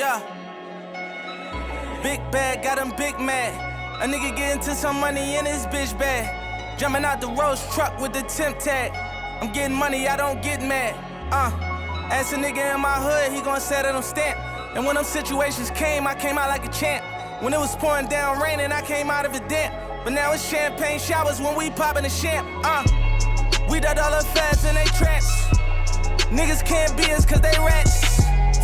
Yeah. Big bag, got him big mad. A nigga get into some money in his bitch bag. Jumping out the Rolls truck with the temp tag. I'm getting money, I don't get mad. Ask a nigga in my hood, he gon' set it on stamp. And when them situations came, I came out like a champ. When it was pouring down raining, I came out of it damp. But now it's champagne showers when we poppin' the champ. We done all the fads and they traps. Niggas can't be us cause they rats.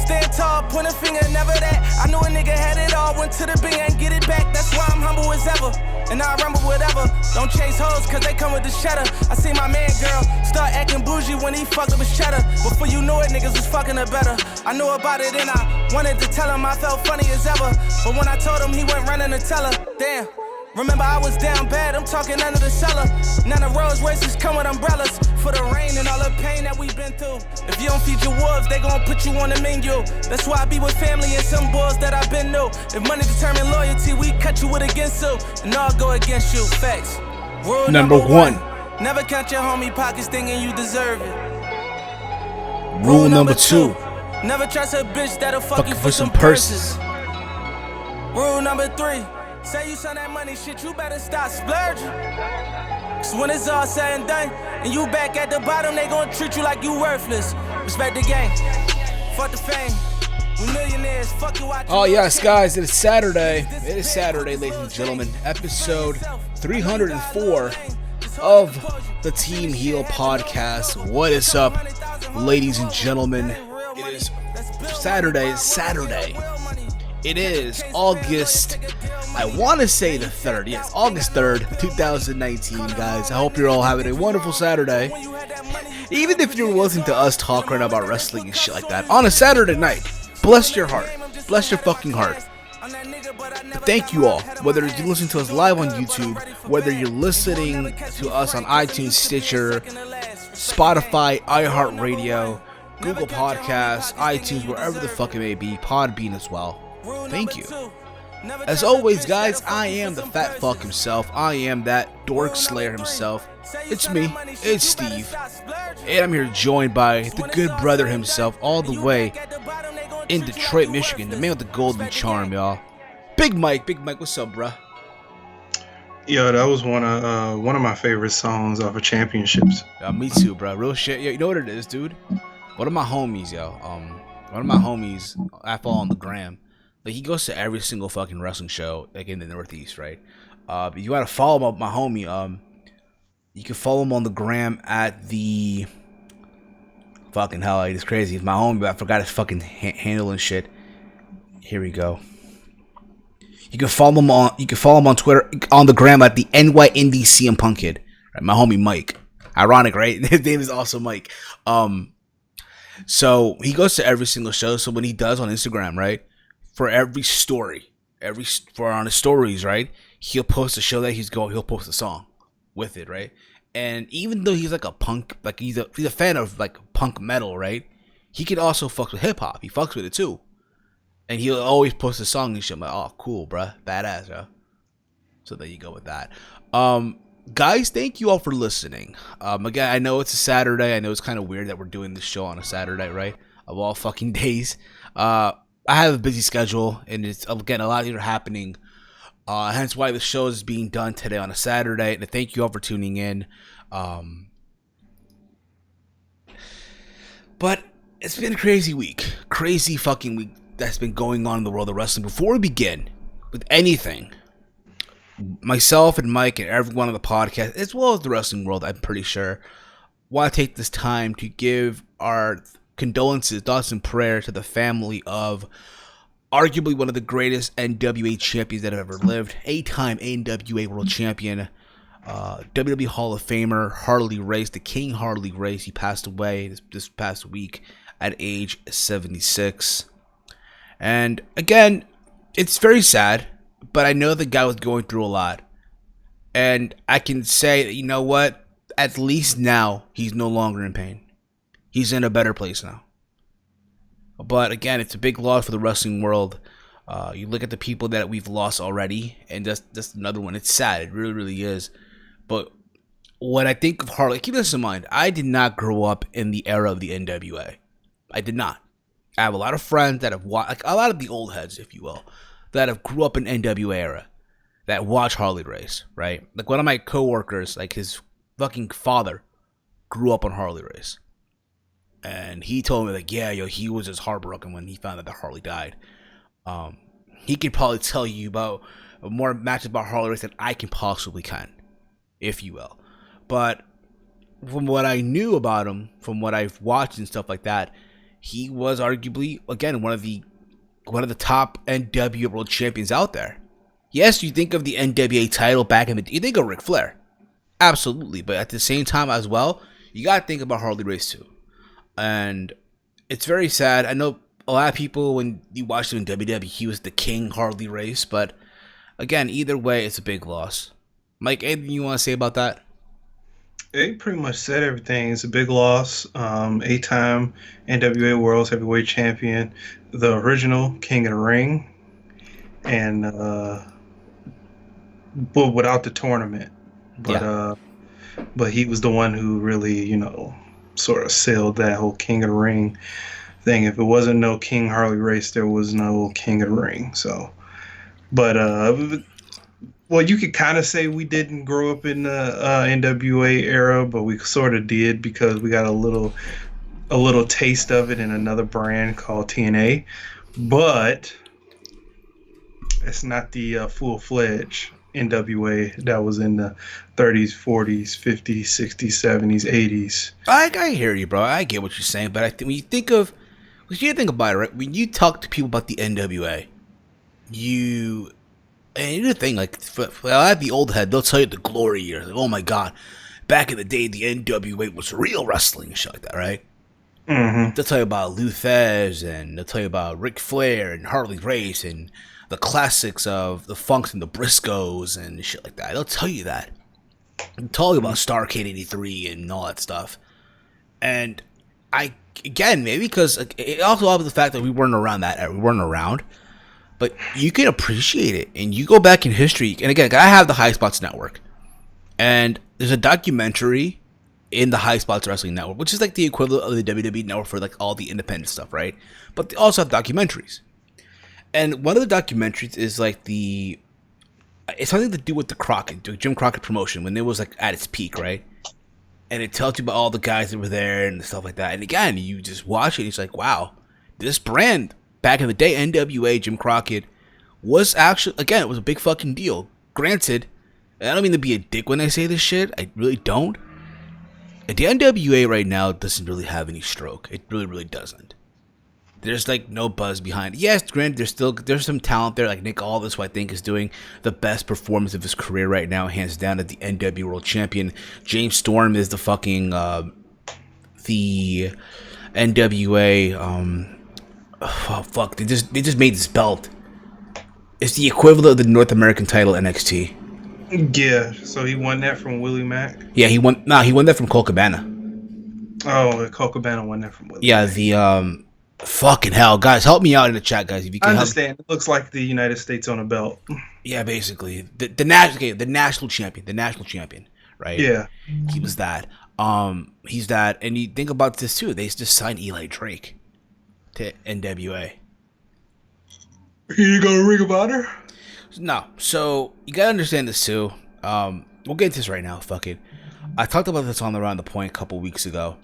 Stand tall, point a finger, never that. I knew a nigga had it all, went to the bing and get it back. That's why I'm humble as ever, and I rumble whatever. Don't chase hoes cause they come with the cheddar. I see my man girl start acting bougie when he fucked up his cheddar. Before you knew it, niggas was fucking her better. I knew about it and I wanted to tell him I felt funny as ever. But when I told him, he went running to tell her. Damn. Remember I was down bad, I'm talking under the cellar. None of Rolls Royces come with umbrellas. For the rain and all the pain that we've been through. If you don't feed your wolves, they gon' put you on the menu. That's why I be with family and some boys that I've been new. If money determine loyalty, we cut you with against you. And I'll go against you, facts. Rule number one. Never count your homie pockets thinking you deserve it. Rule number two. Never trust a bitch that'll fuck you for some purses. Rule number three. Say you send that money shit, you better stop splurging. Cause when it's all said and done, and you back at the bottom, they gon' treat you like you worthless. Respect the game, fuck the fame. We millionaires, fuck you out. Oh yes, guys, it is Saturday. It is Saturday, ladies and gentlemen. Episode 304 of the Team Heel Podcast. What is up, ladies and gentlemen? It is Saturday. It is August, I want to say the 3rd. Yes, August 3rd, 2019, guys. I hope you're all having a wonderful Saturday. Even if you're listening to us talk right now about wrestling and shit like that on a Saturday night, bless your heart. Bless your fucking heart. Thank you all. Whether you're listening to us live on YouTube, whether you're listening to us on iTunes, Stitcher, Spotify, iHeart Radio, Google Podcasts, iTunes, wherever the fuck it may be, PODBEAN as well. Thank you. As always, guys, I am the fat fuck himself. I am that dork slayer himself. It's me. It's Steve. And I'm here joined by the good brother himself, all the way in Detroit, Michigan. The man with the golden charm, y'all. Big Mike. Big Mike, what's up, bruh? Yo, that was one of my favorite songs off of Championships. Me too, bro. Real shit. Yo, you know what it is, dude? One of my homies, yo. One of my homies, I follow on the gram. Like, he goes to every single fucking wrestling show, like, in the Northeast, right? But you gotta follow my homie. You can follow him on the gram at the... Fucking hell, it's crazy. It's my homie, but I forgot his fucking handle and shit. Here we go. You can follow him on Twitter, on the gram at the NY Indie CM Punk Kid. Right, my homie Mike. Ironic, right? His name is also Mike. So he goes to every single show. So when he does on Instagram, right? For every story, for on his stories, right? He'll post a show that he's going. He'll post a song with it, right? And even though he's like a punk, like he's a fan of like punk metal, right? He can also fuck with hip hop. He fucks with it too, and he'll always post a song and shit. I'm like, oh, cool, bruh, badass, yo. So there you go with that. Guys, thank you all for listening. Again, I know it's a Saturday. I know it's kind of weird that we're doing this show on a Saturday, right? Of all fucking days. I have a busy schedule, and it's, again, a lot of things are happening. Hence why the show is being done today on a Saturday. And thank you all for tuning in. But it's been a crazy week. Crazy fucking week that's been going on in the world of wrestling. Before we begin with anything, myself and Mike and everyone on the podcast, as well as the wrestling world, I'm pretty sure, want to take this time to give our condolences, thoughts, and prayers to the family of arguably one of the greatest NWA champions that have ever lived, 8-time NWA World Champion, WWE Hall of Famer Harley Race, the King Harley Race. He passed away this past week at age 76. And again, it's very sad, but I know the guy was going through a lot. And I can say that, you know what? At least now, he's no longer in pain. He's in a better place now. But again, it's a big loss for the wrestling world. You look at the people that we've lost already, and that's another one. It's sad. It really, really is. But when I think of Harley, keep this in mind. I did not grow up in the era of the NWA. I did not. I have a lot of friends that have watched, like a lot of the old heads, if you will, that have grew up in NWA era, that watch Harley race, right? Like one of my coworkers, like his fucking father grew up on Harley race. And he told me, like, yeah, yo, he was just heartbroken when he found out that Harley died. He could probably tell you about more matches about Harley race than I can possibly can, if you will. But from what I knew about him, from what I've watched and stuff like that, he was arguably, again, one of the top NWA world champions out there. Yes, you think of the NWA title back in the, you think of Ric Flair, absolutely, but at the same time as well, you gotta think about Harley race too. And it's very sad. I know a lot of people, when you watched him in WWE, he was the king Harley race, but again, either way, it's a big loss. Mike, anything you want to say about that? They pretty much said everything. It's a big loss. 8-time NWA World Heavyweight Champion, the original King of the Ring, and but without the tournament. But he was the one who really, sort of sealed that whole King of the Ring thing. If it wasn't no King Harley race, there was no King of the Ring. So, but well, you could kind of say we didn't grow up in the NWA era, but we sort of did because we got a little taste of it in another brand called TNA. But it's not the full-fledged NWA that was in the 30s, 40s, 50s, 60s, 70s, 80s. I hear you, bro. I get what you're saying, but when you think about it, right? When you talk to people about the NWA, and the thing, like, for a lot of the old head, they'll tell you the glory years. Like, oh my god, back in the day, the NWA was real wrestling and shit like that, right? Mm-hmm. They'll tell you about Lou Thesz, and they'll tell you about Ric Flair and Harley Race and the classics of the Funks and the Briscoes and shit like that. They'll tell you that. They'll tell you about Starrcade 83 and all that stuff. And again, maybe because it also helps the fact that we weren't around that era. We weren't around. But you can appreciate it. And you go back in history. And again, I have the High Spots Network. And there's a documentary in the High Spots Wrestling Network, which is like the equivalent of the WWE Network for like all the independent stuff, right? But they also have documentaries. And one of the documentaries is like it's something to do with the Jim Crockett promotion when it was like at its peak, right? And it tells you about all the guys that were there and stuff like that. And again, you just watch it and it's like, wow, this brand back in the day, NWA, Jim Crockett, was actually, again, it was a big fucking deal. Granted, I don't mean to be a dick when I say this shit. I really don't. The NWA right now doesn't really have any stroke. It really, really doesn't. There's like no buzz behind it. Yes, granted, there's some talent there. Like Nick Aldis, who I think is doing the best performance of his career right now, hands down, at the NWA World Champion. James Storm is the fucking the NWA. Oh fuck! They just made this belt. It's the equivalent of the North American title NXT. Yeah, so he won that from Willie Mack. Yeah, he won. Nah, he won that from Colt Cabana. Oh, Colt Cabana won that from Willie. Yeah, Mack. the fucking hell, guys, help me out in the chat, guys. If you can, I understand. It looks like the United States on a belt. Yeah, basically the national champion, right? Yeah, he was that. He's that, and you think about this too. They just signed Eli Drake to NWA. You gonna Ring of Honor? No, so you gotta understand this too. We'll get into this right now. Fuck it. I talked about this on the Round the Point a couple weeks ago.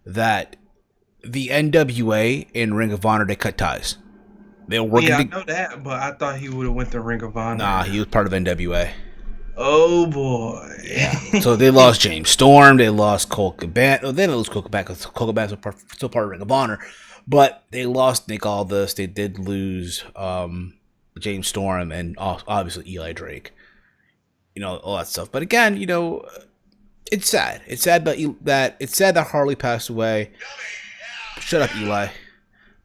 That the NWA and Ring of Honor, they cut ties. They were working. Yeah, I know that, but I thought he would have went to Ring of Honor. Nah, he was part of NWA. Oh boy. Yeah. So they lost James Storm. They lost Colt Cabana. They didn't lose Colt Cabana because Colt Cabana was still part of Ring of Honor. But they lost Nick Aldis. They did lose James Storm and obviously Eli Drake. All that stuff. But again, it's sad. It's sad that Harley passed away. Shut up, Eli.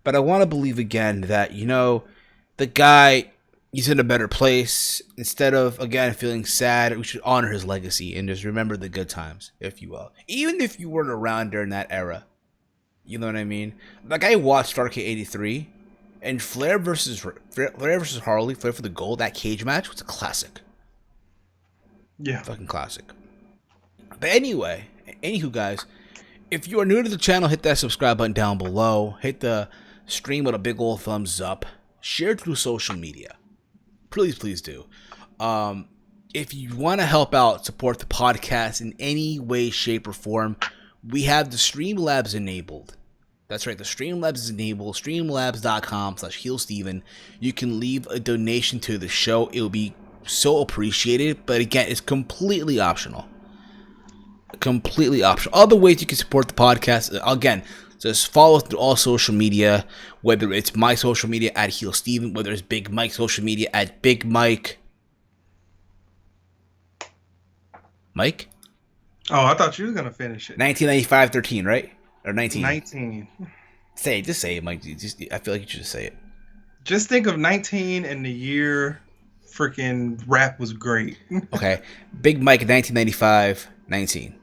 But I want to believe again that, the guy, he's in a better place. Instead of, again, feeling sad, we should honor his legacy and just remember the good times, if you will. Even if you weren't around during that era. You know what I mean? Like, I watched Starrcade 83, and Flair versus Harley, Flair for the gold, that cage match was a classic. Yeah. Fucking classic. But anywho, guys, if you are new to the channel, hit that subscribe button down below. Hit the stream with a big old thumbs up, share it through social media. Please do. If you want to help out, support the podcast in any way, shape, or form, we have the Streamlabs enabled. That's right, the Streamlabs is enabled. Streamlabs.com/HeelSteven. You can leave a donation to the show. It will be so appreciated, but again, it's completely optional. Completely optional. Other ways you can support the podcast, again, just follow through all social media, whether it's my social media at HeelSteven, whether it's Big Mike's social media at Big Mike. Mike? Oh, I thought you were going to finish it. 1995-13, right? Or 19? 19. Just say it, Mike. I feel like you should just say it. Just think of 19 and the year freaking rap was great. Okay. Big Mike 1995-19.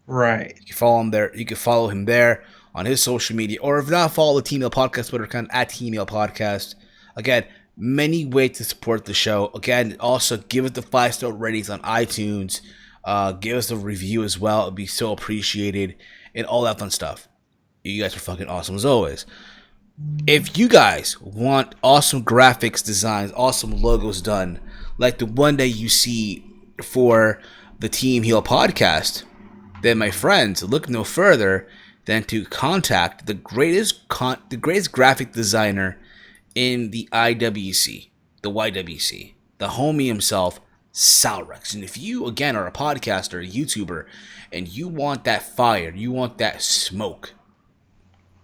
Right. You can follow him there. You can follow him there on his social media. Or if not, follow the Team Meal Podcast Twitter account at Team Meal Podcast. Again, many ways to support the show. Again, also give it the 5-star ratings on iTunes. Give us a review as well. It'd be so appreciated. And all that fun stuff. You guys are fucking awesome as always. If you guys want awesome graphics designs, awesome logos done, like the one that you see for the Team Heel podcast, then my friends, look no further than to contact the greatest graphic designer in the IWC, the YWC, the homie himself, Salrex. And if you, again, are a podcaster, a YouTuber, and you want that fire, you want that smoke,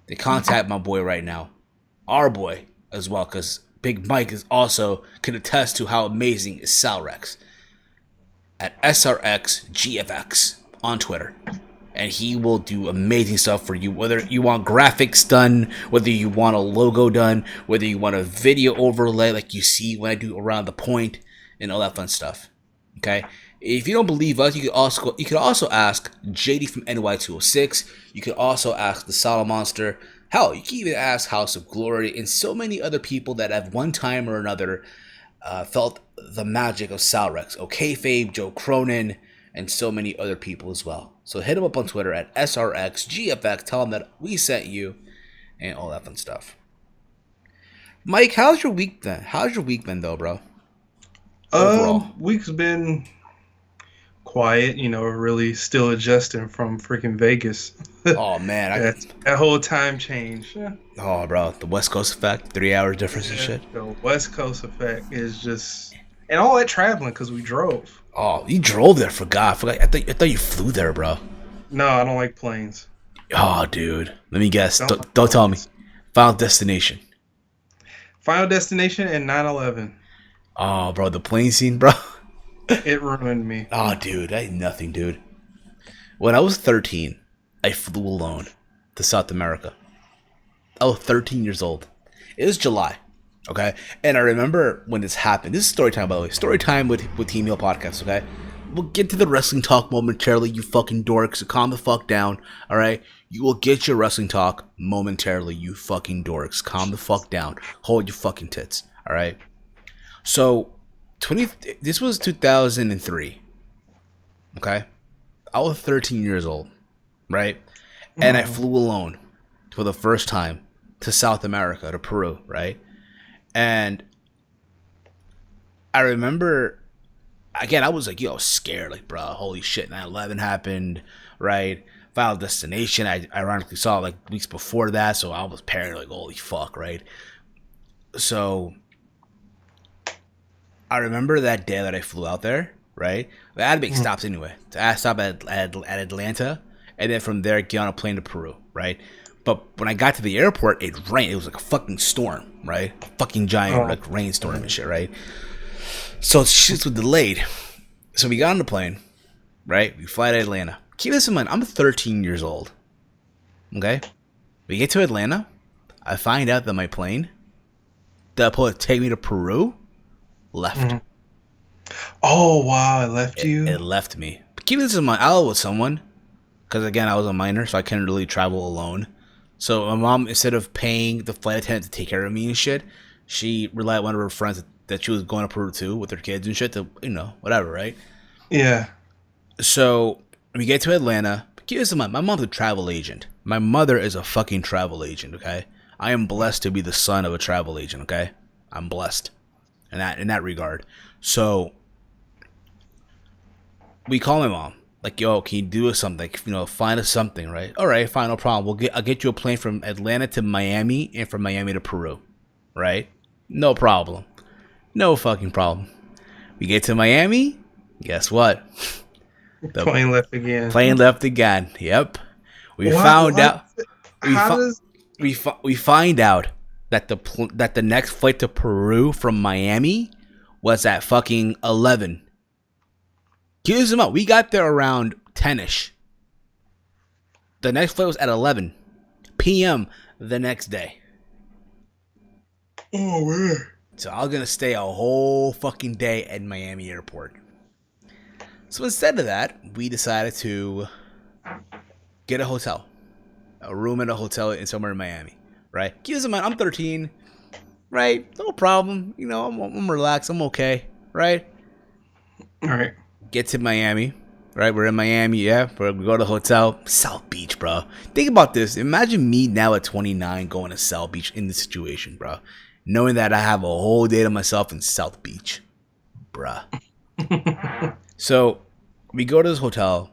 then contact my boy right now. Our boy as well, because Big Mike is also can attest to how amazing is Salrex at SRXGFX on Twitter. And he will do amazing stuff for you, whether you want graphics done, whether you want a logo done, whether you want a video overlay like you see when I do Around the Point, and all that fun stuff. Okay? If you don't believe us, you could also ask JD from NY206. You could also ask the Solid Monster. Hell, you can even ask House of Glory and so many other people that have one time or another felt the magic of Salrex. Okayfabe, Joe Cronin, and so many other people as well. So hit him up on Twitter at SRXGFX. Tell him that we sent you and all that fun stuff. Mike, how's your week been? How's your week been though, bro? Overall. Week's been quiet, really still adjusting from freaking Vegas. Oh man, that whole time change. Oh bro, the West Coast effect, 3 hour difference and shit. The West Coast effect is just, and all that traveling because we drove. Oh, you drove there? I thought you flew there, bro. No, I don't like planes. Oh, dude, let me guess. Don't tell me. Final Destination. Final Destination and 9/11. Oh, bro, the plane scene, bro. It ruined me. Oh, dude, I had nothing, dude. When I was 13, I flew alone to South America. I was 13 years old. It was July, okay? And I remember when this happened. This is story time, by the way. Story time with Team Meal Podcast, okay? We'll get to the wrestling talk momentarily, you fucking dorks. So calm the fuck down, all right? You will get your wrestling talk momentarily, you fucking dorks. Calm the fuck down. Hold your fucking tits, all right? So, this was 2003, okay? I was 13 years old, right? And I flew alone for the first time to South America, to Peru, right? And I remember, again, I was like, scared, like, bro, holy shit, 9/11 happened, right? Final Destination, I ironically saw like weeks before that, so I was paranoid, like, holy fuck, right? So I remember that day that I flew out there, right? I had to make stops anyway. So I stopped at Atlanta, and then from there, get on a plane to Peru, right? But when I got to the airport, it rained. It was like a fucking storm, right? A fucking giant rainstorm and shit, right? So shit was delayed. So we got on the plane, right? We fly to Atlanta. Keep this in mind, I'm 13 years old, okay? We get to Atlanta. I find out that my plane that supposed to take me to Peru left. Oh, wow, it left you? It left me. But keep this in mind, I was with someone, because again, I was a minor, so I couldn't really travel alone. So my mom, instead of paying the flight attendant to take care of me and shit, she relied on one of her friends that she was going to Peru too with her kids and shit to, whatever, right? Yeah. So we get to Atlanta. Keep this in mind, my mom's a travel agent. My mother is a fucking travel agent, okay? I am blessed to be the son of a travel agent, okay? I'm blessed in that regard. So we call my mom, like, yo, can you do us something? You know, find us something, right? All right, fine, no problem. I'll get you a plane from Atlanta to Miami and from Miami to Peru, right? No problem. No fucking problem. We get to Miami, guess what? The plane left again. Plane left again. Yep. We find out that the next flight to Peru from Miami was at fucking 11. Here's them up. We got there around 10ish. The next flight was at 11 p.m. the next day. Oh man. So I was gonna stay a whole fucking day at Miami Airport. So instead of that, we decided to get a hotel. A room in a hotel somewhere in Miami, right? Keep in mind, I'm 13, right? No problem. You know, I'm relaxed. I'm okay, right? All right. Get to Miami, right? We're in Miami, yeah. We go to the hotel. South Beach, bro. Think about this. Imagine me now at 29 going to South Beach in this situation, bro. Knowing that I have a whole day to myself in South Beach, bruh. So we go to this hotel.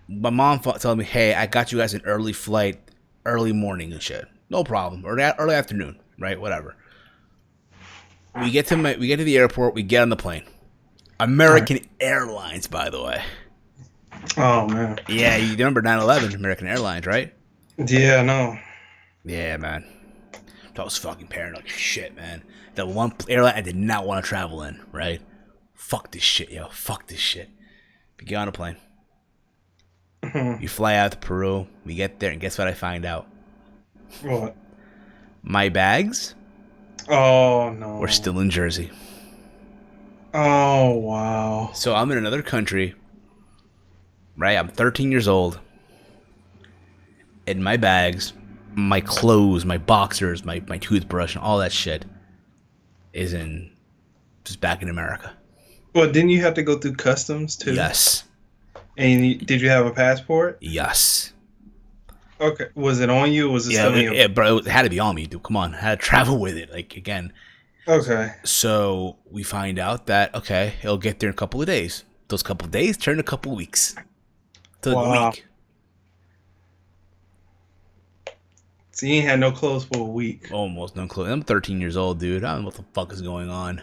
My mom tells me, hey, I got you guys an early flight, early morning and shit. No problem. Or early afternoon, right? Whatever. We get to the airport. We get on the plane. American Airlines, by the way. Oh, man. Yeah, you remember 9/11, American Airlines, right? Yeah, no. Yeah, man. I was fucking paranoid. Shit, man. The one airline I did not want to travel in, right? Fuck this shit, yo. Fuck this shit. We get on a plane. We fly out to Peru. We get there, and guess what I find out? What? My bags. Oh, no. Were still in Jersey. Oh, wow. So I'm in another country, right? I'm 13 years old. And my bags, my clothes, my boxers, my toothbrush, and all that shit is just back in America. Well, didn't you have to go through customs too? Yes. And did you have a passport? Yes. Okay. Was it on you? Or was it still on you? Yeah, bro. It had to be on me, dude. Come on. I had to travel with it. Like, again. Okay. So we find out that, okay, it'll get there in a couple of days. Those couple of days turn a couple of weeks. To a week. So you ain't had no clothes for a week. Almost no clothes. I'm 13 years old, dude. I don't know what the fuck is going on.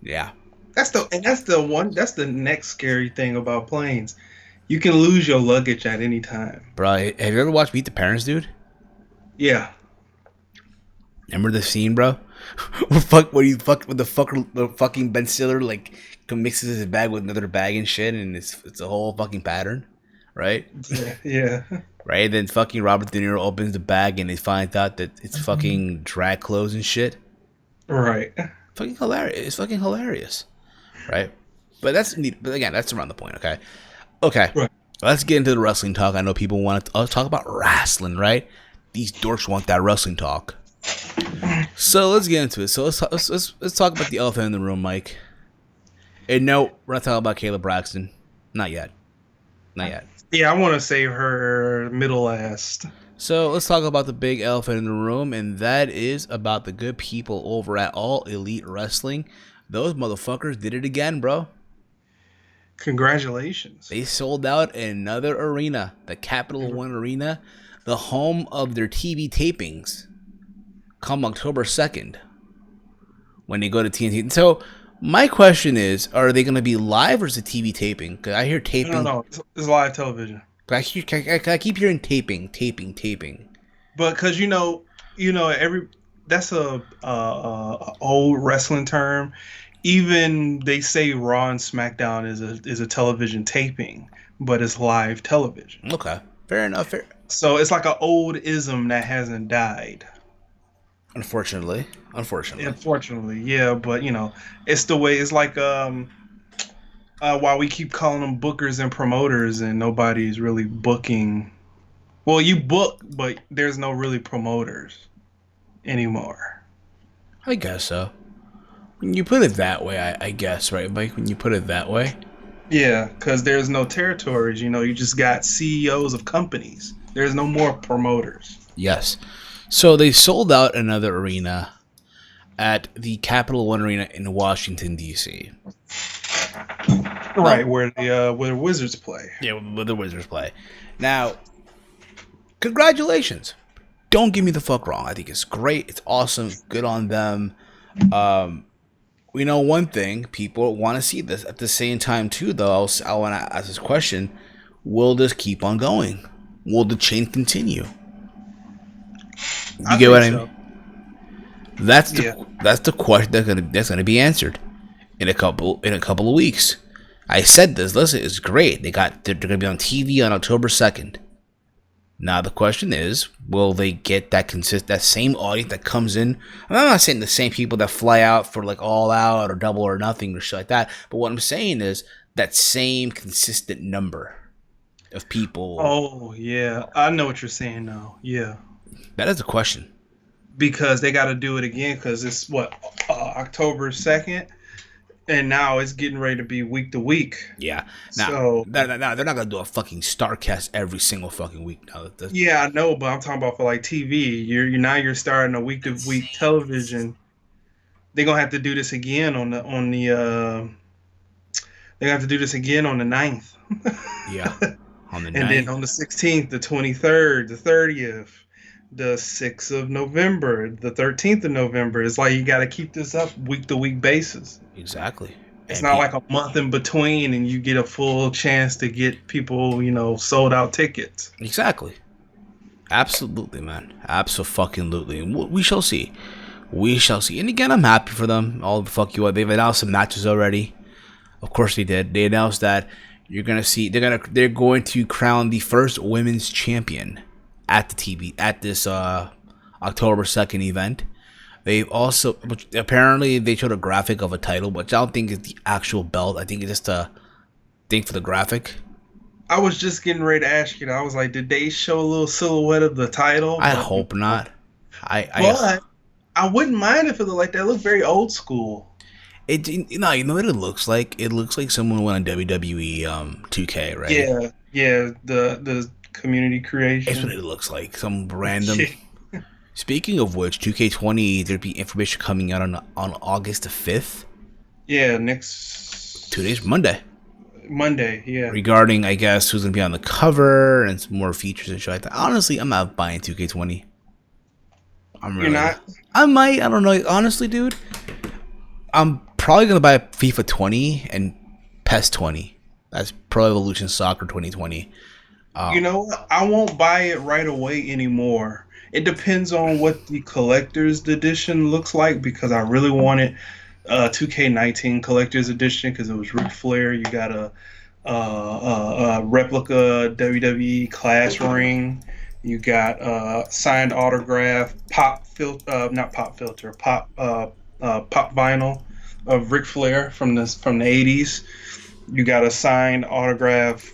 Yeah. That's the next scary thing about planes. You can lose your luggage at any time. Bro, have you ever watched Meet the Parents, dude? Yeah. Remember the scene, bro? The fucking Ben Stiller like mixes his bag with another bag and shit, and it's a whole fucking pattern, right? Yeah. Right. Then fucking Robert De Niro opens the bag and he finds out that it's fucking drag clothes and shit. Right. Fucking hilarious. It's fucking hilarious, right? But that's neat. But again, that's around the point. Okay. Right. Let's get into the wrestling talk. I know people want to talk about wrestling, right? These dorks want that wrestling talk. So let's get into it. So let's talk about the elephant in the room, Mike. And no, we're not talking about Kayla Braxton. Not yet. Yeah, I want to save her middle last. So let's talk about the big elephant in the room, and that is about the good people over at All Elite Wrestling. Those motherfuckers did it again, bro. Congratulations. They sold out another arena, the Capital One Arena, the home of their TV tapings, come October 2nd when they go to TNT. So my question is, are they going to be live or is it TV taping? Because I hear taping. No, it's live television. I keep hearing taping. But because that's a old wrestling term. Even they say Raw and SmackDown is a television taping, but it's live television. Okay, fair enough. So it's like an old ism that hasn't died. Unfortunately, yeah. But it's the way. It's like why we keep calling them bookers and promoters, and nobody's really booking. Well, you book, but there's no really promoters anymore. I guess so. When you put it that way, I guess, right, Mike? When you put it that way. Yeah, because there's no territories. You just got CEOs of companies. There's no more promoters. Yes. So they sold out another arena at the Capital One Arena in Washington, D.C. Right, where the Wizards play. Yeah, where the Wizards play. Now, congratulations. Don't get me the fuck wrong. I think it's great. It's awesome. Good on them. We know one thing. People want to see this. At the same time, too, though, I want to ask this question. Will this keep on going? Will the chain continue? You get what I mean? That's the question that's gonna be answered in a couple of weeks. I said this. Listen, it's great. They're gonna be on TV on October 2nd. Now the question is, will they get that same audience that comes in? I'm not saying the same people that fly out for like All Out or Double or Nothing or shit like that. But what I'm saying is that same consistent number of people. Oh yeah, I know what you're saying now. Yeah, that is the question. Because they got to do it again because it's October 2nd, and now it's getting ready to be week to week. Yeah. Now they're not gonna do a fucking StarCast every single fucking week. Yeah, I know, but I'm talking about for like TV. You're starting a week to week television. They're gonna have to do this again on the. They have to do this again on the 9th. Yeah. On the 9th. And then on the 16th, the 23rd, the 30th. The 6th of November, the 13th of November. It's like you got to keep this up week to week basis. Exactly. It's not like a month in between and you get a full chance to get people, sold out tickets. Exactly. Absolutely, man. Absolutely. And we shall see. We shall see. And again, I'm happy for them. All the fuck you are. They've announced some matches already. Of course they did. They announced that you're gonna see they're going to crown the first women's champion at the TV at this October 2nd event. They've also apparently they showed a graphic of a title, which I don't think is the actual belt. I think it's just a thing for the graphic. I was just getting ready to ask you. I was like, did they show a little silhouette of the title? I hope not. I wouldn't mind if it looked like that. It looked very old school. You know what it looks like? It looks like someone went on WWE 2K, right? Yeah. The community creation. That's what it looks like. Some random. Speaking of which, 2K20, there'd be information coming out on August the 5th. Yeah, next 2 days, Monday, yeah. Regarding, I guess, who's gonna be on the cover and some more features and shit like that. Honestly, I'm not buying 2K20. You're not? I might. I don't know. Honestly, dude, I'm probably gonna buy FIFA 20 and PES 20. That's Pro Evolution Soccer 2020. I won't buy it right away anymore. It depends on what the collector's edition looks like because I really wanted 2K19 collector's edition because it was Ric Flair. You got a replica WWE Clash ring. You got signed autograph pop vinyl of Ric Flair from the 80s. You got a signed autograph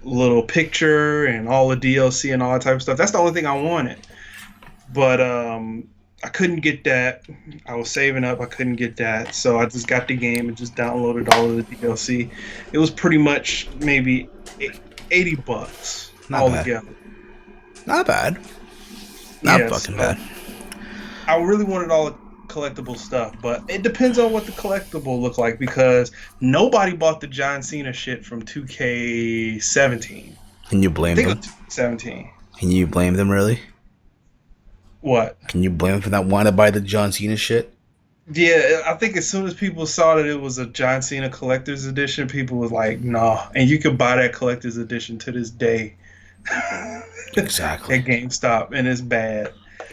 little picture and all the DLC and all that type of stuff. That's the only thing I wanted. But I couldn't get that. I was saving up. I couldn't get that. So I just got the game and just downloaded all of the DLC. It was pretty much maybe $80 altogether. Not bad. Not fucking bad. I really wanted all the collectible stuff, but it depends on what the collectible look like because nobody bought the John Cena shit from 2K17. Can you blame them? 17. Can you blame them really? What? Can you blame them for not wanting to buy the John Cena shit? Yeah, I think as soon as people saw that it was a John Cena collector's edition, people was like, "Nah." And you can buy that collector's edition to this day. Exactly. At GameStop, and it's bad.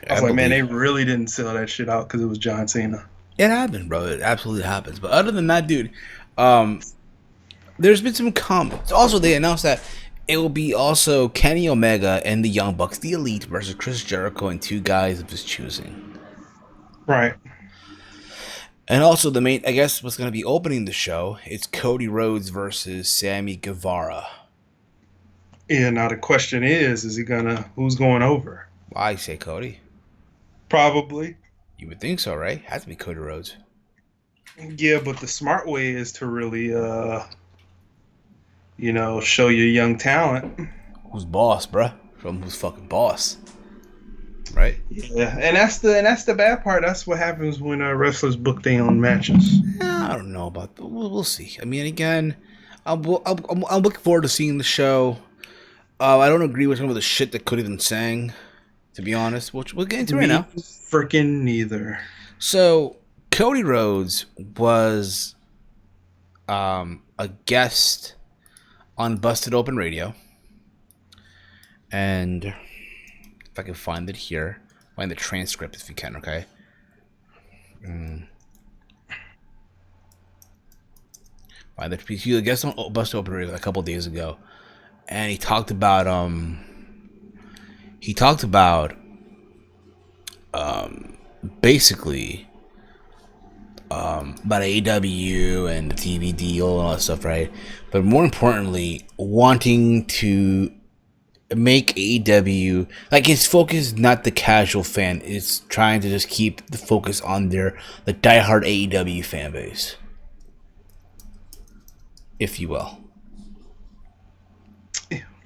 I was like, man, they really didn't sell that shit out because it was John Cena. It happened, bro. It absolutely happens. But other than that, dude, there's been some comments. Also, they announced that it will be also Kenny Omega and the Young Bucks, the Elite, versus Chris Jericho and two guys of his choosing. Right. And also the main, I guess, what's going to be opening the show is Cody Rhodes versus Sammy Guevara. Yeah, now the question is who's going over? I say Cody. Probably. You would think so, right? Has to be Cody Rhodes. Yeah, but the smart way is to really, show your young talent. who's boss, bruh. Show them who's fucking boss. Right? Yeah, and that's the bad part. That's what happens when wrestlers book their own matches. I don't know about that. We'll see. I mean, again, I'm looking forward to seeing the show. I don't agree with some of the shit that Cody even sang, to be honest, which we'll get into right now. Freaking neither. So, Cody Rhodes was a guest on Busted Open Radio. And if I can find it here, find the transcript if you can, okay? Find the piece. He was a guest on Busted Open Radio a couple days ago. And he talked about basically about AEW and the TV deal and all that stuff, right? But more importantly, wanting to make AEW, like, his focus is not the casual fan. It's trying to just keep the focus on the diehard AEW fan base, if you will.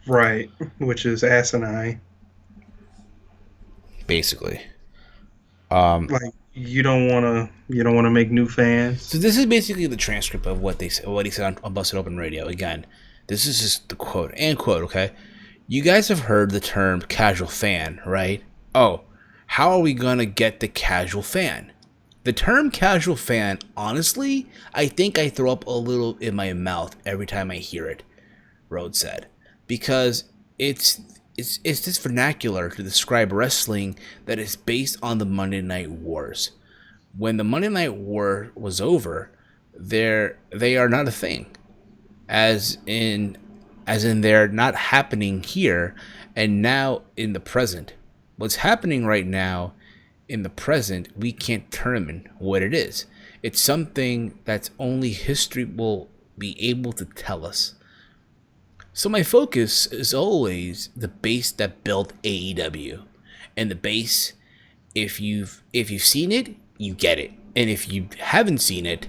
Right, which is asinine. Basically. Like, you don't want to make new fans. So this is basically the transcript of what he said on Busted Open Radio. Again, this is just the quote, okay? You guys have heard the term casual fan, right? Oh, how are we going to get the casual fan? The term casual fan, honestly, I think I throw up a little in my mouth every time I hear it, Rhodes said. Because it's this vernacular to describe wrestling that is based on the Monday Night Wars. When the Monday Night War was over, they are not a thing. As in they're not happening here and now in the present. What's happening right now in the present, we can't determine what it is. It's something that's only history will be able to tell us. So my focus is always the base that built AEW. And the base, if you've seen it, you get it. And if you haven't seen it,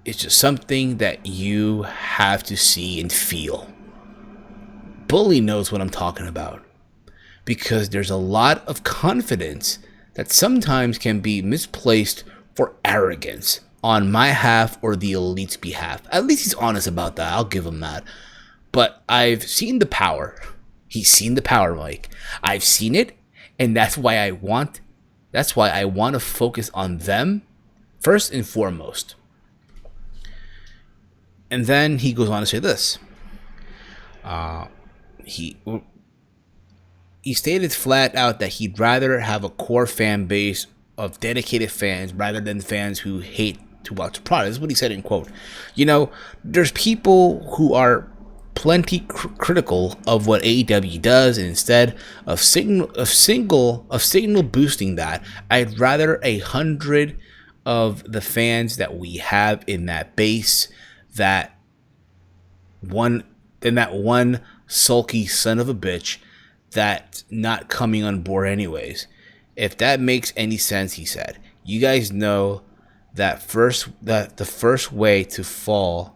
it's just something that you have to see and feel. Bully knows what I'm talking about. Because there's a lot of confidence that sometimes can be misplaced for arrogance on my half or the elite's behalf. At least he's honest about that. I'll give him that. But I've seen the power. He's seen the power, Mike. I've seen it, and that's why I want to focus on them first and foremost. And then he goes on to say this. He stated flat out that he'd rather have a core fan base of dedicated fans rather than fans who hate to watch the product. This is what he said in quote. You know, there's people who are plenty critical of what AEW does, and instead of signal boosting that, I'd rather 100 of the fans that we have in that base, that one sulky son of a bitch that's not coming on board anyways. If that makes any sense, he said. You guys know that the first way to fail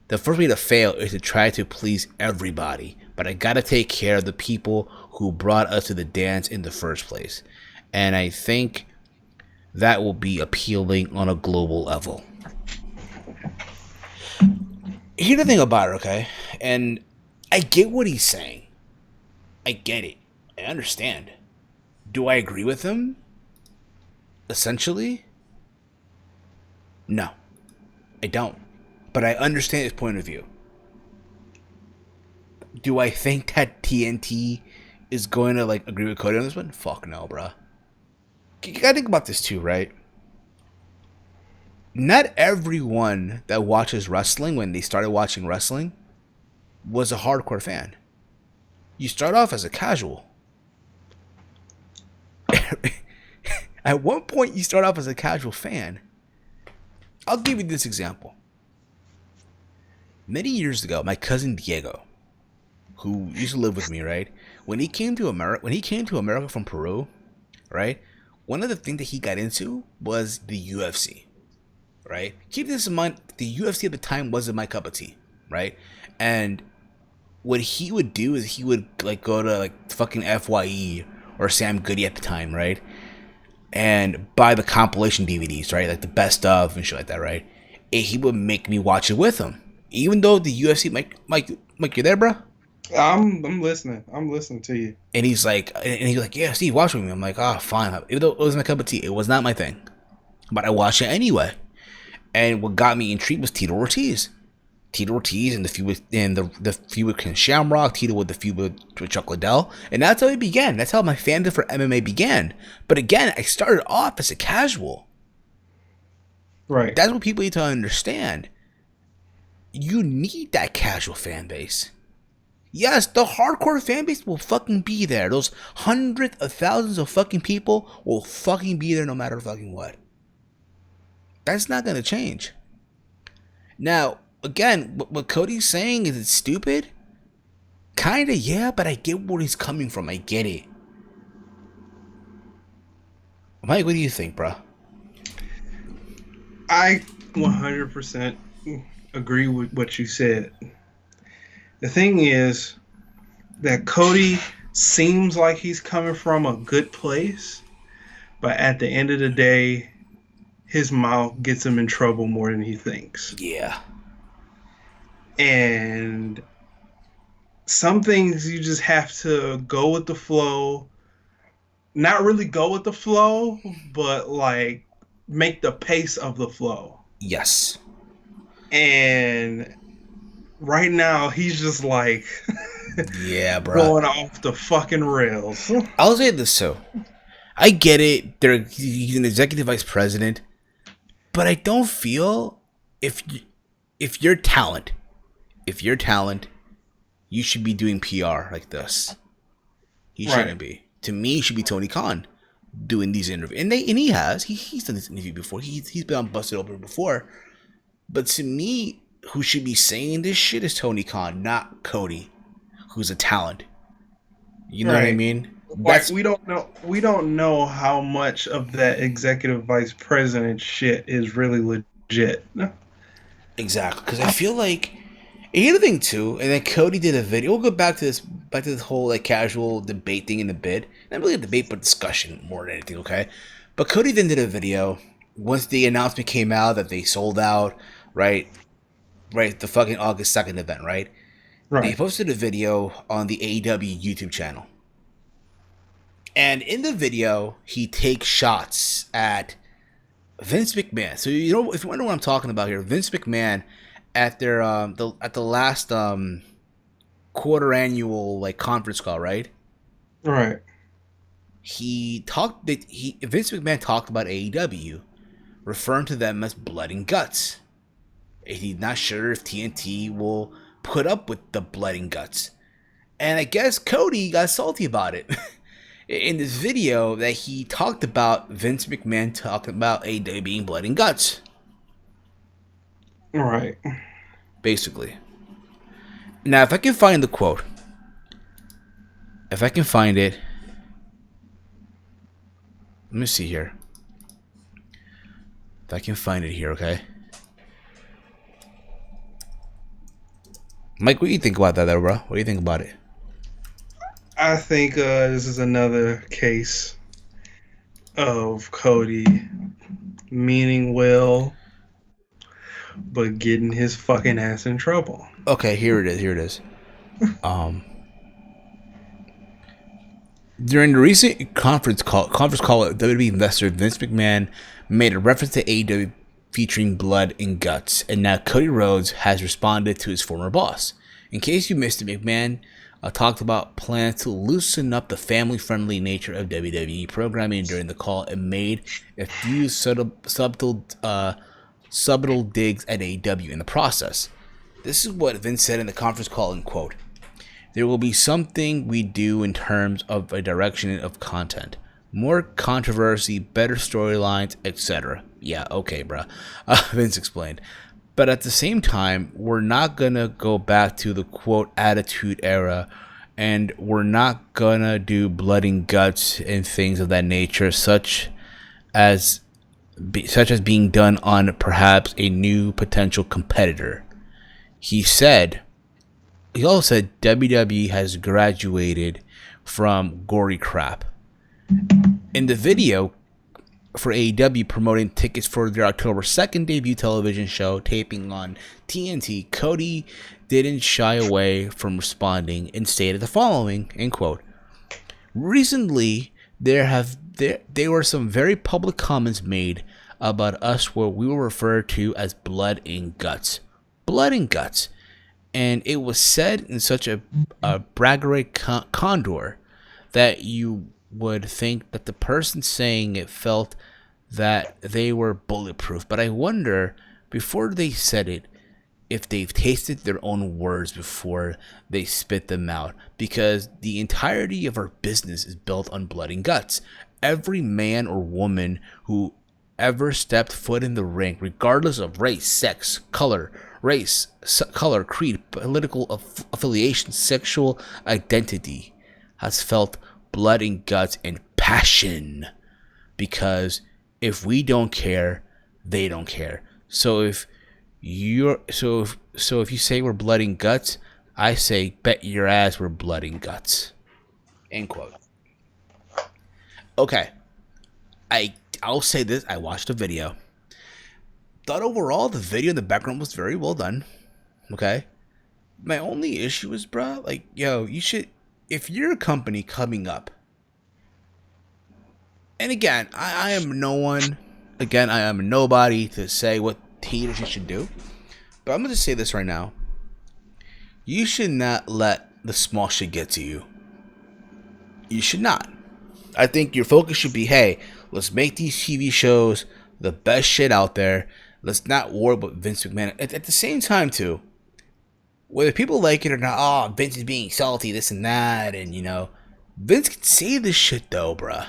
is to try to please everybody. But I gotta take care of the people who brought us to the dance in the first place. And I think that will be appealing on a global level. Here's the thing about it, okay? And I get what he's saying. I get it. I understand. Do I agree with him? Essentially? No. I don't. But I understand his point of view. Do I think that TNT is going to agree with Cody on this one? Fuck no, bruh. You gotta think about this too, right? Not everyone that watches wrestling when they started watching wrestling was a hardcore fan. You start off as a casual. At one point, you start off as a casual fan. I'll give you this example. Many years ago, my cousin Diego, who used to live with me, right? When he came to America from Peru, right? One of the things that he got into was the UFC, right? Keep this in mind, the UFC at the time wasn't my cup of tea, right? And what he would do is he would like go to like fucking FYE or Sam Goody at the time, right? And buy the compilation DVDs, right? Like the best of and shit like that, right? And he would make me watch it with him. Even though the UFC, Mike, you there, bro? I'm listening. I'm listening to you. And he's like, yeah, Steve, watch with me. I'm like, fine. Even though it was my cup of tea, it was not my thing. But I watched it anyway. And what got me intrigued was Tito Ortiz. Tito Ortiz and the feud with Ken Shamrock, Tito with the feud with Chuck Liddell. And that's how it began. That's how my fandom for MMA began. But again, I started off as a casual. Right. That's what people need to understand. You need that casual fan base. Yes, the hardcore fan base will fucking be there. Those hundreds of thousands of fucking people will fucking be there no matter fucking what. That's not going to change. Now, again, what Cody's saying, is it stupid? Kinda, yeah, but I get where he's coming from. I get it. Mike, what do you think, bro? I 100% agree with what you said. The thing is that Cody seems like he's coming from a good place, but at the end of the day, his mouth gets him in trouble more than he thinks. Yeah. And some things you just have to go with the flow. Not really go with the flow, but like make the pace of the flow. Yes. And right now he's just like yeah, bro, going off the fucking rails. I'll say this so. I get it. He's an executive vice president, but I don't feel if you're talent, you should be doing PR like this. He shouldn't be. To me, it should be Tony Khan doing these interviews, and he has. He's done this interview before. He's been on Busted Open before. But to me, who should be saying this shit is Tony Khan, not Cody, who's a talent. You know what I mean? Like we don't know how much of that executive vice president shit is really legit. Exactly, because I feel like the other thing too, and then Cody did a video. We'll go back to this whole like casual debate thing in the bid. Not really a debate, but discussion more than anything. Okay, but Cody then did a video once the announcement came out that they sold out. Right, the fucking August 2nd event. Right. He posted a video on the AEW YouTube channel. And in the video, he takes shots at Vince McMahon. So you know, if you wonder what I'm talking about here, Vince McMahon at their at the last quarter annual like conference call, right? Right. Vince McMahon talked about AEW, referring to them as blood and guts. He's not sure if TNT will put up with the blood and guts, and I guess Cody got salty about it. In this video that he talked about Vince McMahon talking about AEW being blood and guts. Right. Basically. Now, if I can find the quote. If I can find it. Let me see here. If I can find it here, okay? Mike, what do you think about that, though, bro? What do you think about it? I think this is another case of Cody meaning well, but getting his fucking ass in trouble. Okay, here it is. During the recent conference call at WWE investor, Vince McMahon made a reference to AEW featuring blood and guts, and now Cody Rhodes has responded to his former boss. In case you missed it, McMahon talked about plans to loosen up the family-friendly nature of WWE programming during the call and made a few subtle digs at AEW in the process. This is what Vince said in the conference call, and quote, "There will be something we do in terms of a direction of content. More controversy, better storylines, etc." Yeah, okay, bruh. Vince explained. But at the same time, we're not going to go back to the, quote, attitude era, and we're not going to do blood and guts and things of that nature, such as being done on perhaps a new potential competitor. He said, he also said WWE has graduated from gory crap. In the video for AEW promoting tickets for their October 2nd debut television show taping on TNT, Cody didn't shy away from responding and stated the following, end quote. Recently, there were some very public comments made about us where we were referred to as blood and guts. Blood and guts. And it was said in such a braggart condor that you would think that the person saying it felt that they were bulletproof. But I wonder, before they said it, if they've tasted their own words before they spit them out. Because the entirety of our business is built on blood and guts. Every man or woman who ever stepped foot in the ring, regardless of race, sex, color, creed, political affiliation, sexual identity, has felt blood and guts and passion. Because if we don't care, they don't care. So if you say we're blood and guts, I say bet your ass we're blood and guts. End quote. Okay. I'll say this, I watched the video. Thought overall the video in the background was very well done. Okay. My only issue is, bro, like, yo, you should, if you're a company coming up, and again, I am no one, I am nobody to say what he should do, but I'm going to say this right now. You should not let the small shit get to you. You should not. I think your focus should be, hey, let's make these TV shows the best shit out there. Let's not worry about Vince McMahon. At the same time, too, whether people like it or not, oh, Vince is being salty, this and that, and, you know, Vince can say this shit, though, bruh.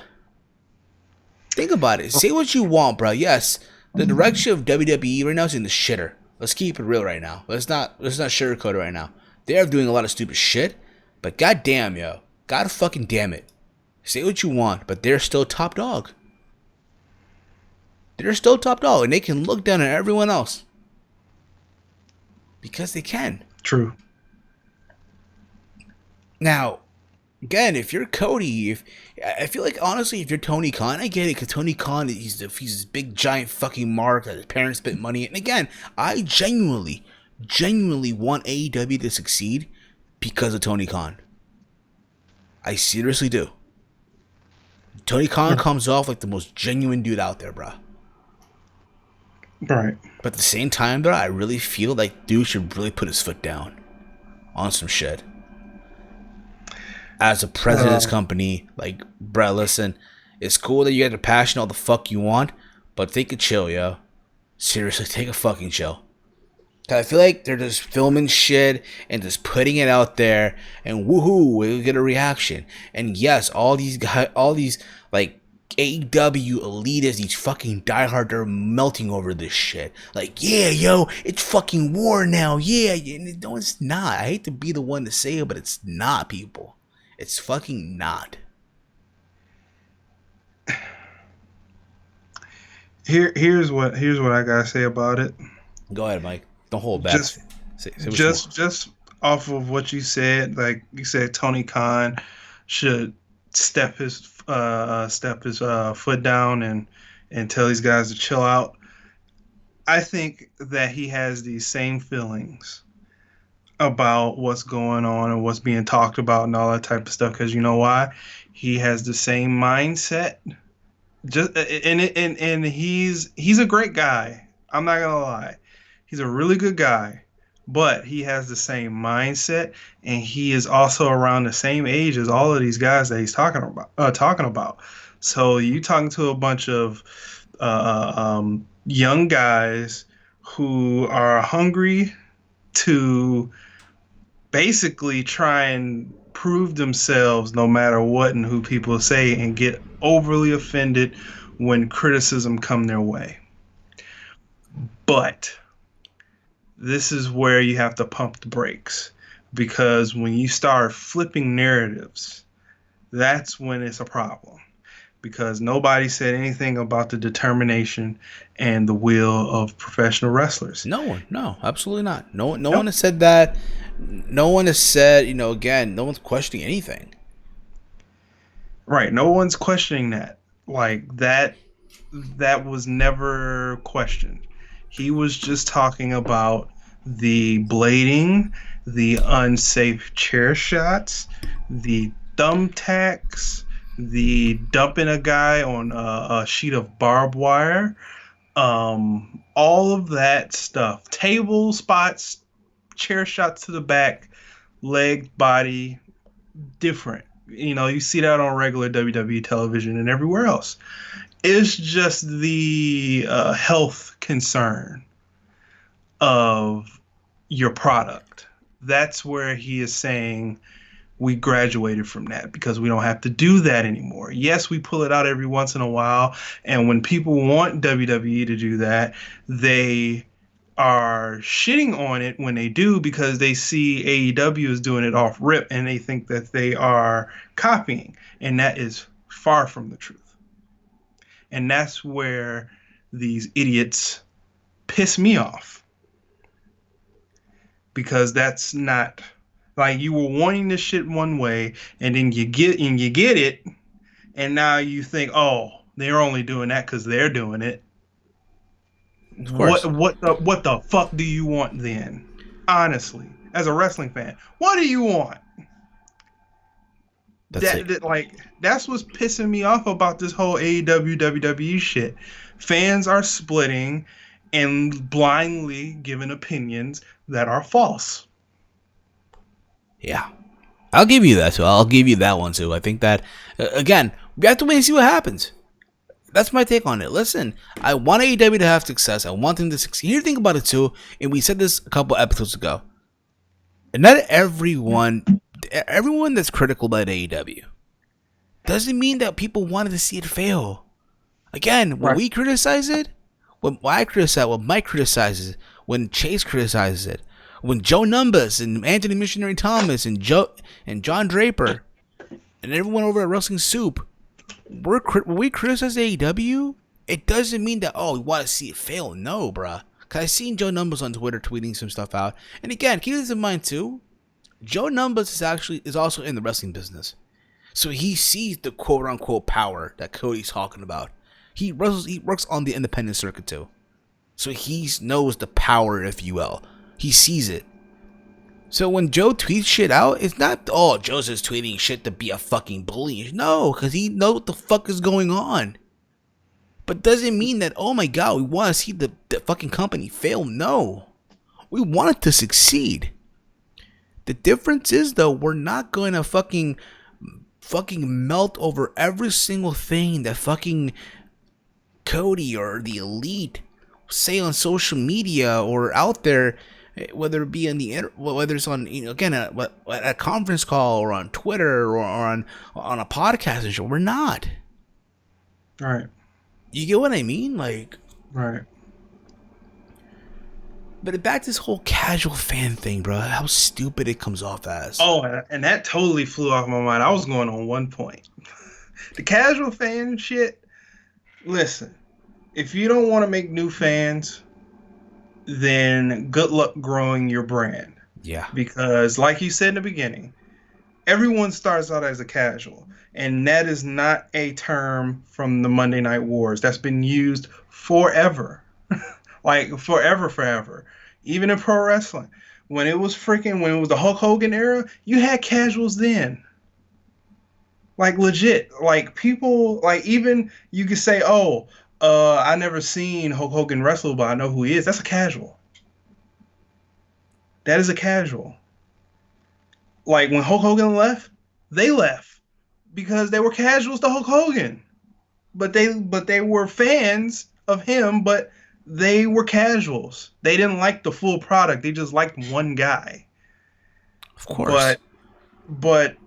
Think about it. Say what you want, bro. Yes, the direction of WWE right now is in the shitter. Let's keep it real right now. Let's not sugarcoat it right now. They're doing a lot of stupid shit, but goddamn, yo, god fucking damn it. Say what you want, but they're still top dog. They're still top dog, and they can look down at everyone else because they can. True. Now, again, if you're Cody, I feel like, honestly, if you're Tony Khan, I get it, because Tony Khan, he's this big giant fucking mark that his parents spent money. And again, I genuinely want AEW to succeed because of Tony Khan. I seriously do. Tony Khan comes off like the most genuine dude out there, bro. Right. But at the same time, though, I really feel like dude should really put his foot down on some shit. As a president of this company, like, bruh, listen, it's cool that you got the passion all the fuck you want, but take a chill, yo. Seriously, take a fucking chill. Cause I feel like they're just filming shit and just putting it out there, and woohoo, we'll get a reaction. And yes, all these guys, like, AEW elitists, these fucking diehard, they're melting over this shit. Like, yeah, yo, it's fucking war now, yeah. No, it's not. I hate to be the one to say it, but it's not, people. It's fucking not. Here's what I gotta say about it. Go ahead, Mike. Don't hold back. Just off of what you said, like you said, Tony Khan should step his foot down and tell these guys to chill out. I think that he has these same feelings about what's going on and what's being talked about and all that type of stuff, because you know why? He has the same mindset. And he's a great guy. I'm not gonna lie. He's a really good guy, but he has the same mindset, and he is also around the same age as all of these guys that he's talking about. So you talking to a bunch of young guys who are hungry to basically try and prove themselves no matter what and who people say, and get overly offended when criticism come their way. But this is where you have to pump the brakes, because when you start flipping narratives, that's when it's a problem, because nobody said anything about the determination and the will of professional wrestlers. No one, no, absolutely not. No one has said that. No one has said, again, no one's questioning anything. Right. No one's questioning that. Like, that was never questioned. He was just talking about the blading, the unsafe chair shots, the thumbtacks, the dumping a guy on a sheet of barbed wire, all of that stuff. Table spots, chair shots to the back, leg, body, different. You see that on regular WWE television and everywhere else. It's just the health concern of your product. That's where he is saying we graduated from that because we don't have to do that anymore. Yes, we pull it out every once in a while, and when people want WWE to do that, they are shitting on it when they do because they see AEW is doing it off rip and they think that they are copying, and that is far from the truth. And that's where these idiots piss me off. Because that's not like, you were wanting this shit one way, and then you get it, and now you think, oh, they're only doing that because they're doing it. Of course. What the fuck do you want then? Honestly, as a wrestling fan, what do you want? That's what's pissing me off about this whole AEW WWE shit. Fans are splitting and blindly giving opinions that are false. Yeah, I'll give you that too. I'll give you that one too. I think that again, we have to wait and see what happens. That's my take on it. Listen, I want AEW to have success. I want them to succeed. Here, think about it too, and we said this a couple episodes ago. And not everyone that's critical about AEW doesn't mean that people wanted to see it fail. Again, when we criticize it, when I criticize, when Mike criticizes, when Chase criticizes it, when Joe Numbers and Anthony Missionary Thomas and John Draper and everyone over at Wrestling Soup, when we criticize AEW, it doesn't mean that, we want to see it fail. No, bruh. Because I've seen Joe Numbers on Twitter tweeting some stuff out. And again, keep this in mind too. Joe Numbers is also in the wrestling business. So he sees the quote unquote power that Cody's talking about. He works on the independent circuit too. So he knows the power, if you will. He sees it. So when Joe tweets shit out, it's not, Joe's just tweeting shit to be a fucking bully. No, because he knows what the fuck is going on. But doesn't mean that, oh my god, we want to see the fucking company fail. No. We want it to succeed. The difference is, though, we're not going to fucking melt over every single thing that fucking Cody or the Elite say on social media or out there, whether it be whether it's on, again, a conference call or on Twitter or on a podcast show. We're not. All right. You get what I mean? Like, right. But back to this whole casual fan thing, bro. How stupid it comes off as. Oh, and that totally flew off my mind. I was going on one point. The casual fan shit. Listen, if you don't want to make new fans, then good luck growing your brand. Yeah. Because, like you said in the beginning, everyone starts out as a casual. And that is not a term from the Monday Night Wars. That's been used forever. Like, forever. Even in pro wrestling. When it was the Hulk Hogan era, you had casuals then. Like, legit. Like, people, like, even you could say, I never seen Hulk Hogan wrestle, but I know who he is. That's a casual. That is a casual. Like, when Hulk Hogan left, they left. Because they were casuals to Hulk Hogan. But they were fans of him, but they were casuals. They didn't like the full product. They just liked one guy. Of course. But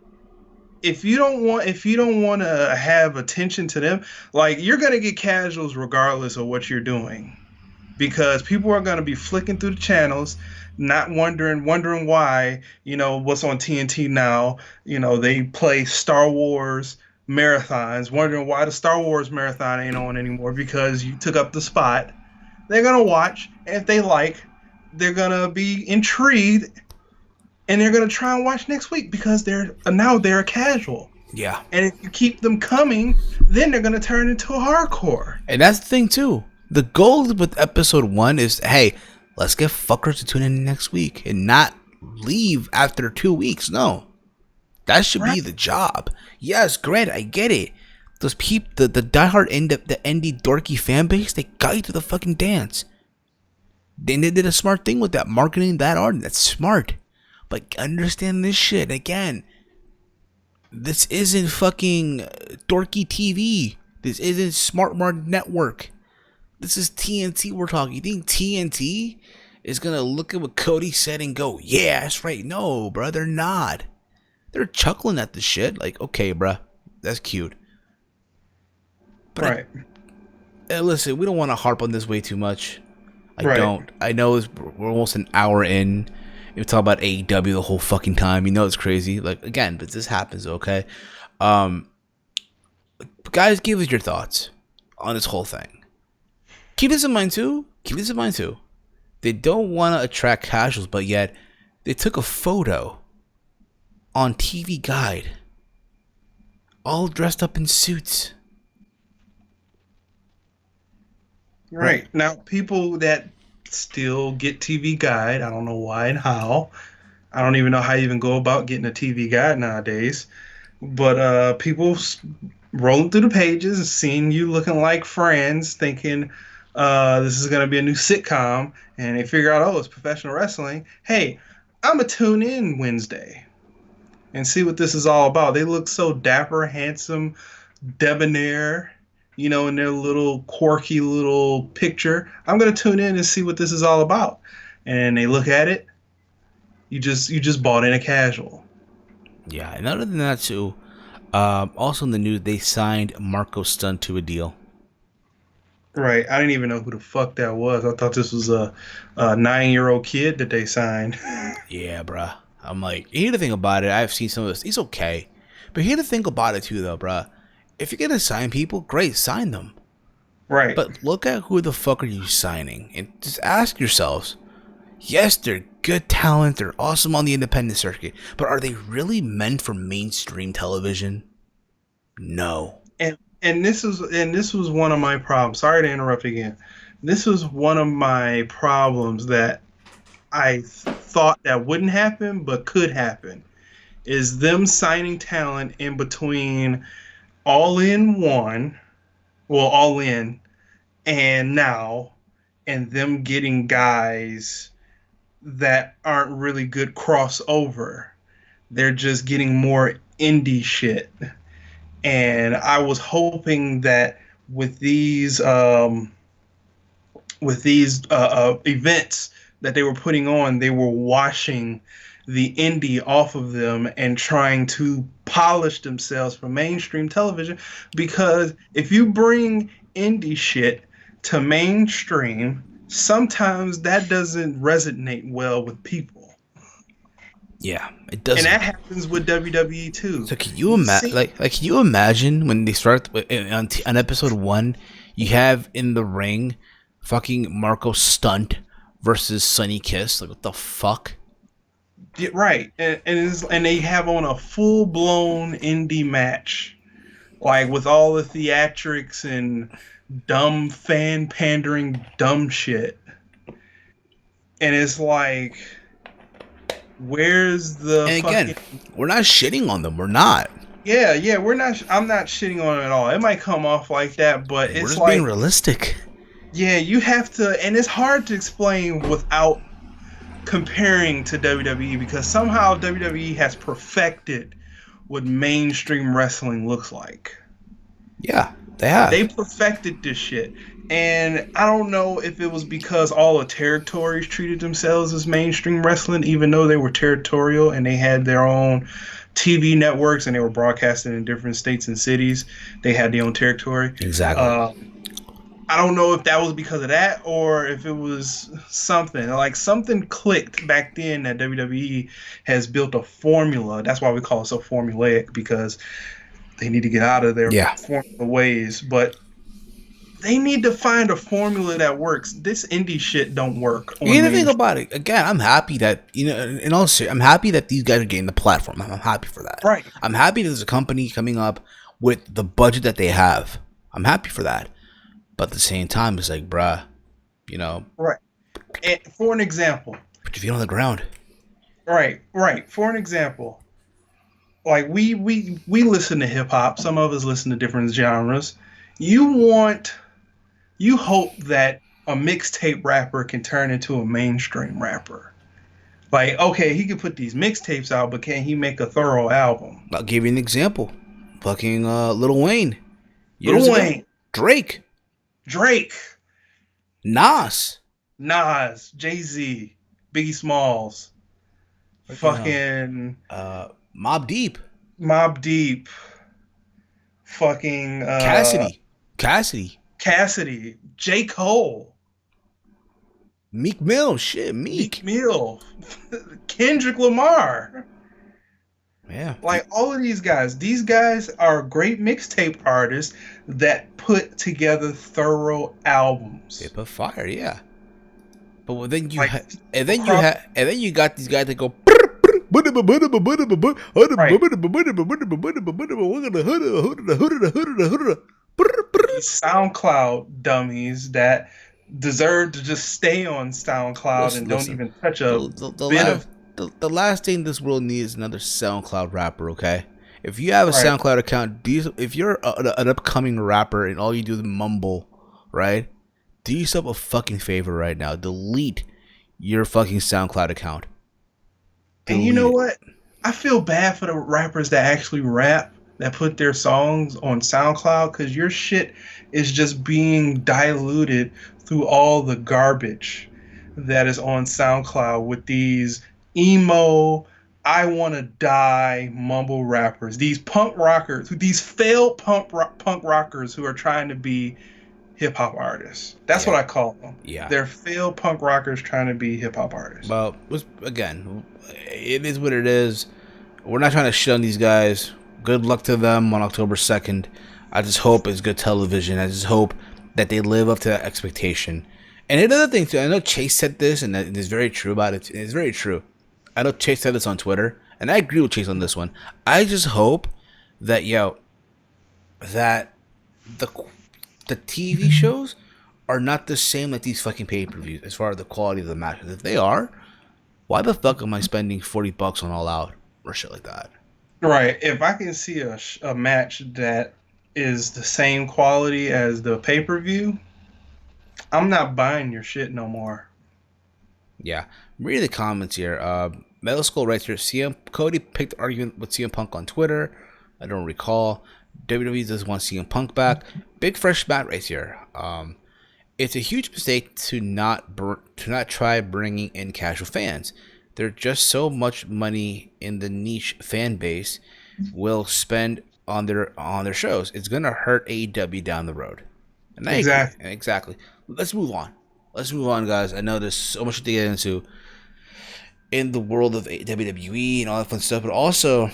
if you don't want to have attention to them, like, you're going to get casuals regardless of what you're doing. Because people are going to be flicking through the channels, not wondering why, what's on TNT now. They play Star Wars marathons, wondering why the Star Wars marathon ain't on anymore because you took up the spot. They're going to watch, and if they like, they're going to be intrigued, and they're gonna try and watch next week because they're a casual. Yeah. And if you keep them coming, then they're gonna turn into a hardcore. And that's the thing too. The goal with episode 1 is, hey, let's get fuckers to tune in next week and not leave after 2 weeks. No, that should be the job. Yes, granted, I get it. Those people, the diehard the indie dorky fan base, they got you to the fucking dance. They did a smart thing with that, marketing that art. That's smart. But understand this shit again. This isn't fucking dorky TV. This isn't Smart Network. This is TNT we're talking. You think TNT is gonna look at what Cody said and go, yeah, that's right? No, bro, they're not. They're chuckling at the shit. Like, okay, bro, that's cute. But right. Listen, we don't want to harp on this way too much. I don't. I know we're almost an hour in. We talk about AEW the whole fucking time. You know it's crazy. Like, again, but this happens, okay? Guys, give us your thoughts on this whole thing. Keep this in mind too. They don't want to attract casuals, but yet they took a photo on TV Guide, all dressed up in suits. Right. Now, people that still get TV Guide, I don't know why and how. I don't even know how you even go about getting a TV Guide nowadays. But people rolling through the pages and seeing you looking like Friends, thinking this is going to be a new sitcom, and they figure out, oh, it's professional wrestling. Hey, I'm going to tune in Wednesday and see what this is all about. They look so dapper, handsome, debonair, you know, in their little quirky little picture. I'm going to tune in and see what this is all about. And they look at it. You just bought in a casual. Yeah, and other than that too, also in the news, they signed Marco Stunt to a deal. Right. I didn't even know who the fuck that was. I thought this was a 9-year-old kid that they signed. Yeah, bruh. I'm like, here's the thing about it. I've seen some of this. He's okay. But here's the thing about it too, though, bruh. If you're going to sign people, great, sign them. Right. But look at who the fuck are you signing. And just ask yourselves, yes, they're good talent. They're awesome on the independent circuit. But are they really meant for mainstream television? No. And this was one of my problems. Sorry to interrupt again. This was one of my problems that I thought that wouldn't happen, but could happen. Is them signing talent in between All In and Now, and them getting guys that aren't really good crossover. They're just getting more indie shit. And I was hoping that with these events that they were putting on, they were washing the indie off of them and trying to polish themselves for mainstream television. Because if you bring indie shit to mainstream, sometimes that doesn't resonate well with people. Yeah, it doesn't. And that happens with WWE too. So can you imagine? Can you imagine when they start on episode 1, you have in the ring, fucking Marco Stunt versus Sunny Kiss? Like, what the fuck? Yeah, right, and they have on a full blown indie match, like with all the theatrics and dumb fan pandering dumb shit, and it's like, where's the? And again, we're not shitting on them. We're not. Yeah, we're not. I'm not shitting on them at all. It might come off like that, but we're it's just like being realistic. Yeah, you have to, and it's hard to explain without comparing to WWE, because somehow WWE has perfected what mainstream wrestling looks like. Yeah, they have. They perfected this shit. And I don't know if it was because all the territories treated themselves as mainstream wrestling, even though they were territorial and they had their own TV networks and they were broadcasting in different states and cities. They had their own territory. Exactly. I don't know if that was because of that or if it was something. Like, something clicked back then that WWE has built a formula. That's why we call it so formulaic, because they need to get out of their formula ways. But They need to find a formula that works. This indie shit don't work. You need to think about it. Again, I'm happy that, and also, I'm happy that these guys are getting the platform. I'm happy for that. Right. I'm happy that there's a company coming up with the budget that they have. I'm happy for that. But at the same time, it's like, bruh, Right. And for an example. Put your feet on the ground. Right. For an example. Like, we listen to hip-hop. Some of us listen to different genres. You hope that a mixtape rapper can turn into a mainstream rapper. Like, okay, he can put these mixtapes out, but can he make a thorough album? I'll give you an example. Fucking Lil Wayne. Lil Wayne. Drake. Nas. Jay-Z. Biggie Smalls. Fucking... Mobb Deep. Fucking... Cassidy. J. Cole. Meek Mill. Shit, Meek. Kendrick Lamar. Yeah. Like, all of these guys are great mixtape artists that put together thorough albums. They put fire, yeah. But then you then you got these guys that go SoundCloud dummies that deserve to just stay on SoundCloud and don't even touch the last thing this world needs is another SoundCloud rapper, okay? If you have a SoundCloud account, if you're an upcoming rapper and all you do is mumble, right? Do yourself a fucking favor right now. Delete your fucking SoundCloud account. And you know what? I feel bad for the rappers that actually rap, that put their songs on SoundCloud, because your shit is just being diluted through all the garbage that is on SoundCloud with these emo, I want to die mumble rappers, these punk rockers, these failed punk rockers who are trying to be hip hop artists. That's what I call them. Yeah, they're failed punk rockers trying to be hip hop artists. Well, again, it is what it is. We're not trying to shit on these guys. Good luck to them on October 2nd. I just hope it's good television. I just hope that they live up to that expectation. And another thing too, I know Chase said this, and it is very true about it. It's very true. I know Chase said this on Twitter, and I agree with Chase on this one. I just hope that that the TV shows are not the same like these fucking pay-per-views as far as the quality of the matches. If they are, why the fuck am I spending $40 on All Out or shit like that? Right. If I can see a match that is the same quality as the pay-per-view, I'm not buying your shit no more. Yeah. Read the comments here. Metal Skull writes here, Cody picked an argument with CM Punk on Twitter. I don't recall. WWE does want CM Punk back. Big Fresh Matt right here. It's a huge mistake to not try bringing in casual fans. There's just so much money in the niche fan base will spend on their shows. It's gonna hurt AEW down the road. And exactly. Let's move on, guys. I know there's so much to get into in the world of WWE and all that fun stuff, but also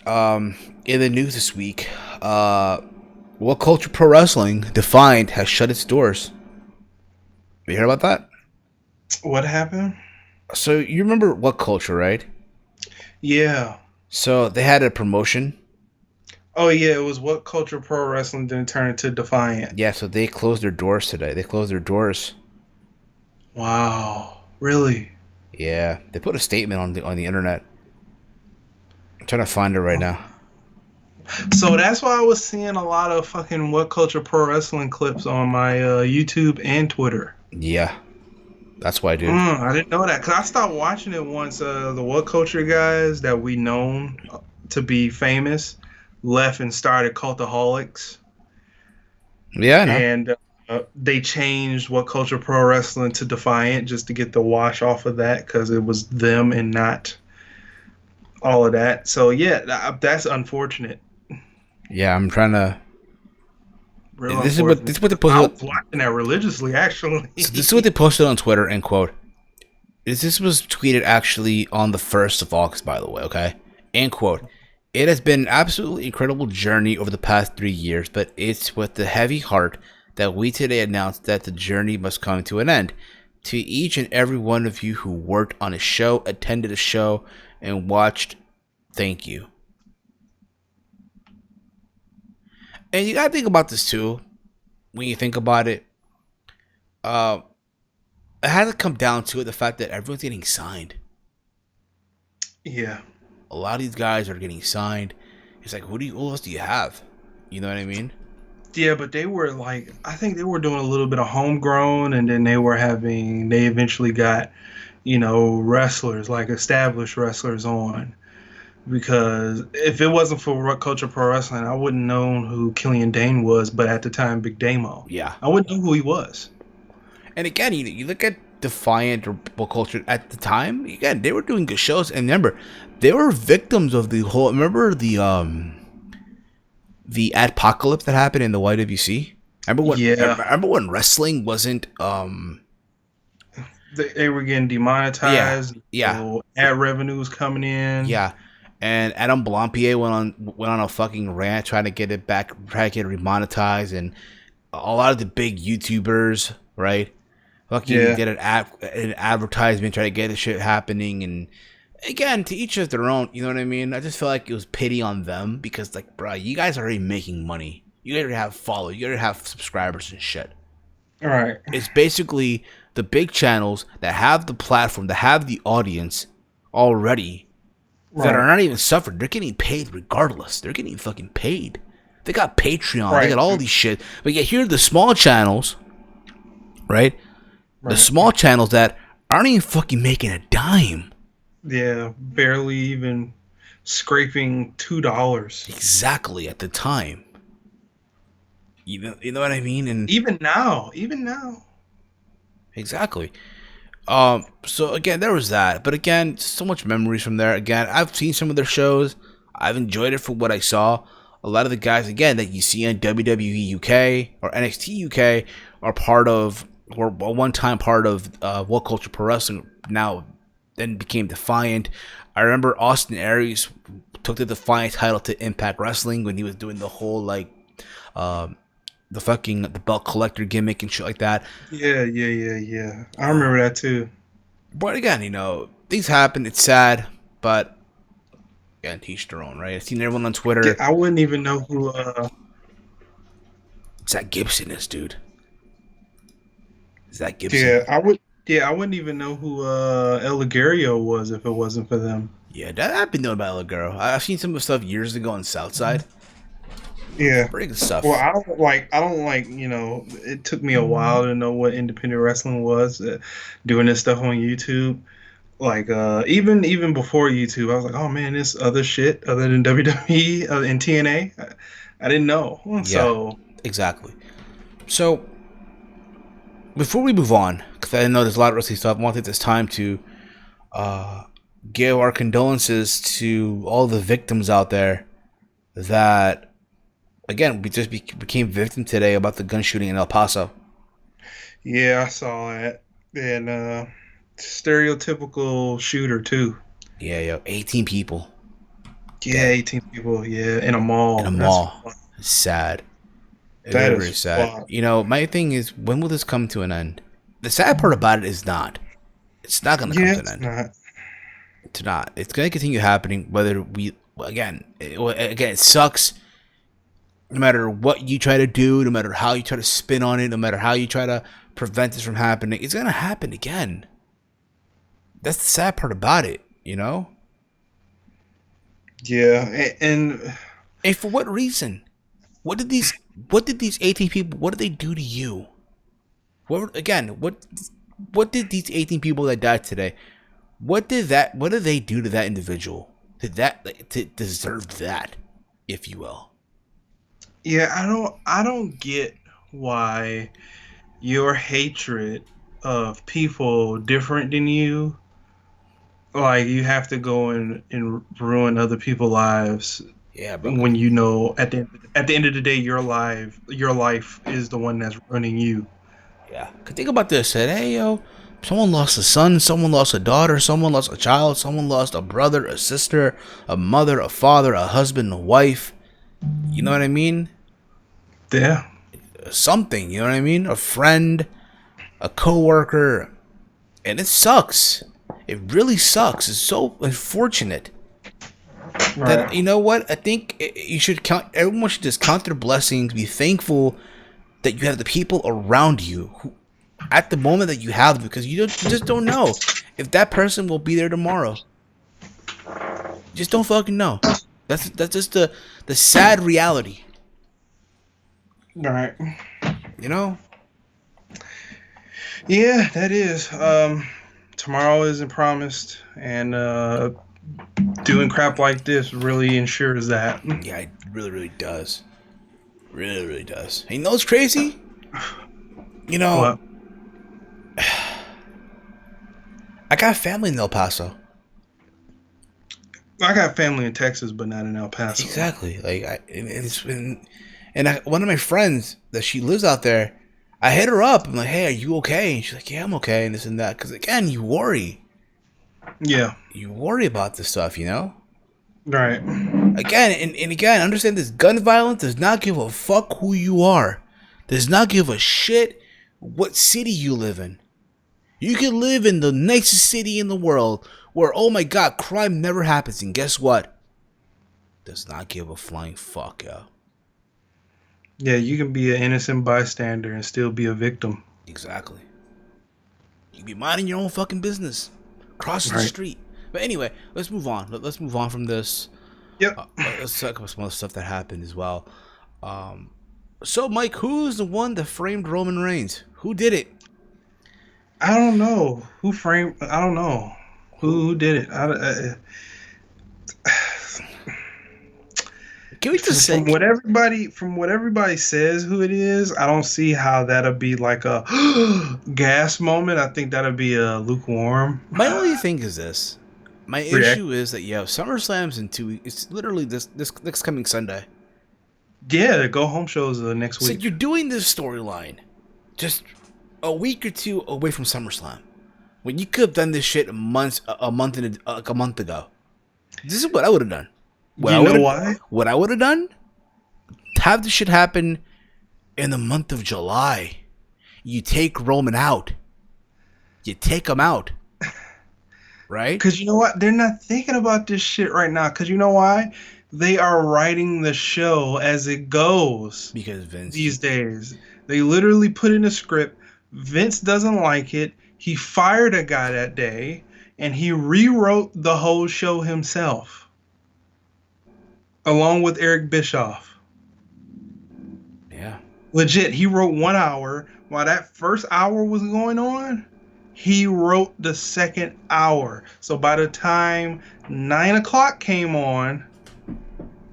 in the news this week, What Culture Pro Wrestling Defined has shut its doors. You heard about that? What happened? So you remember What Culture, right? Yeah. So they had a promotion. Oh yeah, it was What Culture Pro Wrestling, didn't turn into Defiant. Yeah, so they closed their doors today. They closed their doors. Wow. Really? Yeah. They put a statement on the internet. I'm trying to find it right now. So that's why I was seeing a lot of fucking What Culture Pro Wrestling clips on my YouTube and Twitter. Yeah. That's why, dude. I didn't know that, because I stopped watching it once the What Culture guys that we known to be famous left and started Cultaholics. Yeah, I know. And they changed What Culture Pro Wrestling to Defiant just to get the wash off of that, because it was them and not all of that. So yeah, that's unfortunate. Yeah, I'm trying to. This is what they posted. I was watching that religiously, actually. So this is what they posted on Twitter. End quote. This was tweeted actually on the 1st of August, by the way. Okay. End quote. It has been an absolutely incredible journey over the past 3 years, but it's with a heavy heart that we today announce that the journey must come to an end. To each and every one of you who worked on a show, attended a show, and watched, thank you. And you gotta think about this too. When you think about it, it had to come down to the fact that everyone's getting signed. Yeah. A lot of these guys are getting signed. It's like, who else do you have? You know what I mean? Yeah, but they were like, I think they were doing a little bit of homegrown, and then they eventually got, wrestlers, like established wrestlers on. Because if it wasn't for Rock Culture Pro Wrestling, I wouldn't know who Killian Dane was, but at the time, Big Damo. Yeah. I wouldn't know who he was. And again, you look at Defiant or Rock Culture at the time, again, they were doing good shows. And remember, they were victims of the whole, remember the adpocalypse that happened in the YWC? Remember when wrestling wasn't they were getting demonetized. Yeah. Ad revenue was coming in. Yeah. And Adam Blampier went on a fucking rant trying to get it back, trying to get it remonetized, and a lot of the big YouTubers, right, fucking did an advertisement trying to get this shit happening. And again, to each of their own, you know what I mean? I just feel like it was pity on them because, like, bro, you guys are already making money. You already have followers. You already have subscribers and shit. All right. It's basically the big channels that have the platform, that have the audience already, that are not even suffering. They're getting paid regardless. They're getting fucking paid. They got Patreon. They got all these shit. But yet here are the small channels, right? The small channels that aren't even fucking making a dime. Yeah, barely even scraping $2. Exactly, at the time. You know what I mean? And even now. Exactly. So again, there was that. But again, so much memories from there. Again, I've seen some of their shows. I've enjoyed it for what I saw. A lot of the guys, again, that you see on WWE UK or NXT UK are part of, or one time part of What Culture Pro Wrestling, now then became Defiant. I remember Austin Aries took the Defiant title to Impact Wrestling when he was doing the whole, like, the belt collector gimmick and shit like that. Yeah. I remember that too. But again, things happen. It's sad, but again, teach their own, right? I've seen everyone on Twitter. Yeah, I wouldn't even know who Zach Gibson is, dude. Zach Gibson. I wouldn't even know who El Ligario was if it wasn't for them. Yeah, I've been knowing about El Ligario. I've seen some of the stuff years ago on Southside. Yeah, pretty good stuff. Well, I don't like. It took me a while to know what independent wrestling was. Doing this stuff on YouTube, like even before YouTube, I was like, oh man, this other shit other than WWE and TNA, I didn't know. Yeah, so exactly. So before we move on, because I know there's a lot of wrestling stuff, I want to take this time to give our condolences to all the victims out there that. Again, we just became victim today about the gun shooting in El Paso. Yeah, I saw that. And stereotypical shooter, too. Yeah, 18 people. Yeah, 18 people, yeah, in a mall. It's sad. It's very sad. My thing is, when will this come to an end? The sad part about it is not. It's not going to come to an end. It's not. It's going to continue happening, whether we... Again, it sucks. No matter what you try to do, no matter how you try to spin on it, no matter how you try to prevent this from happening, it's going to happen again. That's the sad part about it, Yeah, and for what reason? What did these 18 people, what did they do to you? What did these 18 people that died today, what did they do to that individual? To deserve that, if you will? Yeah, I don't get why your hatred of people different than you, like, you have to go and ruin other people's lives. Yeah, bro. When at the end of the day, your life is the one that's ruining you. Yeah, cause think about this. Said, hey, yo, someone lost a son, someone lost a daughter, someone lost a child, someone lost a brother, a sister, a mother, a father, a husband, a wife. You know what I mean? Yeah. something, you know what I mean? A friend, a coworker, and it sucks. It really sucks. It's so unfortunate. Right. That, you know what? I think you should count. Everyone should just count their blessings. Be thankful that you have the people around you who, at the moment that you have them, because you just don't know if that person will be there tomorrow. You just don't fucking know. That's just the sad reality. Right. You know? Yeah, that is. Tomorrow isn't promised, and doing crap like this really ensures that. Yeah, it really, really does. Really, really does. And you know what's crazy? You know, What? I got family in El Paso. I got family in Texas, but not in El Paso. Exactly. Like, one of my friends that she lives out there, I hit her up. I'm like, hey, are you okay? And she's like, yeah, I'm okay, and this and that. Because, again, you worry. Yeah. You worry about this stuff, you know? Right. Again, and again, understand this. Gun violence does not give a fuck who you are. Does not give a shit what city you live in. You can live in the nicest city in the world where, oh my god, crime never happens. And guess what? Does not give a flying fuck, yo. Yeah, you can be an innocent bystander and still be a victim. Exactly. You can be minding your own fucking business. Crossing the street. But anyway, let's move on. Let's move on from this. Yep. Let's talk about some other stuff that happened as well. So, Mike, who's the one that framed Roman Reigns? Who did it? I don't know. Who framed... I don't know. Who did it? Can we just say... From what everybody says who it is, I don't see how that'll be like a gas moment. I think that'll be a lukewarm. My only thing is this. My issue is that, SummerSlam's in 2 weeks. It's literally this next coming Sunday. Yeah, the go home shows next week. So you're doing this storyline just a week or two away from SummerSlam, when you could have done this shit a month ago. This is what I would have done. Why? What I would have done? Have this shit happen in the month of July. You take Roman out. You take him out. Right? Because you know what? They're not thinking about this shit right now. Because you know why? They are writing the show as it goes. Because Vince. These days. They literally put in a script. Vince doesn't like it. He fired a guy that day. And he rewrote the whole show himself. Along with Eric Bischoff. Yeah. Legit. He wrote 1 hour. While that first hour was going on, he wrote the second hour. So by the time 9 o'clock came on,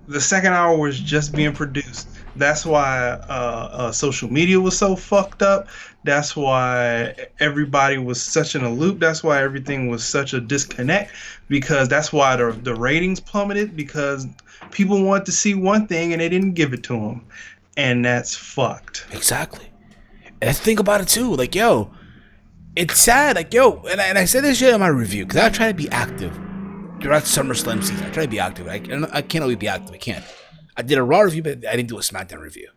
the second hour was just being produced. That's why social media was so fucked up. That's why everybody was such in a loop. That's why everything was such a disconnect. Because that's why the ratings plummeted. Because people wanted to see one thing and they didn't give it to them. And that's fucked. Exactly. And think about it too. Like, yo, it's sad. Like, yo, and I said this shit in my review. Because I try to be active throughout SummerSlam season. I try to be active. I can't always be active. I can't. I did a Raw review, but I didn't do a SmackDown review.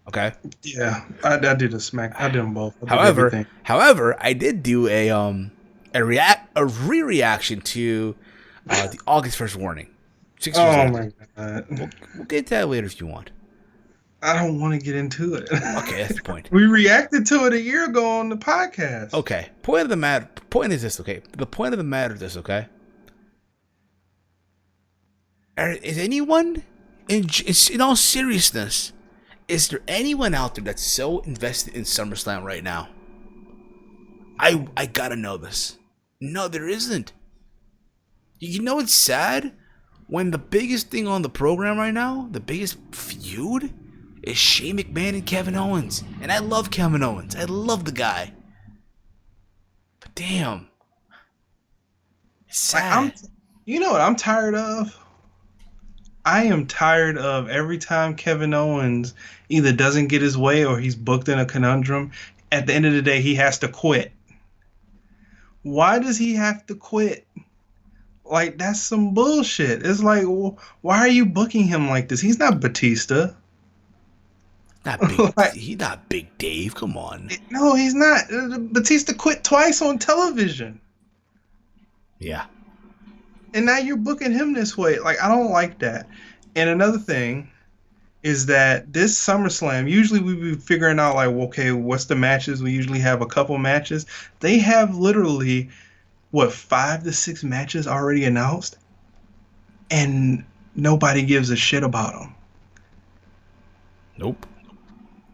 Okay. Yeah, I did a Smack. I did them both. However, I did do a re-reaction to the August 1st warning. 6 years oh later. My god. We'll get to that later if you want. I don't want to get into it. Okay, that's the point. We reacted to it a year ago on the podcast. Okay. Point is this, okay? The point of the matter is this, okay? Is anyone, in all seriousness, is there anyone out there that's so invested in SummerSlam right now? I gotta know this. No, there isn't. You know it's sad? When the biggest thing on the program right now, the biggest feud, is Shane McMahon and Kevin Owens. And I love Kevin Owens. I love the guy. But damn. It's sad. You know what I'm tired of? I am tired of every time Kevin Owens either doesn't get his way or he's booked in a conundrum. At the end of the day, he has to quit. Why does he have to quit? Like, that's some bullshit. It's like, why are you booking him like this? He's not Batista. Not big. Like, He's not Big Dave. Come on. no, he's not. Batista quit twice on television. Yeah. And now you're booking him this way. Like, I don't like that. And another thing is that this SummerSlam, usually we be figuring out, like, okay, what's the matches? We usually have a couple matches. They have literally, 5 to 6 matches already announced? And nobody gives a shit about them. Nope.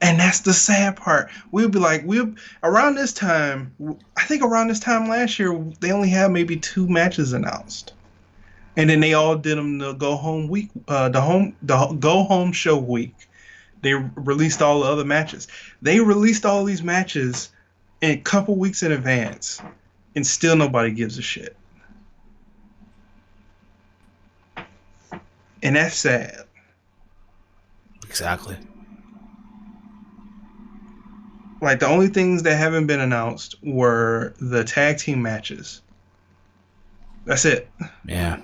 And that's the sad part. We'll be like, around this time, I think around this time last year, they only had maybe 2 matches announced. And then they all did them the go home week, the go home show week. They released all the other matches. They released all these matches a couple weeks in advance, and still nobody gives a shit. And that's sad. Exactly. Like, the only things that haven't been announced were the tag team matches. That's it. Yeah.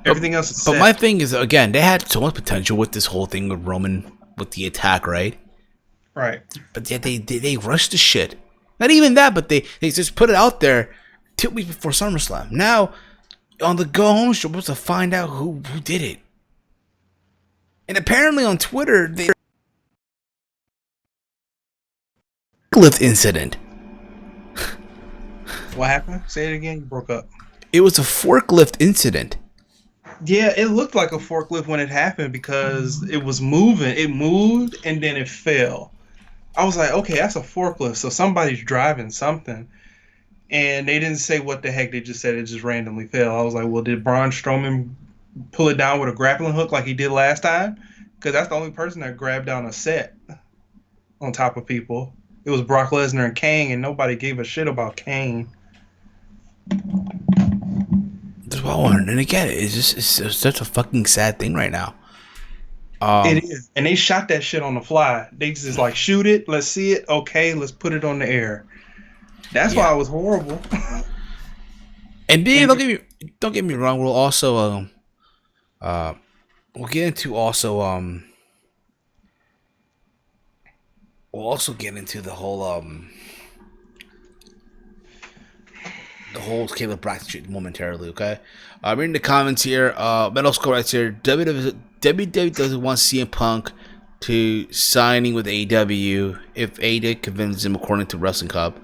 Everything else is set. But my thing is, again, they had so much potential with this whole thing with Roman, with the attack, right? Right. But yet they rushed the shit. Not even that, but they just put it out there 2 weeks before SummerSlam. Now, on the go home show, we're supposed to find out who did it. And apparently on Twitter, they forklift incident. What happened? Say it again. You broke up. It was a forklift incident. Yeah, it looked like a forklift when it happened because it was moving. It moved and then it fell. I was like, okay, that's a forklift. So somebody's driving something. And they didn't say what the heck. They just said it just randomly fell. I was like, well, did Braun Strowman pull it down with a grappling hook like he did last time? Because that's the only person that grabbed down a set on top of people. It was Brock Lesnar and Kane, and nobody gave a shit about Kane. That's what I wanted. And again, it's such a fucking sad thing right now. It is. And they shot that shit on the fly. They just like, shoot it, let's see it, okay, let's put it on the air. That's why it was horrible. And then don't get me wrong, we'll also we'll get into also we'll also get into the whole Caleb Braxton shit momentarily, okay? Reading the comments here, Metal Skull writes here, WWE doesn't want CM Punk to signing with AEW if AEW convinces him according to Wrestling Cup.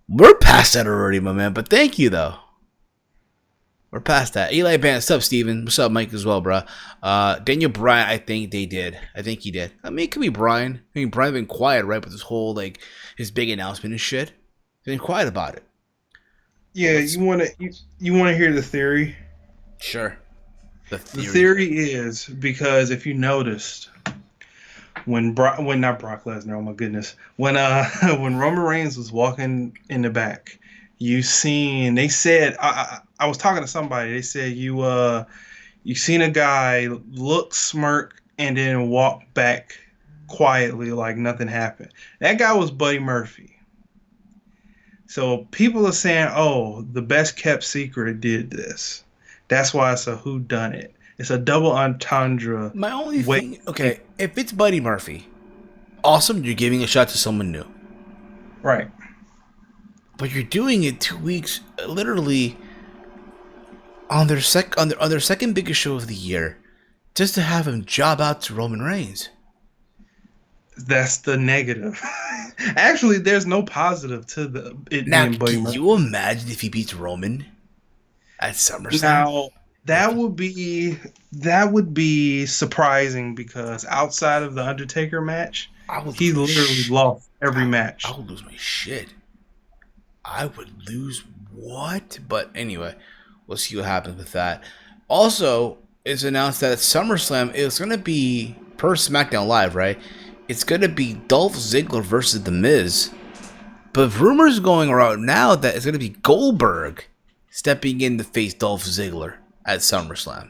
We're past that already, my man, but thank you, though. We're past that. Eli Band, what's up, Steven? What's up, Mike, as well, bro? Daniel Bryan, I think they did. I think he did. I mean, it could be Bryan. I mean, Bryan's been quiet, right, with this whole, like, his big announcement and shit. He's been quiet about it. Yeah, you want to hear the theory? Sure. The theory is because if you noticed, when not Brock Lesnar, oh my goodness, when Roman Reigns was walking in the back, they said I was talking to somebody. They said you seen a guy look, smirk, and then walk back quietly like nothing happened. That guy was Buddy Murphy. So people are saying, oh, the best kept secret did this. That's why it's a whodunit. It's a double entendre. My only thing, okay, if it's Buddy Murphy, awesome, you're giving a shot to someone new. Right. But you're doing it 2 weeks, literally, on their second biggest show of the year, just to have him job out to Roman Reigns. That's the negative. Actually, there's no positive to it now, being Buddy can Murphy. you imagine if he beats Roman at SummerSlam? Now, that would be surprising because outside of the Undertaker match, he literally lost every match. I would lose my shit. I would lose what? But anyway, we'll see what happens with that. Also, it's announced that at SummerSlam, it's going to be, per SmackDown Live, right? It's going to be Dolph Ziggler versus The Miz. But rumors going around now that it's going to be Goldberg stepping in to face Dolph Ziggler at SummerSlam.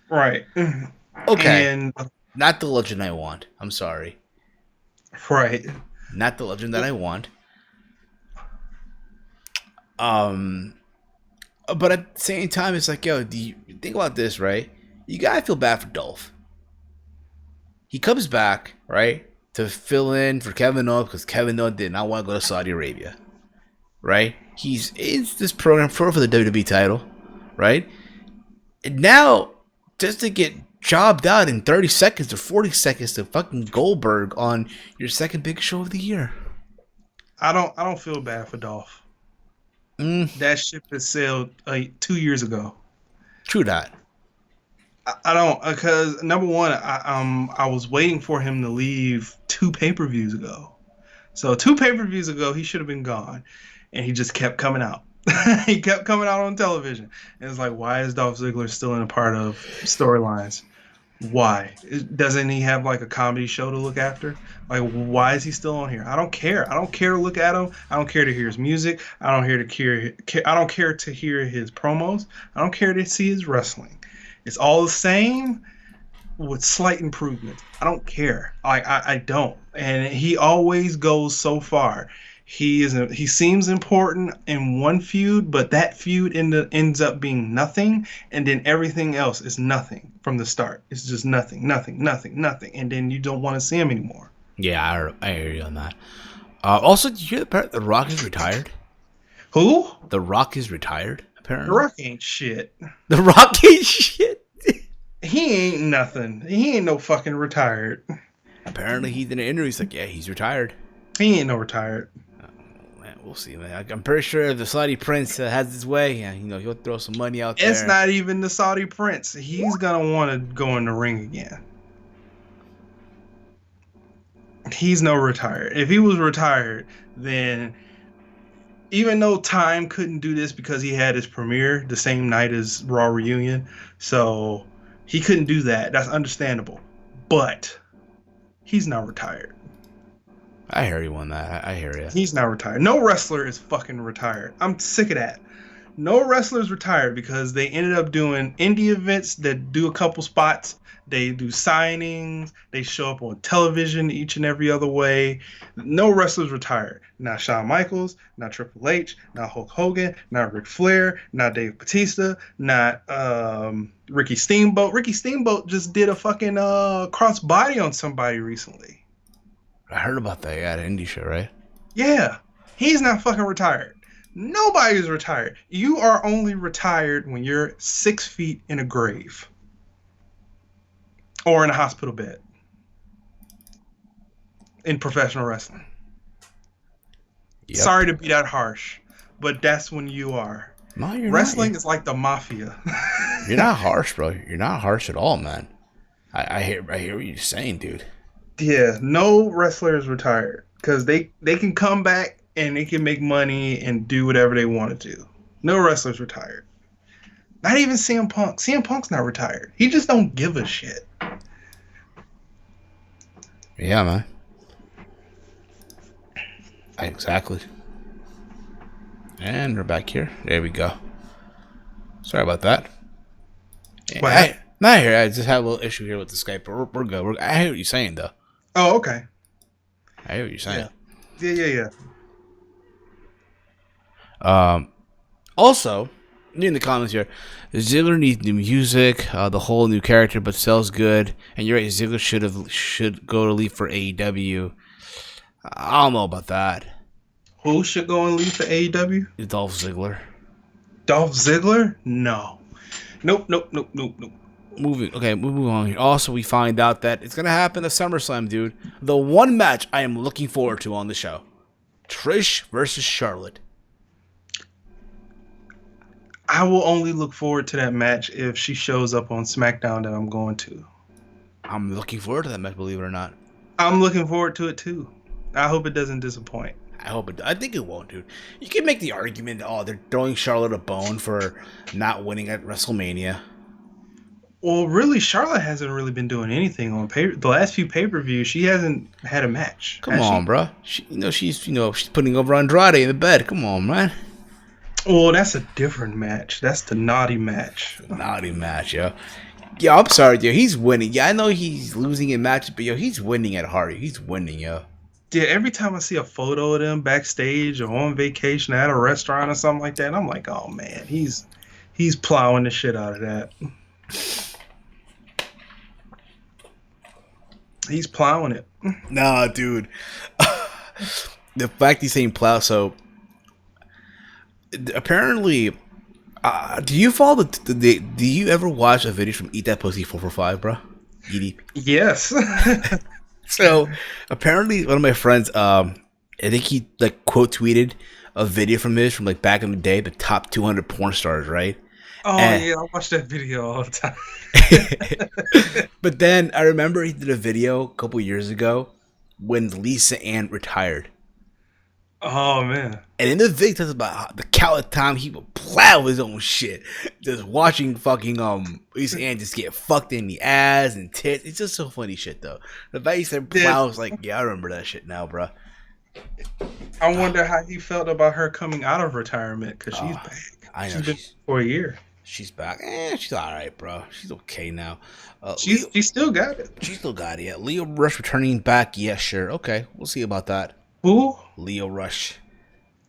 Right. Okay. And not the legend I want. I'm sorry. Right. Not the legend that I want. But at the same time, it's like, yo, do you think about this, right? You gotta feel bad for Dolph. he comes back, right, to fill in for Kevin Owens because Kevin Owens did not want to go to Saudi Arabia, right? He's in this program for the WWE title, right? And now, just to get jobbed out in 30 seconds or 40 seconds to fucking Goldberg on your second biggest show of the year. I don't feel bad for Dolph. That ship has sailed 2 years ago. True that. I don't, because number one, I was waiting for him to leave 2 pay-per-views ago. So 2 pay-per-views ago, he should have been gone, and he just kept coming out. He kept coming out on television, and it's like, why is Dolph Ziggler still in a part of storylines? Why doesn't he have like a comedy show to look after? Like, why is he still on here? I don't care. I don't care to look at him. I don't care to hear his music. I don't care to hear his promos. I don't care to see his wrestling. It's all the same with slight improvements. I don't care. I don't. And he always goes so far. He seems important in one feud, but that feud ends up being nothing, and then everything else is nothing from the start. It's just nothing, and then you don't want to see him anymore. Yeah, I hear you on that. Also, did you hear the part The Rock is retired? Who? The Rock is retired, apparently. The Rock ain't shit. The Rock ain't shit. He ain't nothing. He ain't no fucking retired. Apparently, he did an interview. He's like, yeah, he's retired. He ain't no retired. Man, we'll see, man. I'm pretty sure if the Saudi Prince has his way, he'll throw some money out there. It's not even the Saudi Prince. He's gonna want to go in the ring again. He's no retired. If he was retired, then even though Time couldn't do this because he had his premiere the same night as Raw Reunion, so he couldn't do that. That's understandable. But he's not retired. I hear you on that. I hear you. He's not retired. No wrestler is fucking retired. I'm sick of that. No wrestler's retired because they ended up doing indie events that do a couple spots. They do signings. They show up on television each and every other way. No wrestler's retired. Not Shawn Michaels, not Triple H, not Hulk Hogan, not Ric Flair, not Dave Bautista, not Ricky Steamboat. Ricky Steamboat just did a fucking crossbody on somebody recently. I heard about that. Yeah, an indie show, right? Yeah. He's not fucking retired. Nobody's retired. You are only retired when you're 6 feet in a grave. Or in a hospital bed. In professional wrestling. Yep. Sorry to be that harsh, but that's when you are. No, you're wrestling not. is like the mafia. You're not harsh, bro. You're not harsh at all, man. I hear what you're saying, dude. Yeah, no wrestler is retired because they can come back and they can make money and do whatever they want to do. No wrestler's retired. Not even CM Punk. CM Punk's not retired. He just don't give a shit. Yeah, man. Exactly. And we're back here. There we go. Sorry about that. Not here. I just had a little issue here with the Skype, but we're good. I hear what you're saying, though. Oh, okay. I hear what you're saying. Yeah. Also, in the comments here, Ziggler needs new music, the whole new character, but sells good. And you're right, Ziggler should go to leave for AEW. I don't know about that. Who should go and leave for AEW? Dolph Ziggler. Dolph Ziggler? No. Nope. Moving on here. Also, we find out that it's going to happen at SummerSlam, dude. The one match I am looking forward to on the show. Trish versus Charlotte. I will only look forward to that match if she shows up on SmackDown that I'm going to. I'm looking forward to that match, believe it or not. I'm looking forward to it, too. I hope it doesn't disappoint. I think it won't, dude. You can make the argument, they're throwing Charlotte a bone for not winning at WrestleMania. Well, really, Charlotte hasn't really been doing anything on the last few pay-per-views. She hasn't had a match. Come on, bro. She's putting over Andrade in the bed. Come on, man. Well, that's a different match. That's the naughty match. Naughty match, yo. Yeah, I'm sorry, yo. He's winning. Yeah, I know he's losing in matches, but yo, he's winning at Hardy. He's winning, yo. Yeah, every time I see a photo of them backstage or on vacation at a restaurant or something like that, I'm like, oh man, he's plowing the shit out of that. He's plowing it. Nah, dude. The fact he's saying plow, so apparently, do you follow do you ever watch a video from Eat That Pussy 445, bro? EDP. Yes. So apparently, one of my friends, I think he like quote tweeted a video from his from like back in the day, the top 200 porn stars, right? Oh And, yeah, I watch that video all the time. but then I remember he did a video a couple years ago when Lisa Ann retired. Oh man. And in the video, talks about how the countless time he would plow his own shit, just watching fucking Lisa Ann just get fucked in the ass and tits. It's just so funny shit though. The fact he said plow was like, yeah, I remember that shit now, bro. I wonder how he felt about her coming out of retirement because she's back. I know she's been for a year. She's back. She's all right, bro. She's okay now. She still got it. She still got it. Yeah. Leo Rush returning back. Yeah, sure. Okay, we'll see about that. Who? Leo Rush.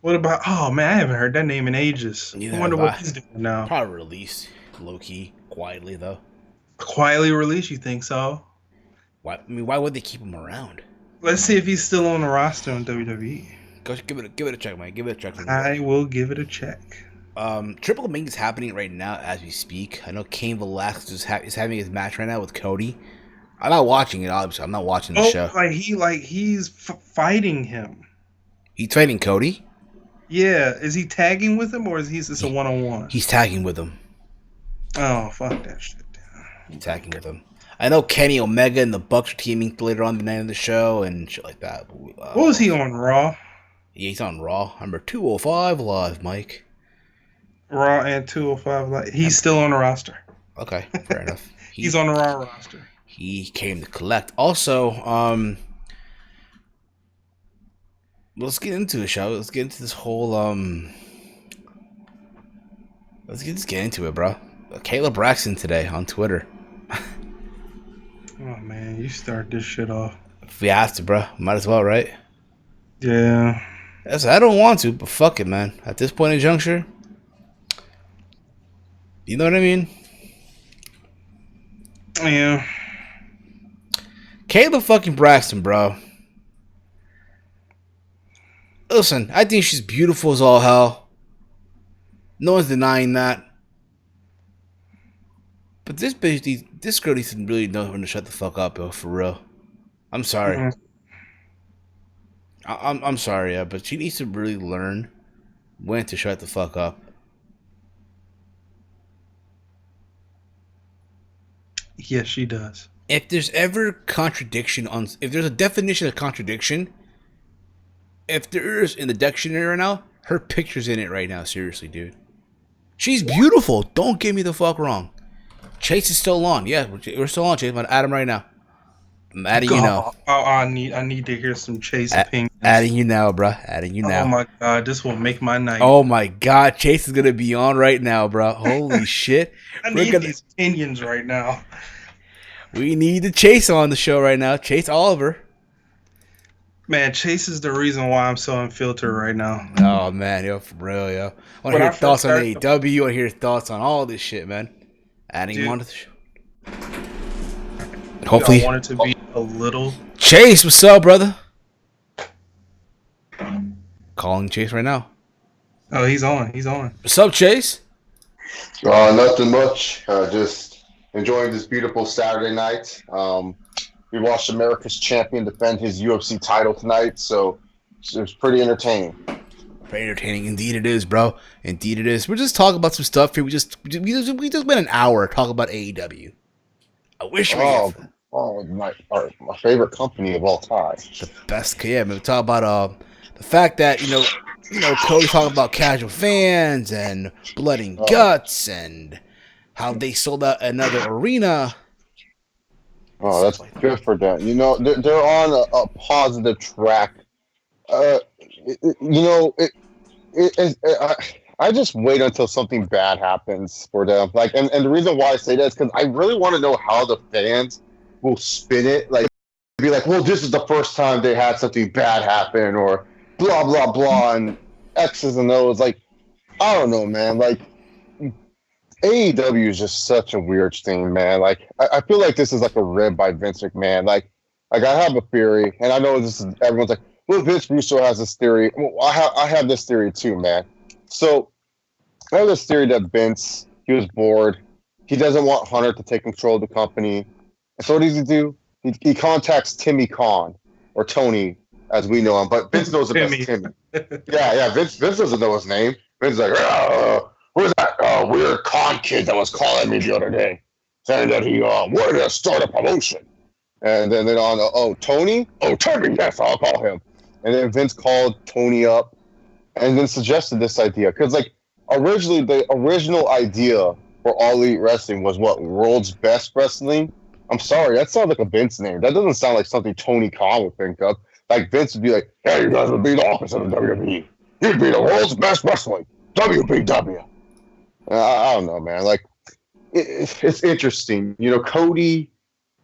What about? Oh man, I haven't heard that name in ages. Neither I wonder have what I. he's doing now. Probably released low key, quietly though. Quietly released? You think so? Why? I mean, why would they keep him around? Let's see if he's still on the roster in WWE. Go give it a check, man. Give it a check. I will give it a check. Triple Mania is happening right now as we speak. I know Cain Velasquez is having his match right now with Cody. I'm not watching it, obviously. I'm not watching the show. He's fighting him. He's fighting Cody? Yeah. Is he tagging with him or is he just a one-on-one? He's tagging with him. Oh, fuck that shit. He's tagging with him. I know Kenny Omega and the Bucks are teaming later on the night of the show and shit like that. What was he on Raw? Yeah, he's on Raw. Number 205 Live, Mike. Raw and 205 Live. He's still on the roster. Okay, fair enough. He's on the Raw roster. He came to collect. Also, let's get into the show. Let's get into this whole let's get into it, bro. Kayla Braxton today on Twitter. Oh man, you start this shit off. If we have to, bro, might as well, right? Yeah. I don't want to, but fuck it, man. At this point in juncture, you know what I mean? Yeah. Kayla fucking Braxton, bro. Listen, I think she's beautiful as all hell. No one's denying that. But this girl needs to really know when to shut the fuck up, yo, for real. I'm sorry. Mm-hmm. I'm sorry, yeah, but she needs to really learn when to shut the fuck up. Yes, she does. If there's ever contradiction if there's a definition of contradiction, if there is in the dictionary right now, her picture's in it right now. Seriously, dude. She's beautiful. Don't get me the fuck wrong. Chase is still on. Yeah, we're still on, Chase. I'm adding right now. I'm adding you now. Oh, I need to hear some Chase opinions. Adding you now, bro. Adding you now. Oh my god, this will make my night. Oh my god, Chase is gonna be on right now, bro. Holy shit. I need these opinions right now. We need the Chase on the show right now. Chase Oliver. Man, Chase is the reason why I'm so unfiltered right now. Oh man, yo, for real, yo. I want to hear thoughts on AEW. I want to hear thoughts on all this shit, man. Adding him onto the show. Hopefully. I want it to be a little. Chase, what's up, brother? Calling Chase right now. Oh, he's on. He's on. What's up, Chase? Nothing much. Just enjoying this beautiful Saturday night. We watched America's champion defend his UFC title tonight, so it was pretty entertaining. Very entertaining, indeed it is, bro. Indeed it is. We're just talking about some stuff here. We just spent an hour talking about AEW. I wish we had my favorite company of all time. The best. Yeah, we talk about the fact that you know Cody talking about casual fans and blood and guts and how they sold out another arena. Oh, that's good for them. You know, they're on a positive track. I just wait until something bad happens for them. Like, and the reason why I say that is because I really want to know how the fans will spin it. Like, be like, well, this is the first time they had something bad happen, or blah blah blah, and X's and O's. Like, I don't know, man. Like, AEW is just such a weird thing, man. Like, I feel like this is like a rib by Vince McMahon. Like, Like, I have a theory, and I know this is everyone's like, well, Vince Russo has this theory. Well, I have this theory too, man. So I have this theory that Vince, he was bored. He doesn't want Hunter to take control of the company. And so what does he do? He contacts Timmy Khan, or Tony, as we know him, but Vince knows him as Timmy. Yeah. Vince doesn't know his name. Vince's like, where's that weird con kid that was calling me the other day, saying that he wanted to start a promotion. And then on, Tony? Oh, Tony, yes, I'll call him. And then Vince called Tony up and then suggested this idea. Because, like, originally, the original idea for All Elite Wrestling was what? World's Best Wrestling? I'm sorry, that sounds like a Vince name. That doesn't sound like something Tony Khan would think of. Like, Vince would be like, hey, you guys would be the opposite of WWE. You'd be the world's best wrestling. WBW. I don't know, man. Like, it's interesting. You know, Cody...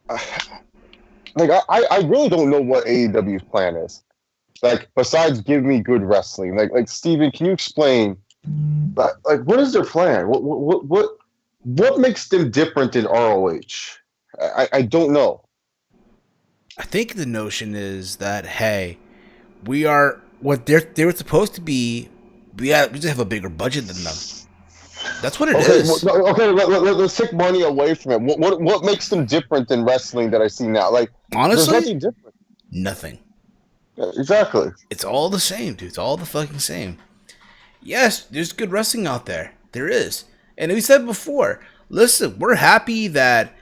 I really don't know what AEW's plan is. Like, besides give me good wrestling. Like Steven, can you explain? Like, what is their plan? What makes them different in ROH? I don't know. I think the notion is that, hey, we are what they were supposed to be. We just have a bigger budget than them. That's what it is. Let's take money away from it. What makes them different than wrestling that I see now? Like, honestly, there's nothing different. Nothing. Yeah, exactly. It's all the same, dude. It's all the fucking same. Yes, there's good wrestling out there. There is. And we said before, listen, we're happy that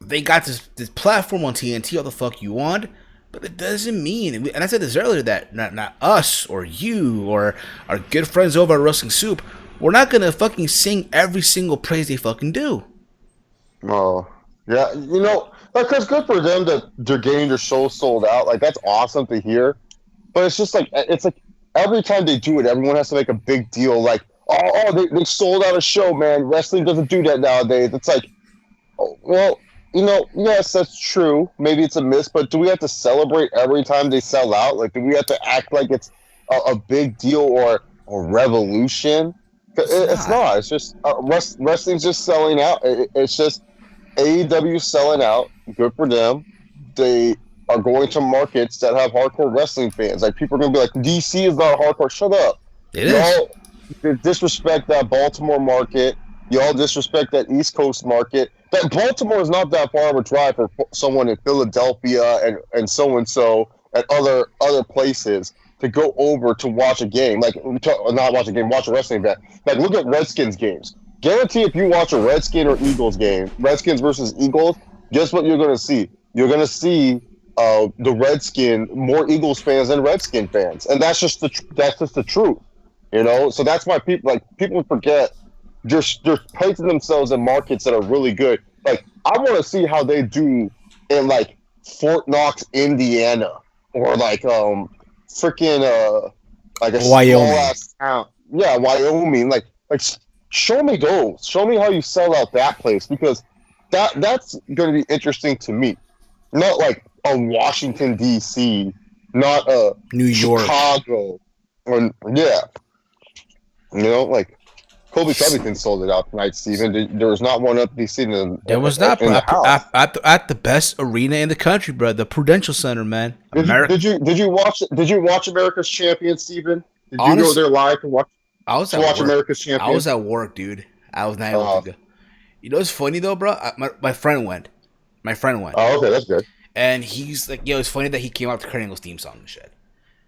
they got this platform on TNT, all the fuck you want, but it doesn't mean, and I said this earlier, that not us or you or our good friends over at Wrestling Soup, we're not gonna fucking sing every single praise they fucking do. Oh, yeah, you know, because good for them that they're getting their show sold out. Like, that's awesome to hear. But it's just like, every time they do it, everyone has to make a big deal. Like, they sold out a show, man. Wrestling doesn't do that nowadays. It's like, oh, well, you know, yes, that's true. Maybe it's a miss, but do we have to celebrate every time they sell out? Like, do we have to act like it's a big deal or a revolution? It's not. It's just wrestling's just selling out. It's just AEW selling out. Good for them. They are going to markets that have hardcore wrestling fans. Like, people are going to be like, DC is not hardcore. Shut up. Y'all disrespect that Baltimore market. Y'all disrespect that East Coast market. That Baltimore is not that far of a drive for someone in Philadelphia and so-and-so and other places to go over to watch a game. Like, not watch a game, watch a wrestling event. Like, look at Redskins games. Guarantee if you watch a Redskin or Eagles game, Redskins versus Eagles, guess what you're going to see? You're going to see the Redskin, more Eagles fans than Redskin fans. And that's just the truth. You know? So that's why people forget they're placing themselves in markets that are really good. Like, I want to see how they do in, like, Fort Knox, Indiana, or like freaking like a Wyoming. small-ass town. Yeah, Wyoming. Like show me those. Show me how you sell out that place, because that's going to be interesting to me. Not like a Washington D.C., not a New York, Chicago, or yeah. You know, like Colby Covington sold it out tonight, Steven. There was not one up D.C. There was not at the best arena in the country, bro. The Prudential Center, man. Did you watch America's Champion, Steven? Did you go there live to watch? I was to watch America's Champion. I was at work, dude. I was not able to go. You know what's funny though, bro? My friend went. Oh, okay, that's good. And he's like, yo, it's funny that he came out to Kurt Angle's theme song and shit.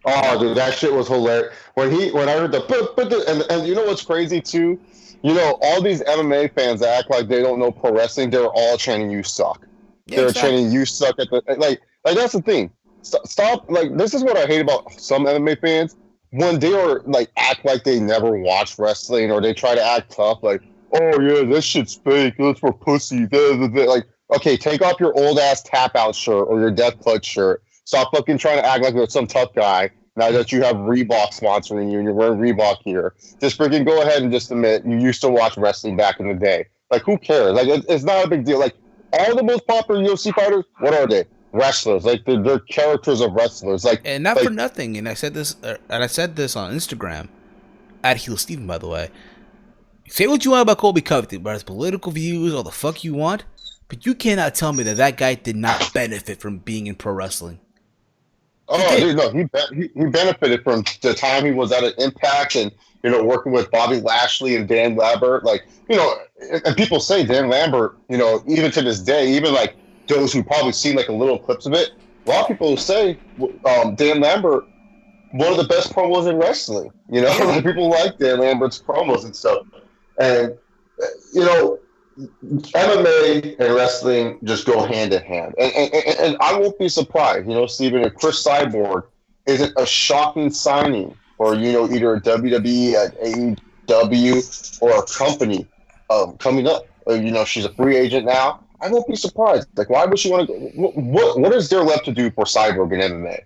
Oh, dude, that shit was hilarious. When I heard and you know what's crazy too? You know, all these MMA fans act like they don't know pro wrestling. They're all chanting "You suck." Yeah, they're exactly. chanting "You suck" at the like that's the thing. Stop. Like, this is what I hate about some MMA fans. When they are like act like they never watched wrestling, or they try to act tough, like, oh yeah, this shit's fake. That's for pussy. Like, okay, take off your old ass tap out shirt or your Death Clutch shirt. Stop fucking trying to act like you're some tough guy now that you have Reebok sponsoring you and you're wearing Reebok gear. Just freaking go ahead and just admit you used to watch wrestling back in the day. Like, who cares? Like, it's not a big deal. Like, all the most popular UFC fighters, what are they? Wrestlers. Like, they're characters of wrestlers. Like, and not for nothing. And I said this on Instagram at Heel Steven, by the way. Say what you want about Colby Covington, about his political views, all the fuck you want. But you cannot tell me that guy did not benefit from being in pro wrestling. Oh, dude, no, he benefited from the time he was at an Impact and, working with Bobby Lashley and Dan Lambert. Like, and people say Dan Lambert, even to this day, even like those who probably seen like a little clips of it, a lot of people say Dan Lambert, one of the best promos in wrestling. Like people like Dan Lambert's promos and stuff. And, MMA and wrestling just go hand in hand. And I won't be surprised, Steven, if Chris Cyborg isn't a shocking signing for, either a WWE, AEW, or a company coming up. She's a free agent now. I won't be surprised. Like, why would she want to go? What is there left to do for Cyborg in MMA?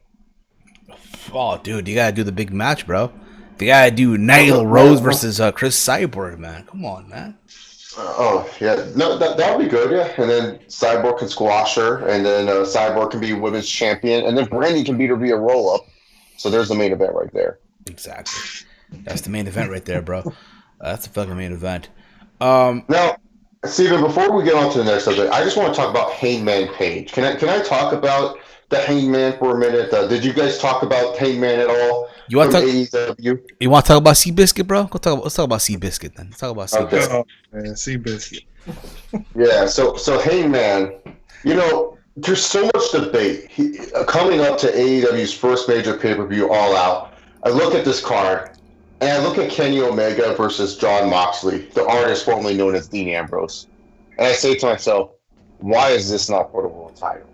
Oh, dude, you got to do the big match, bro. You got to do Nyla Rose versus Chris Cyborg, man. Come on, man. Oh, yeah. No, that would be good, yeah. And then Cyborg can squash her, and then Cyborg can be women's champion, and then Brandy can beat her via roll-up. So there's the main event right there. Exactly. That's the main event right there, bro. That's the fucking main event. Now, Steven, before we get on to the next subject, I just want to talk about Hangman Page. Can I talk about the Hangman for a minute? Did you guys talk about Hangman at all? You want to talk? AEW? You want to talk about Seabiscuit, bro? Let's talk about Seabiscuit then. Let's talk about Seabiscuit. Okay. Oh, man, Seabiscuit. Yeah. So Hangman, there's so much debate. Coming up to AEW's first major pay-per-view, All Out, I look at this card, and I look at Kenny Omega versus Jon Moxley, the artist formerly known as Dean Ambrose, and I say to myself, why is this not for the world title?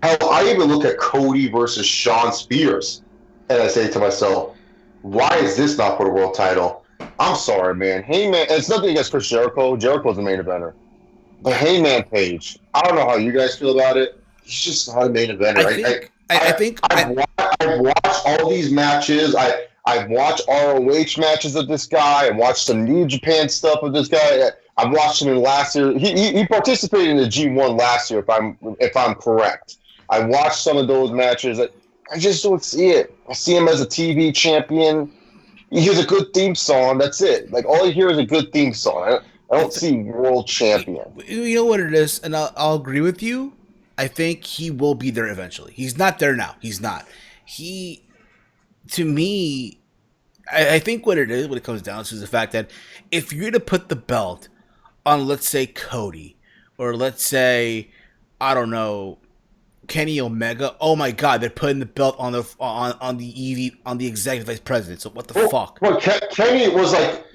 Hell, I even look at Cody versus Shawn Spears, and I say to myself, why is this not for the world title? I'm sorry, man. Hangman, it's nothing against Chris Jericho. Jericho's the main eventer. But Hangman Page, I don't know how you guys feel about it. He's just not a main eventer. I've watched all these matches. I've watched ROH matches of this guy. I've watched some New Japan stuff of this guy. I've watched him in last year. He participated in the G1 last year, if I'm correct. I watched some of those matches. I just don't see it. I see him as a TV champion. He hears a good theme song. That's it. Like, all I hear is a good theme song. I don't see world champion. You know what it is, and I'll agree with you. I think he will be there eventually. He's not there now. He's not. To me, I think what it comes down to is the fact that if you're to put the belt on, let's say, Cody, or let's say, I don't know, Kenny Omega, oh my God, they're putting the belt on the executive vice president. So what the fuck? Well,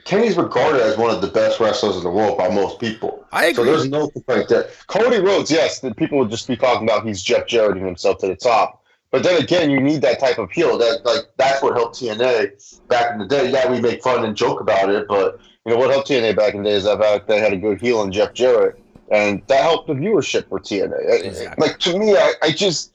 Kenny's regarded as one of the best wrestlers in the world by most people. I agree. So there's no complaint there. Cody Rhodes, yes, the people would just be talking about he's Jeff Jarretting himself to the top. But then again, you need that type of heel. That's what helped TNA back in the day. Yeah, we make fun and joke about it, but what helped TNA back in the day is that they had a good heel in Jeff Jarrett, and that helped the viewership for TNA. Exactly. Like, to me, I just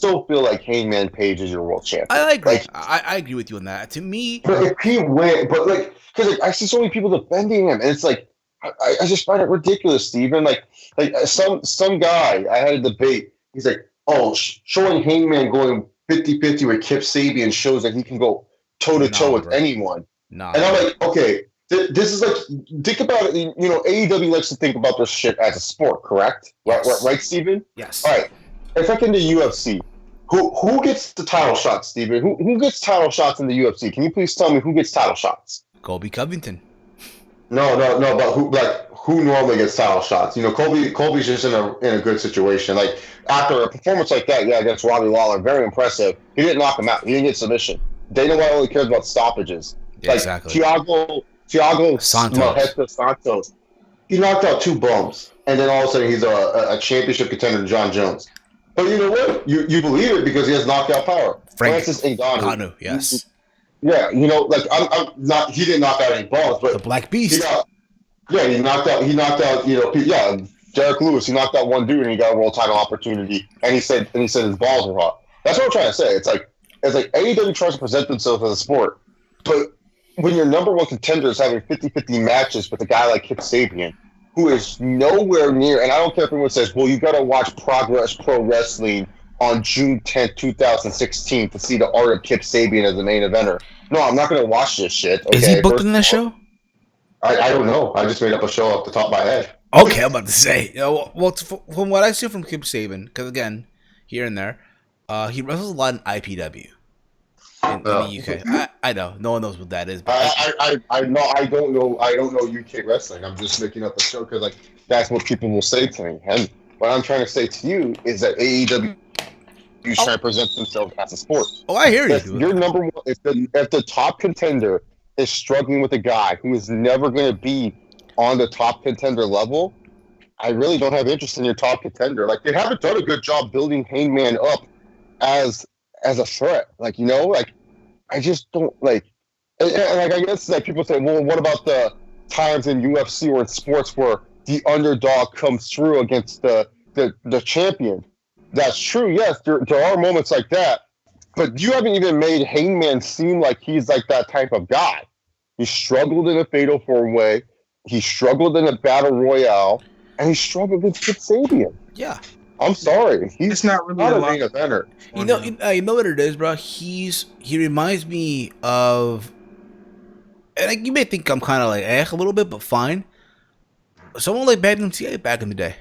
don't feel like Hangman Page is your world champion. I agree. Like, I agree with you on that. To me, but if he went, because I see so many people defending him, and it's like I just find it ridiculous, Steven. Like some guy, I had a debate. He's like, oh, showing Hangman going 50-50 with Kip Sabian shows that he can go toe-to-toe with anyone. And I'm like, okay, this is like, think about it. AEW likes to think about this shit as a sport, correct? Yes. Right, Steven? Yes. All right. It's like in the UFC. Who gets the title shots, Steven? Who gets title shots in the UFC? Can you please tell me who gets title shots? Colby Covington. No, but who normally gets title shots? Colby's just in a good situation. Like, after a performance like that, against Robbie Lawler, very impressive. He didn't knock him out. He didn't get submission. Dana White only cares about stoppages. Yeah, exactly. Thiago Santos. He knocked out 2 bums, and then all of a sudden he's a championship contender to John Jones. But you know what? You believe it because he has knockout power. Francis Ngannou. Yes. Yeah, I'm not. He didn't knock out any bums, but the Black Beast. He knocked out. Derek Lewis. He knocked out one dude, and he got a world title opportunity. And he said his balls were hot. That's what I'm trying to say. It's like AEW tries to present themselves as a sport, but when your number one contender is having 50-50 matches with a guy like Kip Sabian, who is nowhere near, and I don't care if anyone says, well, you got to watch Progress Pro Wrestling on June 10th, 2016 to see the art of Kip Sabian as the main eventer. No, I'm not going to watch this shit. Okay? Is he booked in that show? I don't know. I just made up a show off the top of my head. Okay, I'm about to say. Well, from what I see from Kip Sabian, because again, here and there, he wrestles a lot in IPW in the UK. I know no one knows what that is, but I know I don't know UK wrestling. I'm just making up a show because like that's what people will say to me. And what I'm trying to say to you is that AEW is trying to present themselves as a sport. Oh, I hear you. If you're number one, if the top contender is struggling with a guy who is never going to be on the top contender level, I really don't have interest in your top contender. Like they haven't done a good job building Hangman up as a threat. Like like I just don't like. And like I guess like people say, well, what about the times in UFC or in sports where the underdog comes through against the champion? That's true. Yes, there are moments like that. But you haven't even made Hangman seem like he's like that type of guy. He struggled in a Fatal 4-Way. He struggled in a Battle Royale. And he struggled with Kip Sabian. Yeah. I'm sorry. He's not really not a a lot. main eventer. You know what it is, bro? He reminds me of... And like, you may think I'm kind of like a little bit, but fine. Someone like Magnum TA back in the day.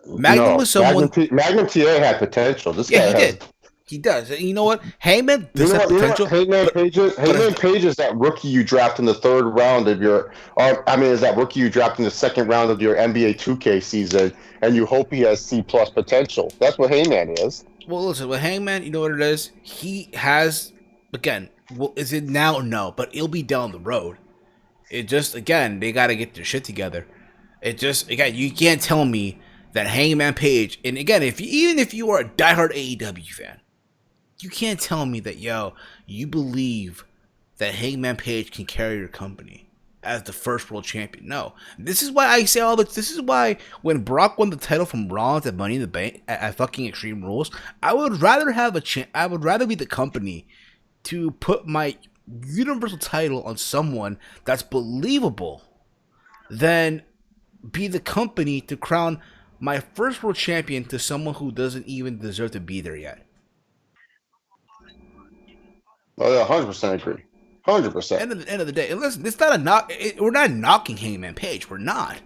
Magnum was someone... Magnum TA had potential. This guy Yeah, he has... did. He does. And you know what? Heyman does have potential. Hangman Page is that rookie you draft in the third round of your... is that rookie you draft in the second round of your NBA 2K season, and you hope he has C+ potential. That's what Hangman is. Well, listen, with Hangman, you know what it is? He has... Again, well, is it now? No, but it'll be down the road. It just, again, they got to get their shit together. It just, again, you can't tell me that Hangman Page... And again, even if you are a diehard AEW fan, you can't tell me that, you believe that Hangman Page can carry your company as the first world champion. No. This is why I say all this. This is why when Brock won the title from Rollins at Money in the Bank at fucking Extreme Rules, I would rather have I would rather be the company to put my Universal title on someone that's believable than be the company to crown my first world champion to someone who doesn't even deserve to be there yet. Oh, yeah, 100% agree. 100%. End of the day, and listen, it's not a knock. We're not knocking Hangman Page. We're not.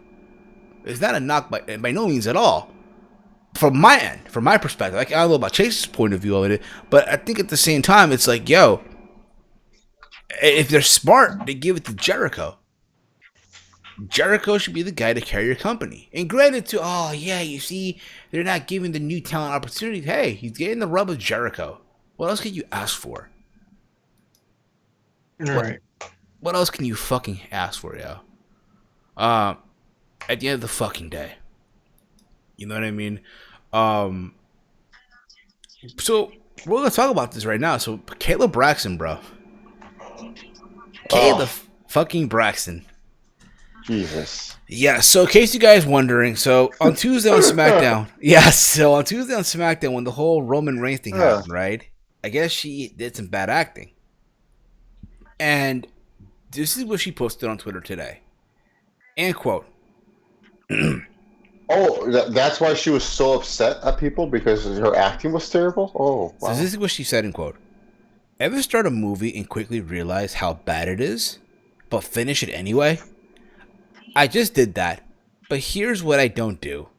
It's not a knock by no means at all. From my end, from my perspective, like, I don't know about Chase's point of view of it, but I think at the same time, it's like, if they're smart, they give it to Jericho. Jericho should be the guy to carry your company. And granted, you see, they're not giving the new talent opportunities. Hey, he's getting the rub of Jericho. What else could you ask for? Right. What else can you fucking ask for, yo? At the end of the fucking day. You know what I mean? So, we're going to talk about this right now. So, Kayla Braxton, bro. Kayla fucking Braxton. Jesus. Yeah, so in case you guys wondering, so on Tuesday on SmackDown, when the whole Roman Reigns thing happened, right? I guess she did some bad acting. And this is what she posted on Twitter today. And quote. That's why she was so upset at people, because her acting was terrible? Oh, wow. So this is what she said in quote. Ever start a movie and quickly realize how bad it is, but finish it anyway? I just did that, but here's what I don't do.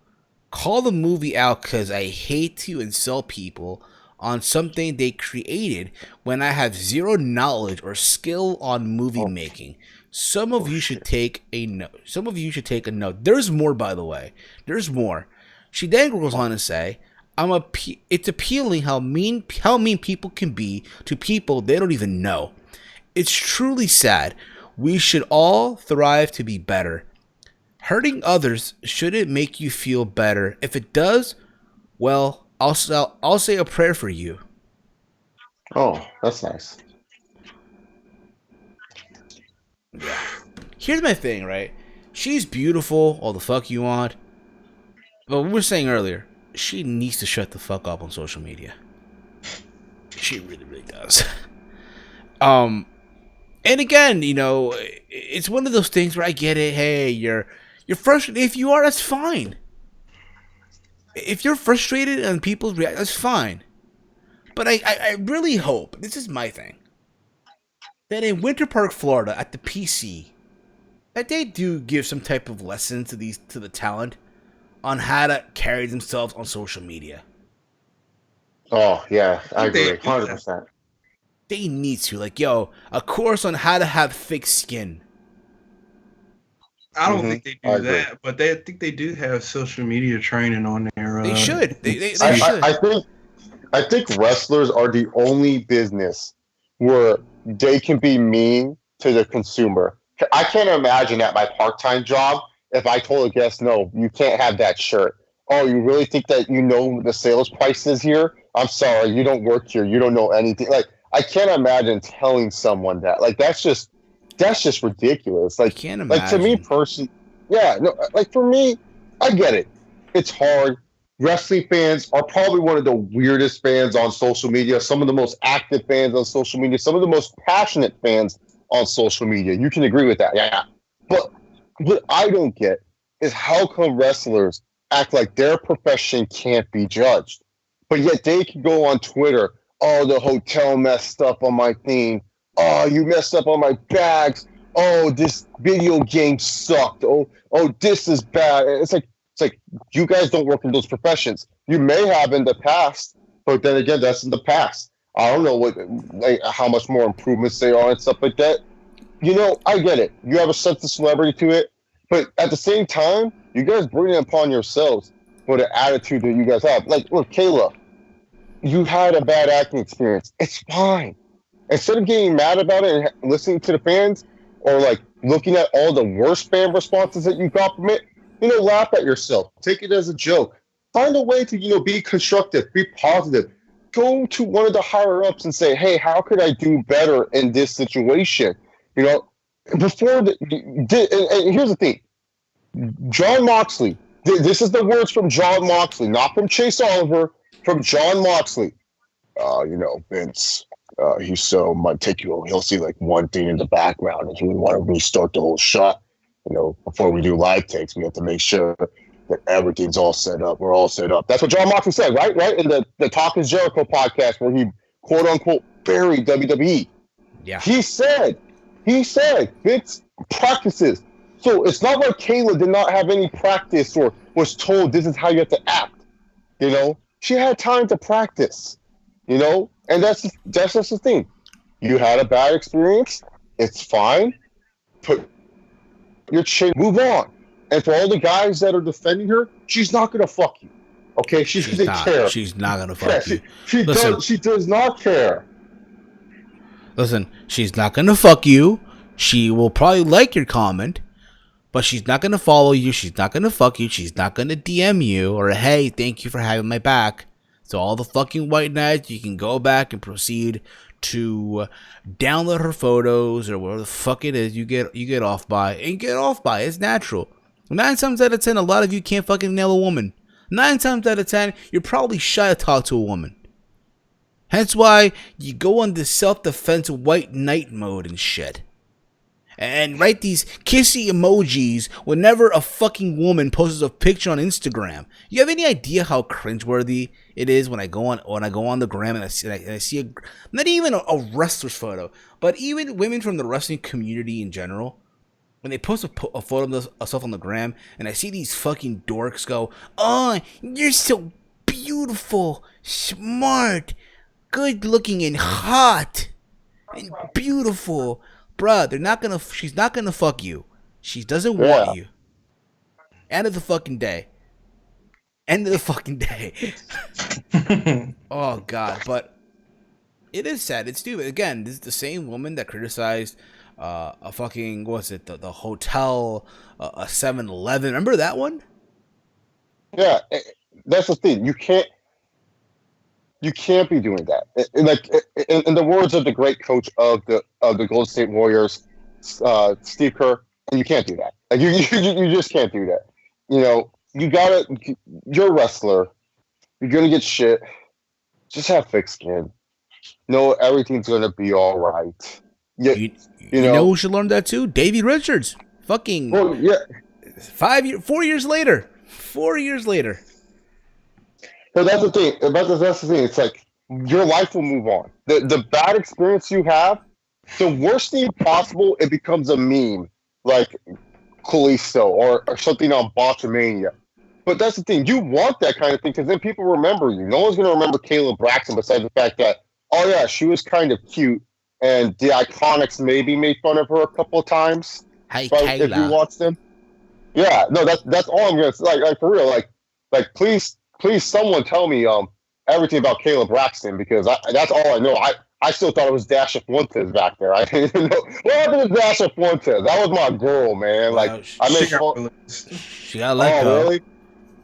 Call the movie out because I hate to insult people on something they created when I have zero knowledge or skill on movie making. Some of you should take a note. There's more, by the way. There's more. She then goes on to say, it's appealing how mean people can be to people they don't even know. It's truly sad. We should all thrive to be better. Hurting others shouldn't make you feel better. If it does, well, I'll say a prayer for you. Oh, that's nice. Yeah. Here's my thing, right? She's beautiful, all the fuck you want. But we were saying earlier, she needs to shut the fuck up on social media. She really, really does. And again, it's one of those things where I get it. Hey, you're frustrated. If you are, that's fine. If you're frustrated and people's react, that's fine. But I really hope, this is my thing, that in Winter Park, Florida, at the PC, bet they do give some type of lesson to the talent on how to carry themselves on social media. Oh yeah, I agree, 100%. They need to, like, yo, a course on how to have thick skin. I don't think they do agree. that, but I think they do have social media training on there. They should. They I, should. I think wrestlers are the only business where they can be mean to the consumer. I can't imagine at my part-time job if I told a guest, no, you can't have that shirt. Oh, you really think that you know the sales prices here? I'm sorry, you don't work here. You don't know anything. Like, I can't imagine telling someone that. Like, that's just ridiculous. Like, I can't imagine. Like, to me personally, yeah, no, like, for me, I get it. It's hard. Wrestling fans are probably one of the weirdest fans on social media, some of the most active fans on social media, some of the most passionate fans on social media. You can agree with that, yeah. But what I don't get is how come wrestlers act like their profession can't be judged, but yet they can go on Twitter, oh, the hotel messed up on my theme. Oh, you messed up on my bags. Oh, this video game sucked. Oh, this is bad. It's like you guys don't work in those professions. You may have in the past, but then again, that's in the past. I don't know how much more improvements there are and stuff like that. You know, I get it. You have a sense of celebrity to it, but at the same time, you guys bring it upon yourselves for the attitude that you guys have. Like, look, Kayla, you had a bad acting experience. It's fine. Instead of getting mad about it and listening to the fans, or like looking at all the worst fan responses that you got from it, laugh at yourself. Take it as a joke. Find a way to, be constructive, be positive. Go to one of the higher ups and say, hey, how could I do better in this situation? And here's the thing. John Moxley, this is the words from John Moxley, not from Chase Oliver, from John Moxley. Vince, he's so meticulous. He'll see like one thing in the background, and we want to restart the whole shot. Before we do live takes, we have to make sure that everything's all set up. We're all set up. That's what John Moxley said, right? Right? In the Talk is Jericho podcast where he, quote unquote, buried WWE. Yeah. He said, Vince practices. So it's not like Kayla did not have any practice or was told this is how you have to act. She had time to practice, and that's just the thing. You had a bad experience. It's fine. Put your chin, move on. And for all the guys that are defending her, she's not going to fuck you. Okay? She doesn't care. She's not going to fuck you. She does not care. Listen, she's not going to fuck you. She will probably like your comment, but she's not going to follow you. She's not going to fuck you. She's not going to DM you or, hey, thank you for having my back. So all the fucking white knights, you can go back and proceed to download her photos or whatever the fuck it is you get off by. And get off by. It's natural. 9 times out of 10, a lot of you can't fucking nail a woman. 9 times out of 10, you're probably shy to talk to a woman. Hence why you go on this self-defense white knight mode and shit. And write these kissy emojis whenever a fucking woman posts a picture on Instagram. You have any idea how cringeworthy it is when I go on the gram and I see not even a wrestler's photo, but even women from the wrestling community in general, when they post a photo of themselves on the gram, and I see these fucking dorks go, "Oh, you're so beautiful, smart, good looking, and hot, and beautiful." Bruh, she's not gonna fuck you. She doesn't want you. End of the fucking day. Oh, God. But it is sad. It's stupid. Again, this is the same woman that criticized a fucking, the hotel, a 7-Eleven. Remember that one? Yeah, that's the thing. You can't be doing that. In the words of the great coach of the Golden State Warriors, Steve Kerr, you can't do that. Like you just can't do that. You're a wrestler. You're gonna get shit. Just have thick skin. No, everything's gonna be all right. You know who should learn that too? Davey Richards. Fucking. Well, yeah. 4 years later. 4 years later. But that's the thing. That's the thing. It's like your life will move on. The bad experience you have, the worst thing possible, it becomes a meme. Like Kalisto or something on Botchamania. But that's the thing. You want that kind of thing because then people remember you. No one's going to remember Kayla Braxton besides the fact that, oh, yeah, she was kind of cute. And the Iconics maybe made fun of her a couple of times. Hey, If you watch them. Yeah, no, that's all I'm going to say. Like, for real, like please, someone tell me everything about Kayla Braxton because that's all I know. I still thought it was Dasha Fuentes back there. I didn't even know what happened to Dasha Fuentes. That was my girl, man. Well, like I made fun. She got let go. Really?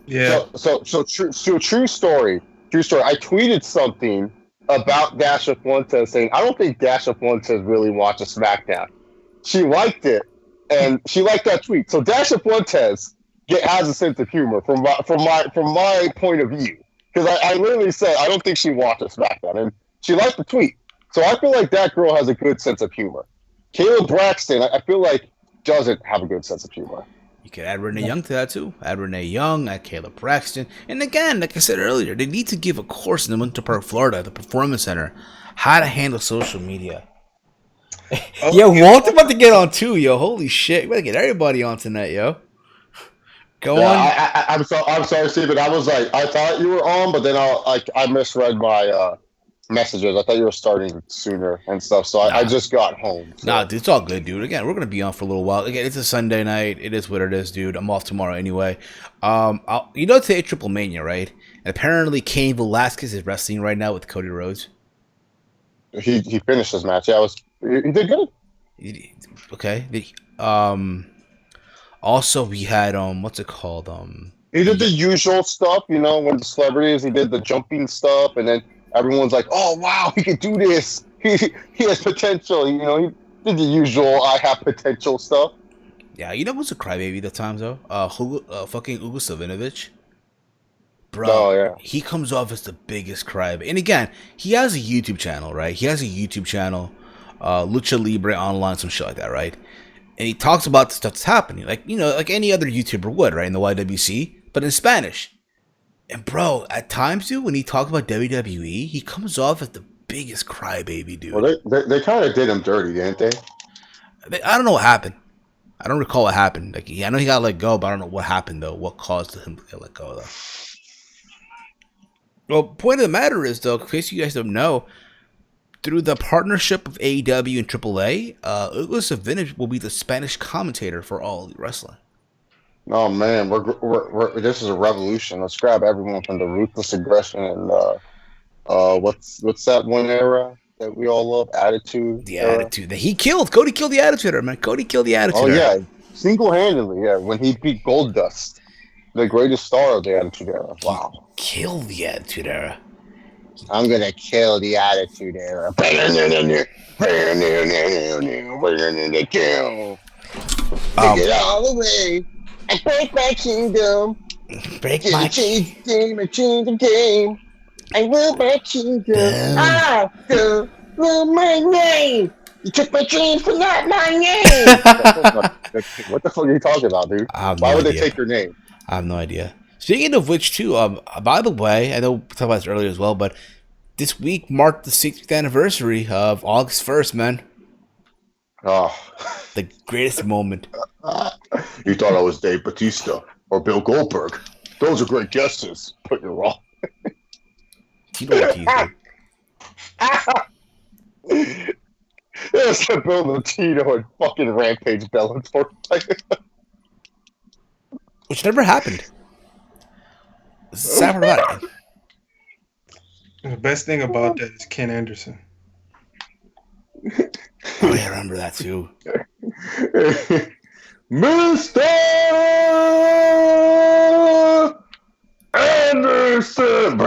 Yeah. So true story. True story. I tweeted something about Dasha Fuentes saying I don't think Dasha Fuentes really watches SmackDown. She liked it, and she liked that tweet. So Dasha Fuentes has a sense of humor from my point of view because I literally said I don't think she watches SmackDown, and she liked the tweet. So I feel like that girl has a good sense of humor. Kayla Braxton, I feel like doesn't have a good sense of humor. You could add Renee Young to that too. Add Renee Young, add Kayla Braxton. And again, like I said earlier, they need to give a course in the Winter Park, Florida, the Performance Center, how to handle social media. Yo, Walter about to get on too, yo. Holy shit. We gotta get everybody on tonight, yo. Go on. I'm sorry, Steven. I was like, I thought you were on, but then I misread my messages. I thought you were starting sooner and stuff, so I just got home. So. Nah, dude, it's all good, dude. Again, we're gonna be on for a little while. Again, it's a Sunday night. It is what it is, dude. I'm off tomorrow anyway. Today Triple Mania, right? And apparently Cain Velasquez is wrestling right now with Cody Rhodes. He finished his match. Yeah, he did good. Okay. Also we had what's it called? He did the usual stuff, when the celebrities, he did the jumping stuff, and then everyone's like, "Oh wow, he could do this. He has potential." He did the usual "I have potential" stuff. Yeah, what's a crybaby that time though? Fucking Ugo Savinovich. Bro, He comes off as the biggest crybaby. And again, he has a YouTube channel, right? He has a YouTube channel, Lucha Libre Online, some shit like that, right? And he talks about the stuff that's happening, like any other YouTuber would, right? In the YWC, but in Spanish. And bro, at times, dude, when he talks about WWE, he comes off as the biggest crybaby, dude. Well, they kind of did him dirty, didn't they? I don't know what happened. I don't recall what happened. Like, I know he got let go, but I don't know what happened though. What caused him to get let go though? Well, point of the matter is though, in case you guys don't know, through the partnership of AEW and AAA, Ugo Savinovich will be the Spanish commentator for All Elite Wrestling. Oh man, we're this is a revolution. Let's grab everyone from the Ruthless Aggression and what's that one era that we all love? Attitude. The Attitude that he killed. Cody killed the Attitude Era, man. Cody killed the Attitude Era. Oh yeah, single-handedly. Yeah, when he beat Goldust, the greatest star of the Attitude Era. Wow. Kill the Attitude Era. I'm gonna kill the Attitude Era. Take it all away. I break my kingdom. Break my change the game. I will my kingdom. I will rule my name. You took my dreams, but not my name. What the fuck are you talking about, dude? Why would they take your name? I have no idea. Speaking of which, too, by the way, I know we talked about this earlier as well, but this week marked the 60th anniversary of August 1st, man. Oh. The greatest moment. You thought I was Dave Bautista or Bill Goldberg. Those are great guesses, but you're wrong. Tito Ortiz, dude. There's a Bill Latino and fucking Rampage Bellator. Which never happened. Sad about it. The best thing about that is Ken Anderson. Oh, yeah, I remember that too. Mr. Anderson.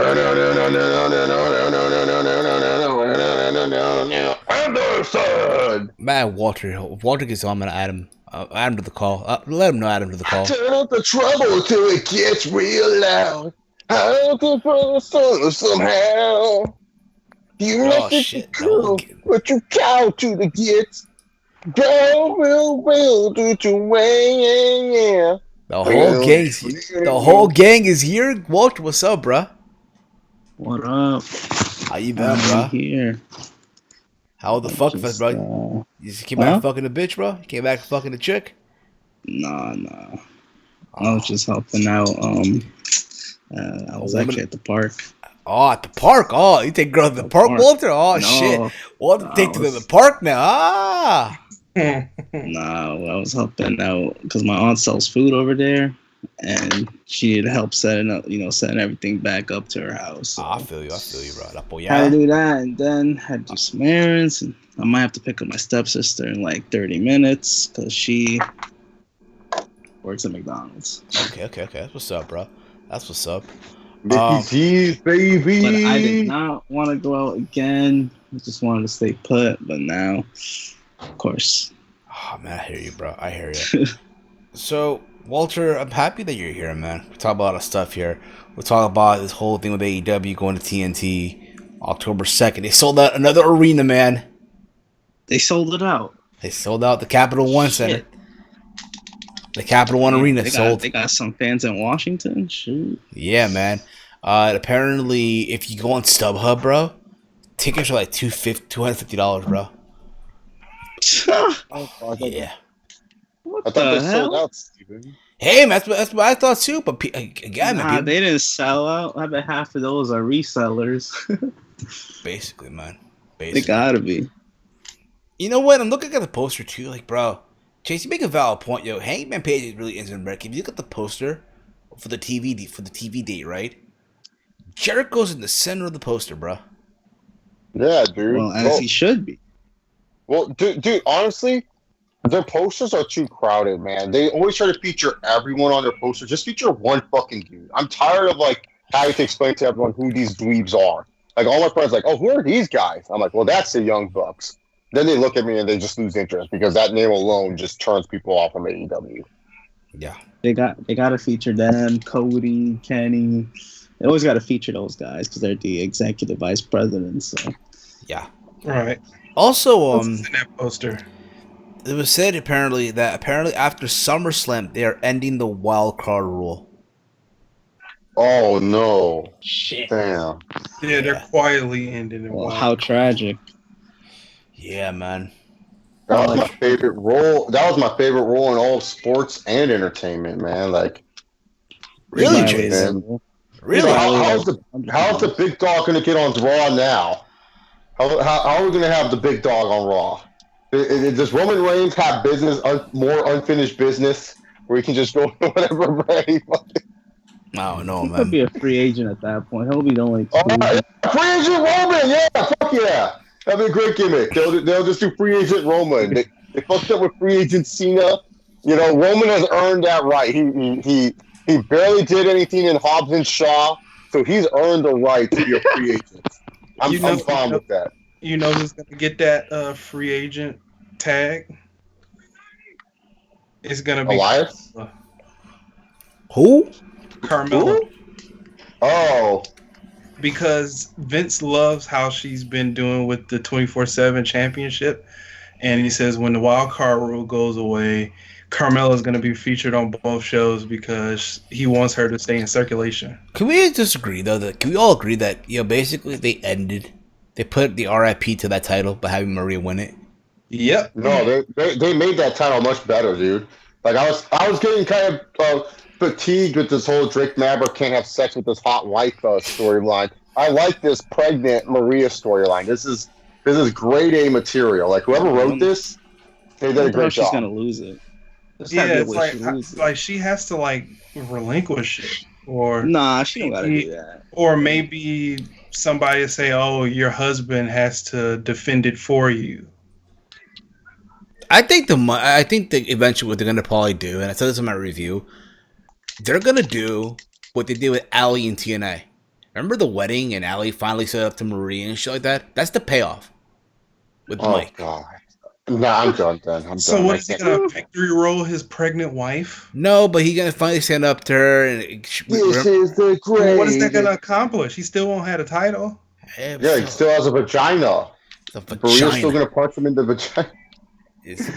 Anderson. Man, Walter gets on, I'm gonna add him to the call. Let him know, add him to the call. Turn up the trouble till it gets real loud. How to put a song somehow. You make it cool, but you cow to the gets. Go will do to way, yeah. The whole gang is here. Walter, what's up, bruh? What up? How you been, bruh? Here. How the fuck, bro? You just came back fucking a bitch, bro? You came back fucking a chick? Nah. I was just helping out. I was actually at the park. Oh, at the park. Oh, you take girls to the park, Walter? Oh, No, shit. Walter, take to the park now. Ah. Nah, I was helping out because my aunt sells food over there, and she had help setting everything back up to her house. So I feel you, bro. had to do that, and then had to do some errands, and I might have to pick up my stepsister in like 30 minutes because she works at McDonald's. Okay. That's what's up, bro. That's what's up. Mickey G's, baby. But I did not want to go out again. I just wanted to stay put, but now, of course. Oh, man, I hear you, bro. I hear you. So, Walter, I'm happy that you're here, man. We talk about a lot of stuff here. We'll talk about this whole thing with AEW going to TNT October 2nd. They sold out another arena, man. They sold it out. They sold out the Capital One Center. The Capital One Arena sold. They got some fans in Washington. Shoot. Yeah, man. Apparently, if you go on StubHub, bro, tickets are like $250, bro. Yeah. I thought they sold out, Steven. Hey, man, that's what I thought too. But again, man, they didn't sell out. I bet half of those are resellers. basically, man. They gotta be. You know what? I'm looking at the poster too. Like, bro, Chase, you make a valid point, yo. Hangman Page is really instant break. If you look at the poster for the TV date, right? Jericho's in the center of the poster, bro. Yeah, dude. Well, as he should be. Well, dude, honestly, their posters are too crowded, man. They always try to feature everyone on their poster. Just feature one fucking dude. I'm tired of like having to explain to everyone who these dweebs are. Like all my friends, like, oh, who are these guys? I'm like, well, that's the Young Bucks. Then they look at me and they just lose interest because that name alone just turns people off from AEW. Yeah, they got to feature them, Cody, Kenny. They always got to feature those guys because they're the executive vice presidents. So. Yeah, right. Also, in that poster, it was said apparently after SummerSlam they are ending the wild card rule. Oh no! Shit! Damn. Yeah, they're quietly ending it. Well, how tragic! Yeah, man. That was my favorite role. That was my favorite role in all of sports and entertainment, man. Like, really, man. Really? How's the big dog going to get on Raw now? How are we going to have the big dog on Raw? Does Roman Reigns have more unfinished business where he can just go whatever way? I don't know, man. He could be a free agent at that point. He'll be the only. Free agent Roman, yeah, fuck yeah. That'd be a great gimmick. They'll just do free agent Roman. They fucked up with free agent Cena. You know, Roman has earned that right. He barely did anything in Hobbs and Shaw, so he's earned the right to be a free agent. I'm fine with that. You know who's gonna get that free agent tag? It's gonna be Elias. Who? Carmella. Oh. Because Vince loves how she's been doing with the 24/7 championship. And he says when the wild card rule goes away, Carmella is going to be featured on both shows because he wants her to stay in circulation. Can we disagree, though? Can we all agree that, basically they put the RIP to that title by having Maria win it? Yep. No, they made that title much better, dude. Like, I was getting kind of fatigued with this whole Drake Maverick can't have sex with this hot wife storyline. I like this pregnant Maria storyline. This is grade A material. Like whoever wrote this, they did a great job. She's gonna lose it. Yeah, it's like she has to like relinquish it, or nah, she don't gotta do that. Or maybe somebody say, "Oh, your husband has to defend it for you." I think eventually what they're gonna probably do, and I said this in my review, they're gonna do what they did with Allie and TNA. Remember the wedding and Allie finally set up to Marie and shit like that? That's the payoff with Mike. Oh god. Nah, I'm done then. So what is he gonna victory roll his pregnant wife? No, but he's gonna finally stand up to her and this is the great. What is that gonna accomplish? He still won't have a title. Yeah, he still has a vagina. Maria's still gonna punch him in the vagina.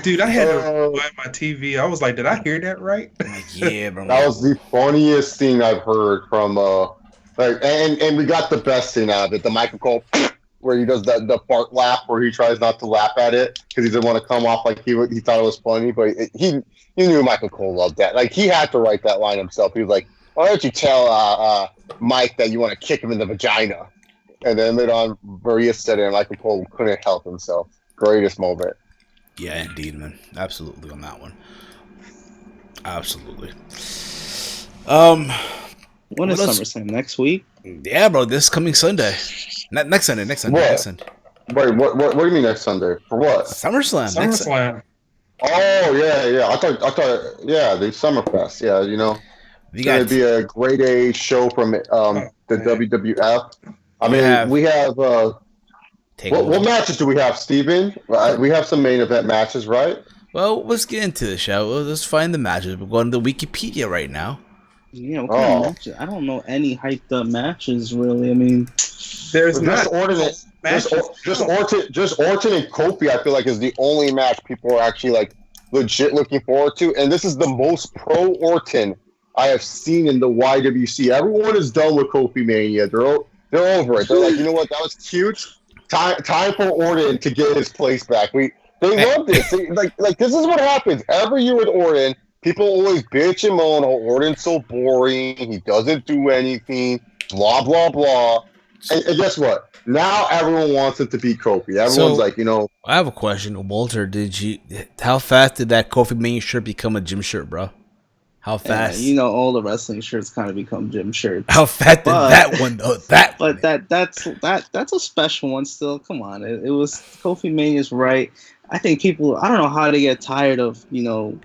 Dude, I had to rewind my TV. I was like, did I hear that right? Yeah, bro. That was the funniest thing I've heard from and we got the best thing out of it. The Michael Cole where he does the fart laugh, where he tries not to laugh at it because he didn't want to come off like he thought it was funny, but he knew Michael Cole loved that. Like, he had to write that line himself. He was like, "Why don't you tell Mike that you want to kick him in the vagina?" And then later on, Maria said it, and Michael Cole couldn't help himself. Greatest moment. Yeah, indeed, man. Absolutely on that one. Absolutely. When is SummerSlam? Next week? Yeah, bro. This coming Sunday. Next Sunday. Next Sunday. What? Next Sunday. Wait, what do you mean next Sunday? For what? SummerSlam. SummerSlam. Oh, yeah. I thought, yeah, the Summerfest. Yeah, you know, it's going to be a grade A show from the WWF. I mean, we have, what matches do we have, Steven? We have some main event matches, right? Well, let's get into the show. Let's find the matches. We're going to Wikipedia right now. Yeah, what kind of matches? I don't know any hyped up matches, really. I mean, there's just Orton and Kofi, I feel like, is the only match people are actually like legit looking forward to. And this is the most pro Orton I have seen in the YWC. Everyone is done with Kofi Mania. They're over it. They're like, you know what? That was cute. Time for Orton to get his place back. They love this. Like this is what happens every year with Orton. People always bitch and moan, "Oh, Orton's so boring. He doesn't do anything. Blah blah blah." And guess what? Now everyone wants him to beat Kofi. Everyone's like, you know. I have a question, Walter. How fast did that Kofi Mania shirt become a gym shirt, bro? How fast? Yeah, you know, all the wrestling shirts kind of become gym shirts. How fast did that one though? That's a special one still. Come on, it was Kofi Mania's right. I think people. I don't know how they get tired of, you know,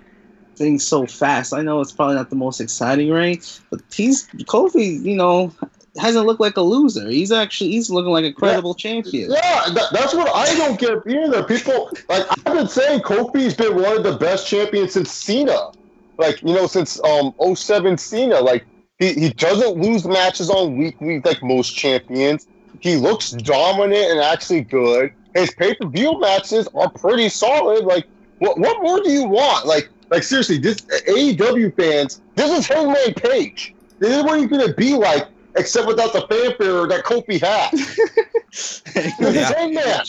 things so fast. I know it's probably not the most exciting reign, but Kofi, you know, hasn't looked like a loser. He's looking like a credible champion. Yeah, that's what I don't get either. People, like, I've been saying Kofi's been one of the best champions since Cena. Like, you know, since 07 Cena. Like, he doesn't lose matches on weekly like most champions. He looks dominant and actually good. His pay-per-view matches are pretty solid. Like, what more do you want? Like seriously, this AEW fans, this is Hangman Page. This is what he's gonna be like, except without the fanfare that Kofi had. This is Hangman.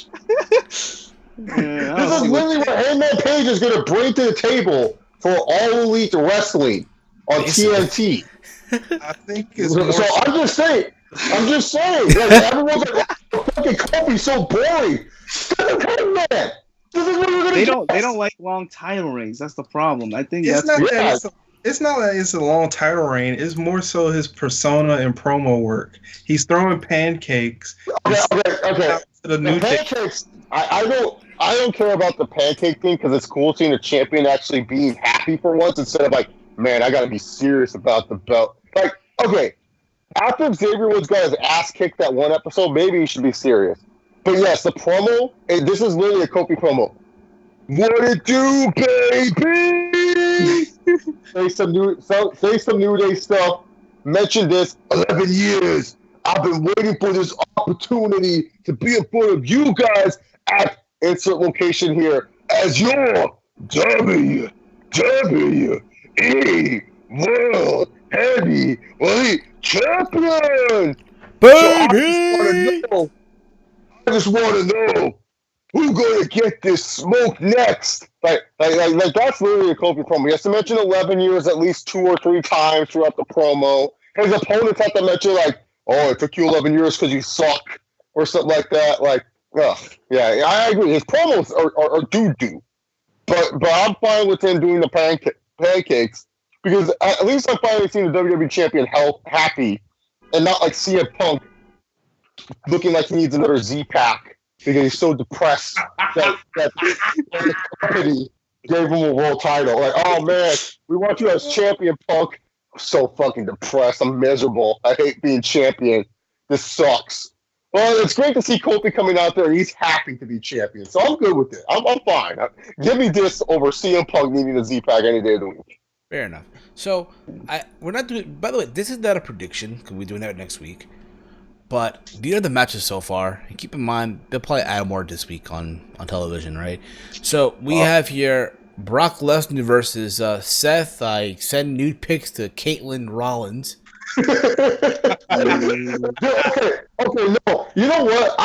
This is literally what Hangman Page is gonna bring to the table for All Elite Wrestling on TNT. I think it's so I'm just saying. Like, everyone's like, "Oh, fucking Kofi's so boring." This is Hangman. This is what we're gonna get. They don't like long title reigns. That's the problem. I think it's not that it's a long title reign. It's more so his persona and promo work. He's throwing pancakes. Okay. The pancakes. I don't care about the pancake thing because it's cool seeing a champion actually being happy for once instead of like, man, I got to be serious about the belt. Like, okay, after Xavier Woods got his ass kicked that one episode, maybe he should be serious. But yes, the promo, this is literally a Kofi promo. What it do, baby? say some New Day stuff. Mention this. 11 years. I've been waiting for this opportunity to be in front of you guys at insert location here as your WWE World Heavyweight Champion. Baby! So I just want to know who's going to get this smoke next. Like that's literally a Kofi promo. He has to mention 11 years at least 2 or 3 times throughout the promo. His opponents have to mention like, "Oh, it took you 11 years because you suck," or something like that. Like, yeah, I agree. His promos are doo-doo. But I'm fine with him doing the pancakes because at least I'm finally seeing the WWE champion happy and not like CM Punk looking like he needs another Z-Pack because he's so depressed that the company gave him a world title. Like, "Oh man, we want you as champion, Punk." I'm so fucking depressed. I'm miserable. I hate being champion. This sucks. Well, it's great to see Kofi coming out there and he's happy to be champion. So I'm good with it. I'm fine. Give me this over CM Punk needing a Z-Pack any day of the week. Fair enough. So we're not doing. By the way, this is not a prediction because we're doing that next week. But these are the matches so far. And keep in mind, they'll probably add more this week on television, right? So we have here Brock Lesnar versus Seth. I send nude pics to Caitlyn Rollins. Okay, no. You know what?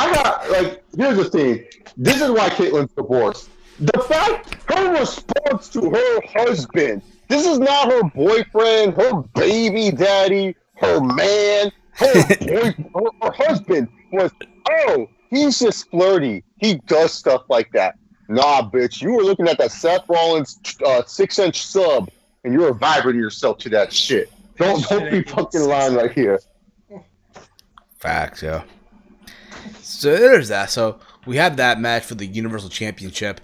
Here's the thing. This is why Caitlyn's divorced. The fact, her response to her husband, this is not her boyfriend, her baby daddy, her man, her husband was, oh, he's just flirty. He does stuff like that. Nah, bitch, you were looking at that Seth Rollins 6-inch sub, and you were vibrating yourself to that shit. Don't be fucking lying right here. Facts, yeah. So there's that. So we have that match for the Universal Championship.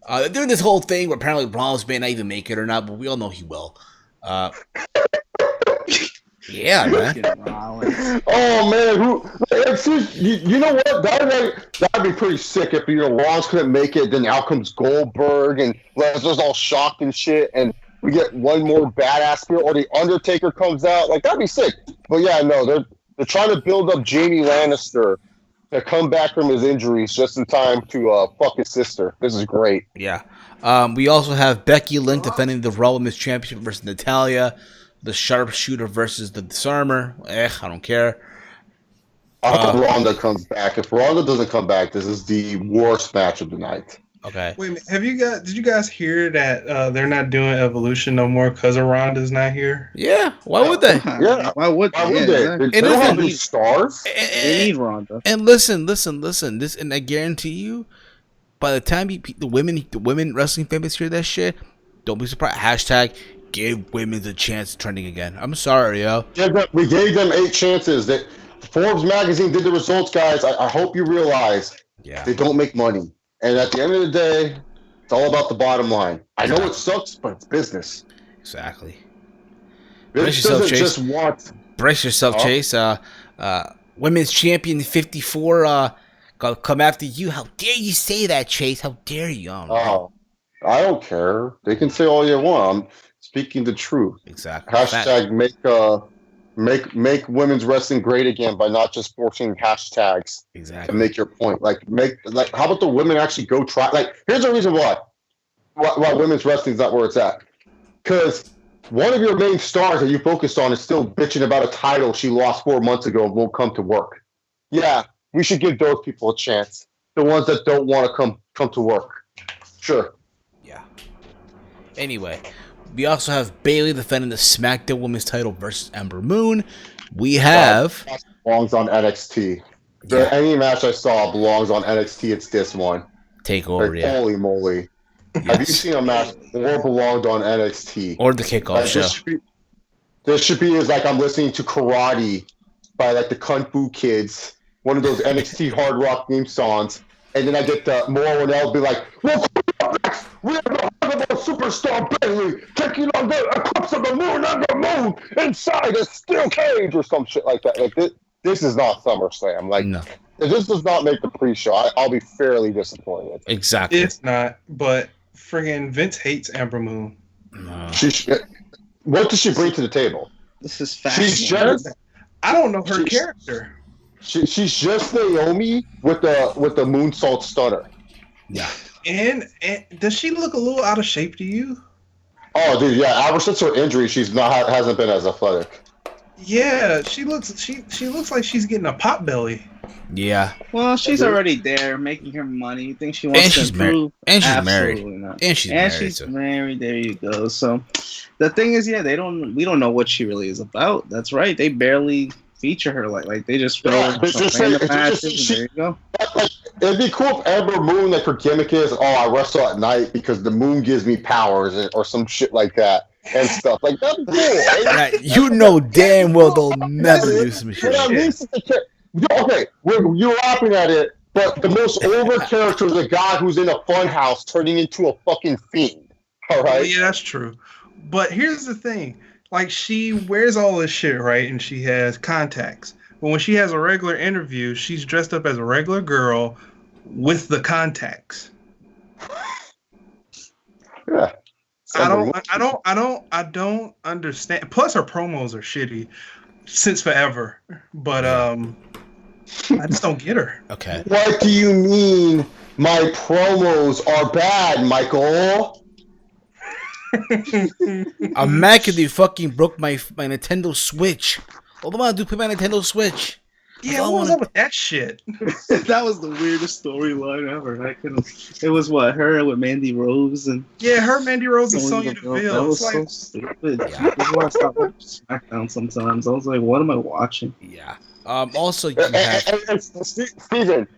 They're doing this whole thing where apparently Rollins may not even make it or not, but we all know he will. Yeah, man. Oh man, you know what? That'd be pretty sick if Rollins couldn't make it. Then out comes Goldberg and Lesnar's all shocked and shit, and we get one more badass here, or the Undertaker comes out. Like that'd be sick. But yeah, no, they're trying to build up Jamie Lannister to come back from his injuries just in time to fuck his sister. This is great. Yeah. We also have Becky Lynch defending the Raw Women's Championship versus Natalya. The Sharpshooter versus the Disarmer. I don't care. I hope Ronda comes back. If Ronda doesn't come back, this is the worst match of the night. Okay. Wait a minute. Did you guys hear that they're not doing Evolution no more because Ronda's not here? Yeah. Why would they? Yeah. Why would they? They don't have any stars. They need Ronda. And listen. This, and I guarantee you, by the time the women wrestling fans hear that shit, don't be surprised. Hashtag give women a chance trending again. I'm sorry, yo. We gave them 8 chances. That Forbes magazine did the results, guys. I hope you realize they don't make money. And at the end of the day, it's all about the bottom line. I know it sucks, but it's business. Exactly. Brace yourself, Chase. Women's champion 54 gonna come after you. How dare you say that, Chase? How dare you? Oh, I don't care. They can say all you want. I'm speaking the truth. Exactly. Hashtag make women's wrestling great again by not just forcing hashtags to make your point. How about the women actually go try? Here's the reason why women's wrestling is not where it's at. Because one of your main stars that you focused on is still bitching about a title she lost 4 months ago and won't come to work. Yeah, we should give those people a chance. The ones that don't want to come to work. Sure. Yeah. Anyway, we also have Bayley defending the SmackDown Women's title versus Ember Moon. We have belongs on NXT. Any match I saw belongs on NXT. It's this one. Takeover. Yeah. Holy moly! Yes. Have you seen a match or belonged on NXT or the kickoff show? This should be as I'm listening to Karate by the Kung Fu Kids, one of those NXT hard rock theme songs, and then I get the Mauro and I'll be like, "Well, we have the superstar Bayley taking on the eclipse of the moon and the moon inside a steel cage," or some shit like that. This is not SummerSlam. No. If this does not make the pre-show, I'll be fairly disappointed. Exactly. It's not, but friggin' Vince hates Ember Moon. No. What does she bring to the table? This is fascinating. I don't know her character. She's just Naomi with the moonsault stunner. Yeah. And does she look a little out of shape to you? Oh, dude, yeah. Ever since her injury, hasn't been as athletic. Yeah, she looks like she's getting a pot belly. Yeah. Well, she's already there, making her money. You think she wants to improve? And she's Absolutely married. Not. And she's married. There you go. So, the thing is, we don't know what she really is about. That's right. They barely feature her like they just throw random matches. There you go. It'd be cool if Ember Moon, her gimmick is, I wrestle at night because the moon gives me powers or some shit like that and stuff. That's cool. You know damn well they'll never do some shit. Okay, you're laughing at it, but the most over character is a guy who's in a funhouse turning into a fucking fiend. All right? Well, yeah, that's true. But here's the thing. She wears all this shit, right? And she has contacts. But when she has a regular interview, she's dressed up as a regular girl with the contacts. Yeah. I don't understand. Plus her promos are shitty since forever. But I just don't get her. Okay. What do you mean my promos are bad, Michael? I'm mad because you fucking broke my Nintendo Switch. All I want to do is play my Nintendo Switch. Yeah, what was up with that shit? That was the weirdest storyline ever. I couldn't. It was what, her with Mandy Rose and her, Mandy Rose, and Sonya That Deville. was It's so like, stupid. That's why I stopped watching SmackDown sometimes. I was like, what am I watching? Yeah. Also, you have... Steven,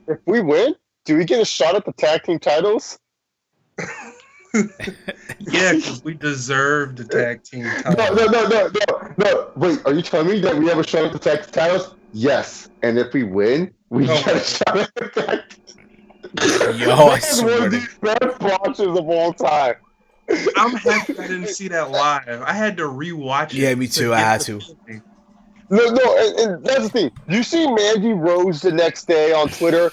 if we win, do we get a shot at the tag team titles? yeah, because we deserve the tag team title. No. Wait, are you telling me that we have a shot at the tag team titles? Yes. And if we win, we get a shot at the tag team. Yo, I This is one swear of to... the best watches of all time. I'm happy I didn't see that live. I had to rewatch it. Yeah, me too. I had to. No, and that's the thing. You see Mandy Rose the next day on Twitter.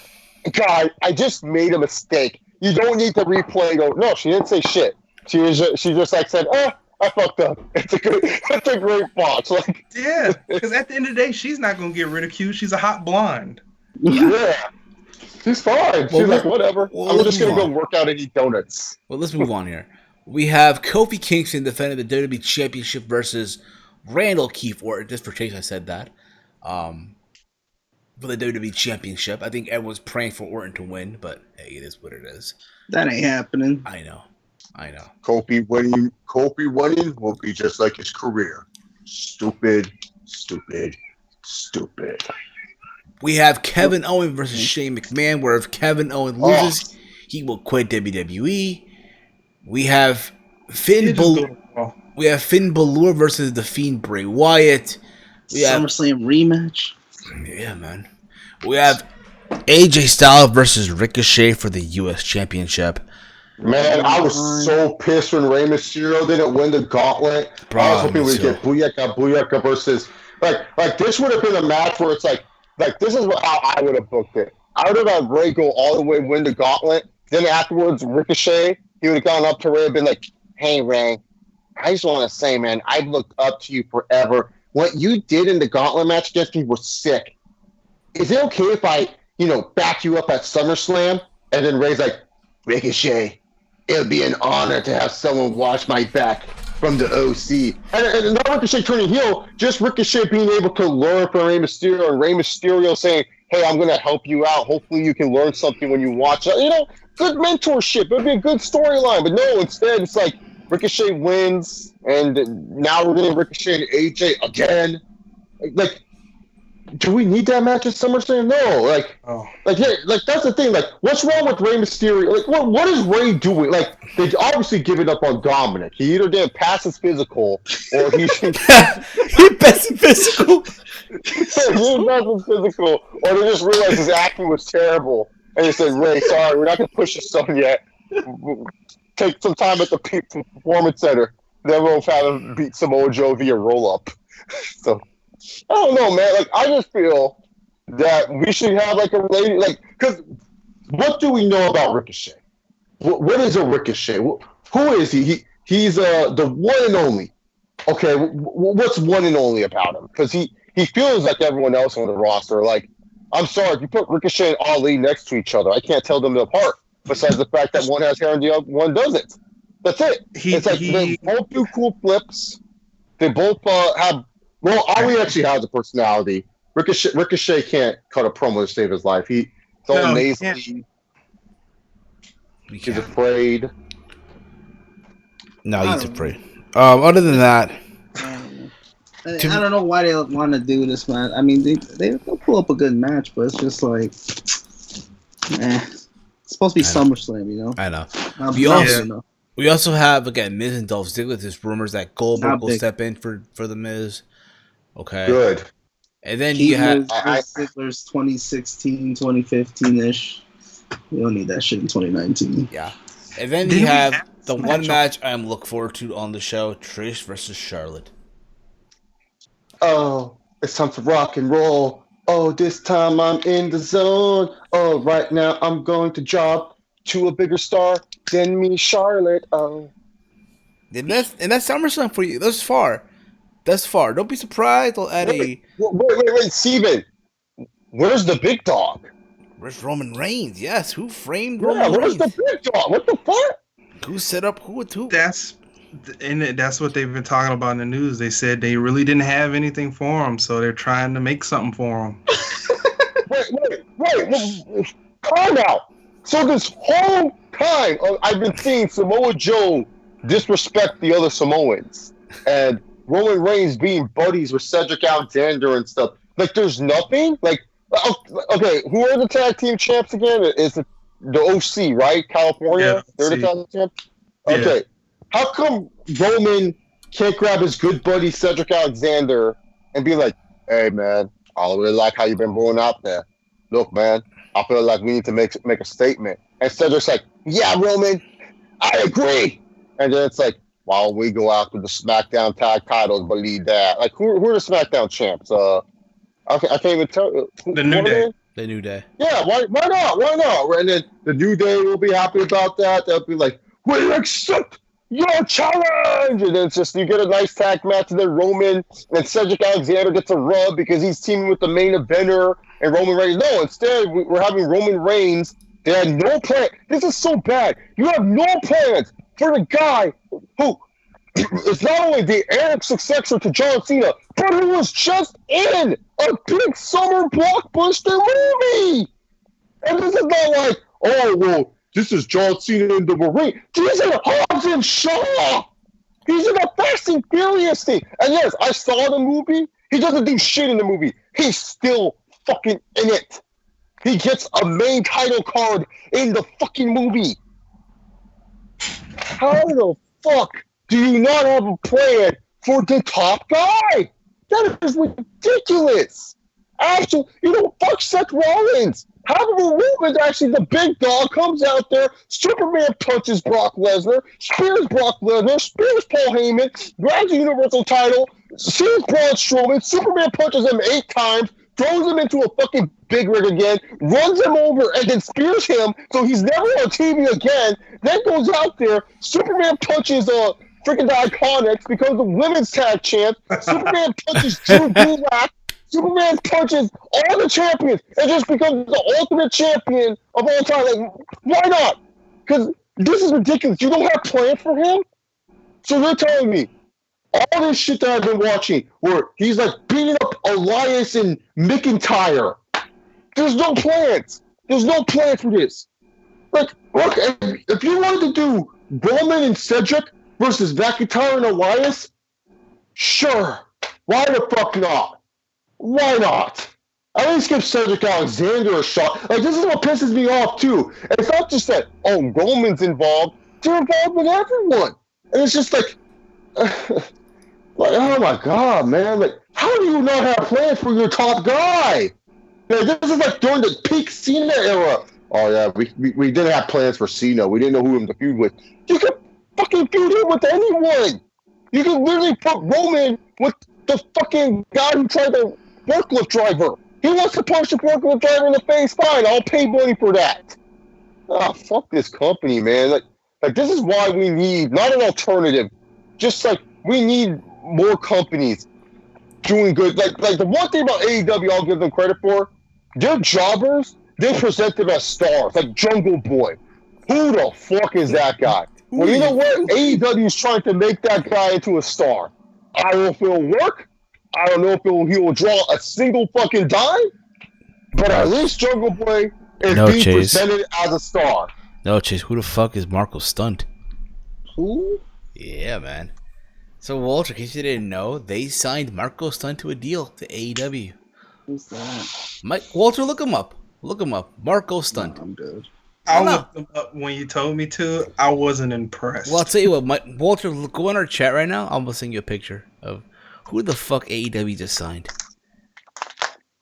God, I just made a mistake. You don't need to replay. No, she didn't say shit. She just like said, "Oh, I fucked up." It's a great watch. Like, yeah, because at the end of the day, she's not gonna get ridiculed. She's a hot blonde. Yeah, she's fine. She's like, whatever. I'm just gonna go work out and eat donuts. Well, let's move on here. We have Kofi Kingston defending the WWE Championship versus Randall Keith Orton. Just for case I said that. For the WWE Championship. I think everyone's praying for Orton to win, but hey, it is what it is. That ain't happening. I know. Kofi winning will be just like his career. Stupid. We have Kevin Owens versus Shane McMahon, where if Kevin Owens loses, he will quit WWE. We have Finn Balor versus the Fiend Bray Wyatt. SummerSlam rematch. Yeah, man. We have AJ Styles versus Ricochet for the U.S. Championship. Man, I was so pissed when Rey Mysterio didn't win the gauntlet. Bro, I was hoping we'd get Booyaka versus like this would have been a match where it's like this is how I would have booked it. I would have had Rey go all the way, win the gauntlet. Then afterwards, Ricochet, he would have gone up to Rey and been like, "Hey, Rey, I just want to say, man, I've looked up to you forever. What you did in the gauntlet match against me was sick. Is it okay if I, back you up at SummerSlam?" And then Rey's like, "Ricochet, it would be an honor to have someone watch my back from the OC." And not Ricochet turning heel, just Ricochet being able to learn from Rey Mysterio, and Rey Mysterio saying, "Hey, I'm going to help you out. Hopefully you can learn something when you watch it." Good mentorship. It would be a good storyline. But no, instead it's like Ricochet wins, and now we're getting Ricochet and AJ again. Like, do we need that match at SummerSlam? No. That's the thing. Like, what's wrong with Rey Mysterio? Like, what is Rey doing? Like, they obviously given up on Dominic. He either didn't pass his physical, or he passed his physical. Or they just realized his acting was terrible, and they said, "Rey, sorry, we're not gonna push your son yet. Take some time at the Performance Center. Then we'll have him beat Samoa Joe via roll up." So I don't know, man. Like, I just feel that we should have like a lady, because what do we know about Ricochet? What is a Ricochet? Who is he? He's the one and only. Okay, what's one and only about him? Because he feels like everyone else on the roster. Like, I'm sorry, if you put Ricochet and Ali next to each other, I can't tell them apart. Besides the fact that one has hair and the other one doesn't. That's it. They both do cool flips. They both have. Well, Ali actually has a personality. Ricochet can't cut a promo to save his life. He's all nasally. He's afraid. No, he's afraid. Other than that, I don't know why they want to do this, man. I mean, they'll pull up a good match, but it's just like, It's supposed to be SummerSlam, I know. We We also have, again, Miz and Dolph Ziggler. There's rumors that Goldberg will step in for the Miz. Okay. Good. And then you have Ziggler's 2016, 2015-ish. We don't need that shit in 2019. Yeah. And then you have the one match I'm looking forward to on the show, Trish versus Charlotte. Oh, it's time to rock and roll. Oh, this time I'm in the zone. Oh, right now I'm going to drop to a bigger star than me, Charlotte. Oh. And that's SummerSlam for you. Thus far. Don't be surprised. They'll add wait, Steven. Where's the big dog? Where's Roman Reigns? Yes, who framed Roman Reigns? Where's the big dog? What the fuck? Who set up who? That's And that's what they've been talking about in the news. They said they really didn't have anything for him, so they're trying to make something for him. Wait. Calm out. So this whole time, I've been seeing Samoa Joe disrespect the other Samoans, and Roman Reigns being buddies with Cedric Alexander and stuff. Like, there's nothing. Like, okay, who are the tag team champs again? Is it the OC, right? California, Yeah, they're the tag champs. Okay, how come Roman can't grab his good buddy Cedric Alexander and be like, "Hey, man, I really like how you've been blowing out there. Look, man, I feel like we need to make a statement." And Cedric's like, "Yeah, Roman, I agree." And then it's like, "Why don't we go after the SmackDown tag titles? Believe that." Like, who are the SmackDown champs? I can't even tell. The New Day. The New Day. Yeah, why not? Why not? And then the New Day will be happy about that. They'll be like, "We accept your challenge!" And then it's just, you get a nice tag match, and then Roman and Cedric Alexander gets a rub because he's teaming with the main eventer and Roman Reigns. No, instead, we're having Roman Reigns. They had no plan. This is so bad. You have no plans for the guy who is not only the heir successor to John Cena, but who was just in a big summer blockbuster movie. And this is not like, oh, well, this is John Cena in the Marine. He's in Hobbs and Shaw. He's in a Fast and Furious thing. And yes, I saw the movie. He doesn't do shit in the movie. He's still fucking in it. He gets a main title card in the fucking movie. How the fuck do you not have a plan for the top guy? That is ridiculous. Actually, fuck Seth Rollins. Have a movement, actually, the big dog comes out there, Superman punches Brock Lesnar, spears Brock Lesnar, spears Paul Heyman, grabs the Universal title, sees Braun Strowman, Superman punches him 8 times, throws him into a fucking big rig again, runs him over, and then spears him, so he's never on TV again, then goes out there, Superman punches freaking the Iconics, becomes the women's tag champ, Superman punches Drew Gulak, Superman punches all the champions and just becomes the ultimate champion of all time. Like, why not? Because this is ridiculous. You don't have plans for him? So you're telling me all this shit that I've been watching where he's like beating up Elias and McIntyre. There's no plans. There's no plans for this. Like, look, if you wanted to do Roman and Cedric versus McIntyre and Elias, sure. Why the fuck not? Why not? At least give Cedric Alexander a shot. Like, this is what pisses me off, too. And it's not just that, oh, Roman's involved. They're involved with everyone. And it's just like, oh my God, man. Like, how do you not have plans for your top guy? This is like during the peak Cena era. Oh, yeah, we didn't have plans for Cena. We didn't know who to feud with. You could fucking feud him with anyone. You could literally put Roman with the fucking guy who tried to forklift driver. He wants to punch the forklift driver in the face. Fine, I'll pay money for that. Ah, fuck this company, man. Like this is why we need not an alternative. Just like we need more companies doing good. Like the one thing about AEW, I'll give them credit for. Their jobbers, they present them as stars. Like Jungle Boy. Who the fuck is that guy? Well, you know what? AEW is trying to make that guy into a star. I don't know if it'll work. I don't know if he will draw a single fucking dime. But at least Jungle Boy is being presented as a star. No, Chase. Who the fuck is Marco Stunt? Who? Yeah, man. So, Walter, in case you didn't know, they signed Marco Stunt to a deal to AEW. Who's that? Walter, look him up. Look him up. Marco Stunt. No, I'm good. I looked them up when you told me to. I wasn't impressed. Well, I'll tell you what, Walter, go in our chat right now. I'm gonna send you a picture of who the fuck AEW just signed.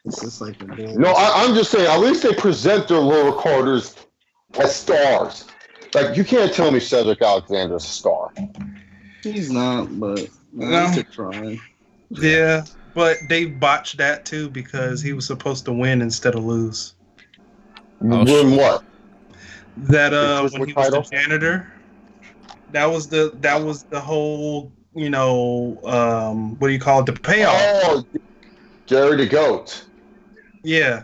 This is like no, I'm just saying. At least they present their lower quarters as stars. Like you can't tell me Cedric Alexander's a star. He's not, but No. he's trying. Yeah, but they botched that too because he was supposed to win instead of lose. Win what? That when he was the janitor, that was the whole what do you call it, the payoff? Oh, Gary the Goat. Yeah,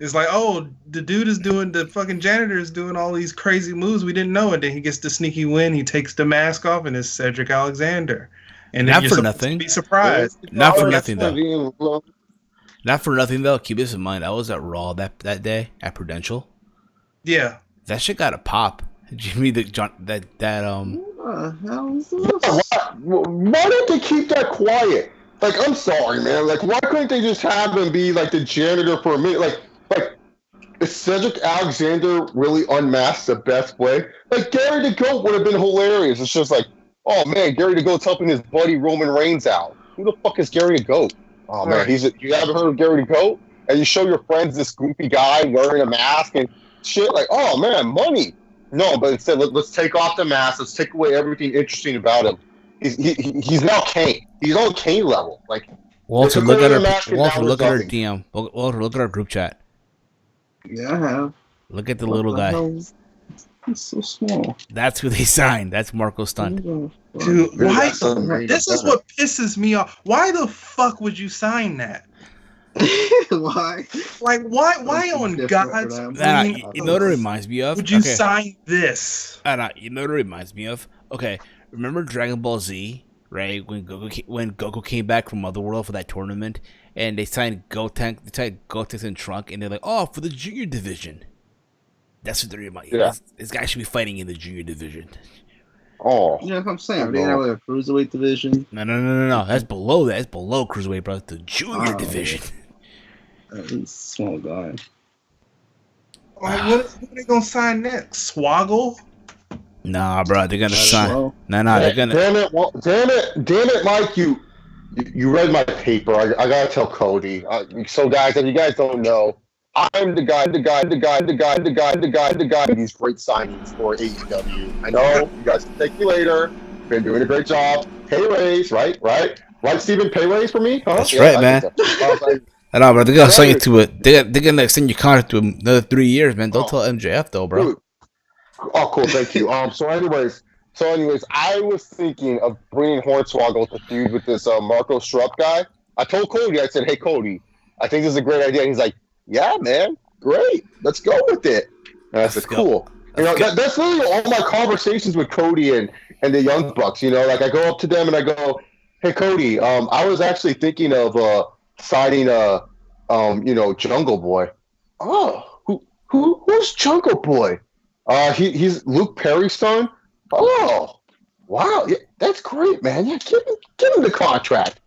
It's like, oh, the dude is doing, the fucking janitor is doing all these crazy moves we didn't know, and then he gets the sneaky win. He takes the mask off, and it's Cedric Alexander. And then Not you're for supposed nothing. to be surprised. Not for Oh, nothing that's though. Not for nothing though. Keep this in mind. I was at Raw that day at Prudential. Yeah. That shit got a pop. Jimmy, What the hell is this? Why don't they keep that quiet? Like, I'm sorry, man. Like, why couldn't they just have him be like the janitor for a minute? Like, is Cedric Alexander really unmasked the best way? Like, Gary the Goat would have been hilarious. It's just like, oh man, Gary the Goat's helping his buddy Roman Reigns out. Who the fuck is Gary the Goat? Oh man, you haven't heard of Gary the Goat? And you show your friends this goofy guy wearing a mask and shit. Like, oh man, money. No, but instead, let's take off the mask. Let's take away everything interesting about him. He's now Kane. He's on Kane level. Like, Walter, look at our DM. Walter, look at our group chat. Yeah, I have. Look at the little guy. He's so small. That's who they signed. That's Marco Stunt. Dude, why? Something This is what pisses me off. Why the fuck would you sign that? Why? Like, why on God's green You know what it reminds me of? would you sign this? You know what it reminds me of? Okay, remember Dragon Ball Z, right? When Goku came back from Otherworld for that tournament, and they signed Gotenks and Trunk, and they're like, oh, for the junior division. That's what they remind you. Yeah. This guy should be fighting in the junior division. oh, You know what I'm saying? Are they gonna have like a cruiserweight division? No. That's below that. That's below cruiserweight, bro. The junior division. He's a small guy. Like, what are they gonna sign next? Swoggle? Nah, bro. They're gonna sign. well. Nah. They're gonna. damn it, Mike! You read my paper. I gotta tell Cody. So guys, if you guys don't know, I'm the guy. These great signings for AEW. I know you guys can thank me later. Been doing a great job. Pay raise, right? Right, Steven? Pay raise for me? Huh? That's right, man. I know, bro. They're gonna sign you to it. They're gonna extend your contract to another 3 years, man. Don't tell MJF though, bro. Dude. Oh, cool. Thank you. So anyways, I was thinking of bringing Hornswoggle to feud with this Marco Strupp guy. I told Cody, I said, hey, Cody, I think this is a great idea. And he's like, yeah, man, great. Let's go with it. And I said, cool. That's really all my conversations with Cody and the Young Bucks. You know, like I go up to them and I go, hey, Cody, I was actually thinking of signing Jungle Boy. Oh, who's Jungle Boy? He's Luke Perry's son. Oh, wow, yeah, that's great, man. Yeah, give him the contract.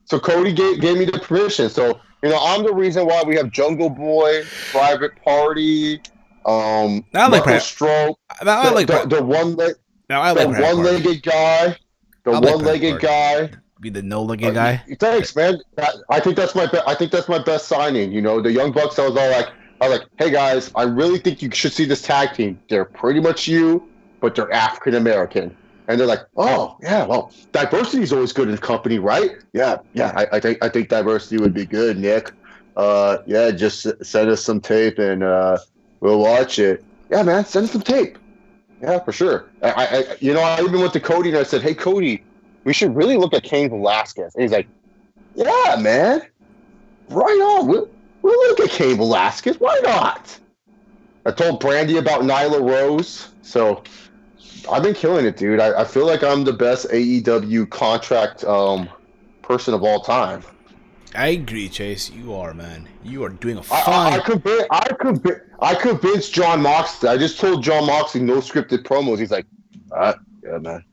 So Cody gave me the permission. So I'm the reason why we have Jungle Boy, Private Party, Marco Stroke, the one-legged guy, Be the no-legged guy. Thanks, man. I think that's my best signing. The Young Bucks. I was like, hey guys, I really think you should see this tag team. They're pretty much you, but they're African American. And they're like, oh yeah, well, diversity is always good in a company, right? Yeah. I think diversity would be good, Nick. Yeah, just send us some tape and we'll watch it. Yeah, man, send us some tape. Yeah, for sure. I even went to Cody and I said, hey, Cody, we should really look at Cain Velasquez. And he's like, yeah, man, right on. We'll look at Cain Velasquez. Why not? I told Brandy about Nyla Rose. So I've been killing it, dude. I feel like I'm the best AEW contract person of all time. I agree, Chase. You are, man. You are doing a fine. I convinced John Moxley. I just told John Moxley no scripted promos. He's like, yeah, man.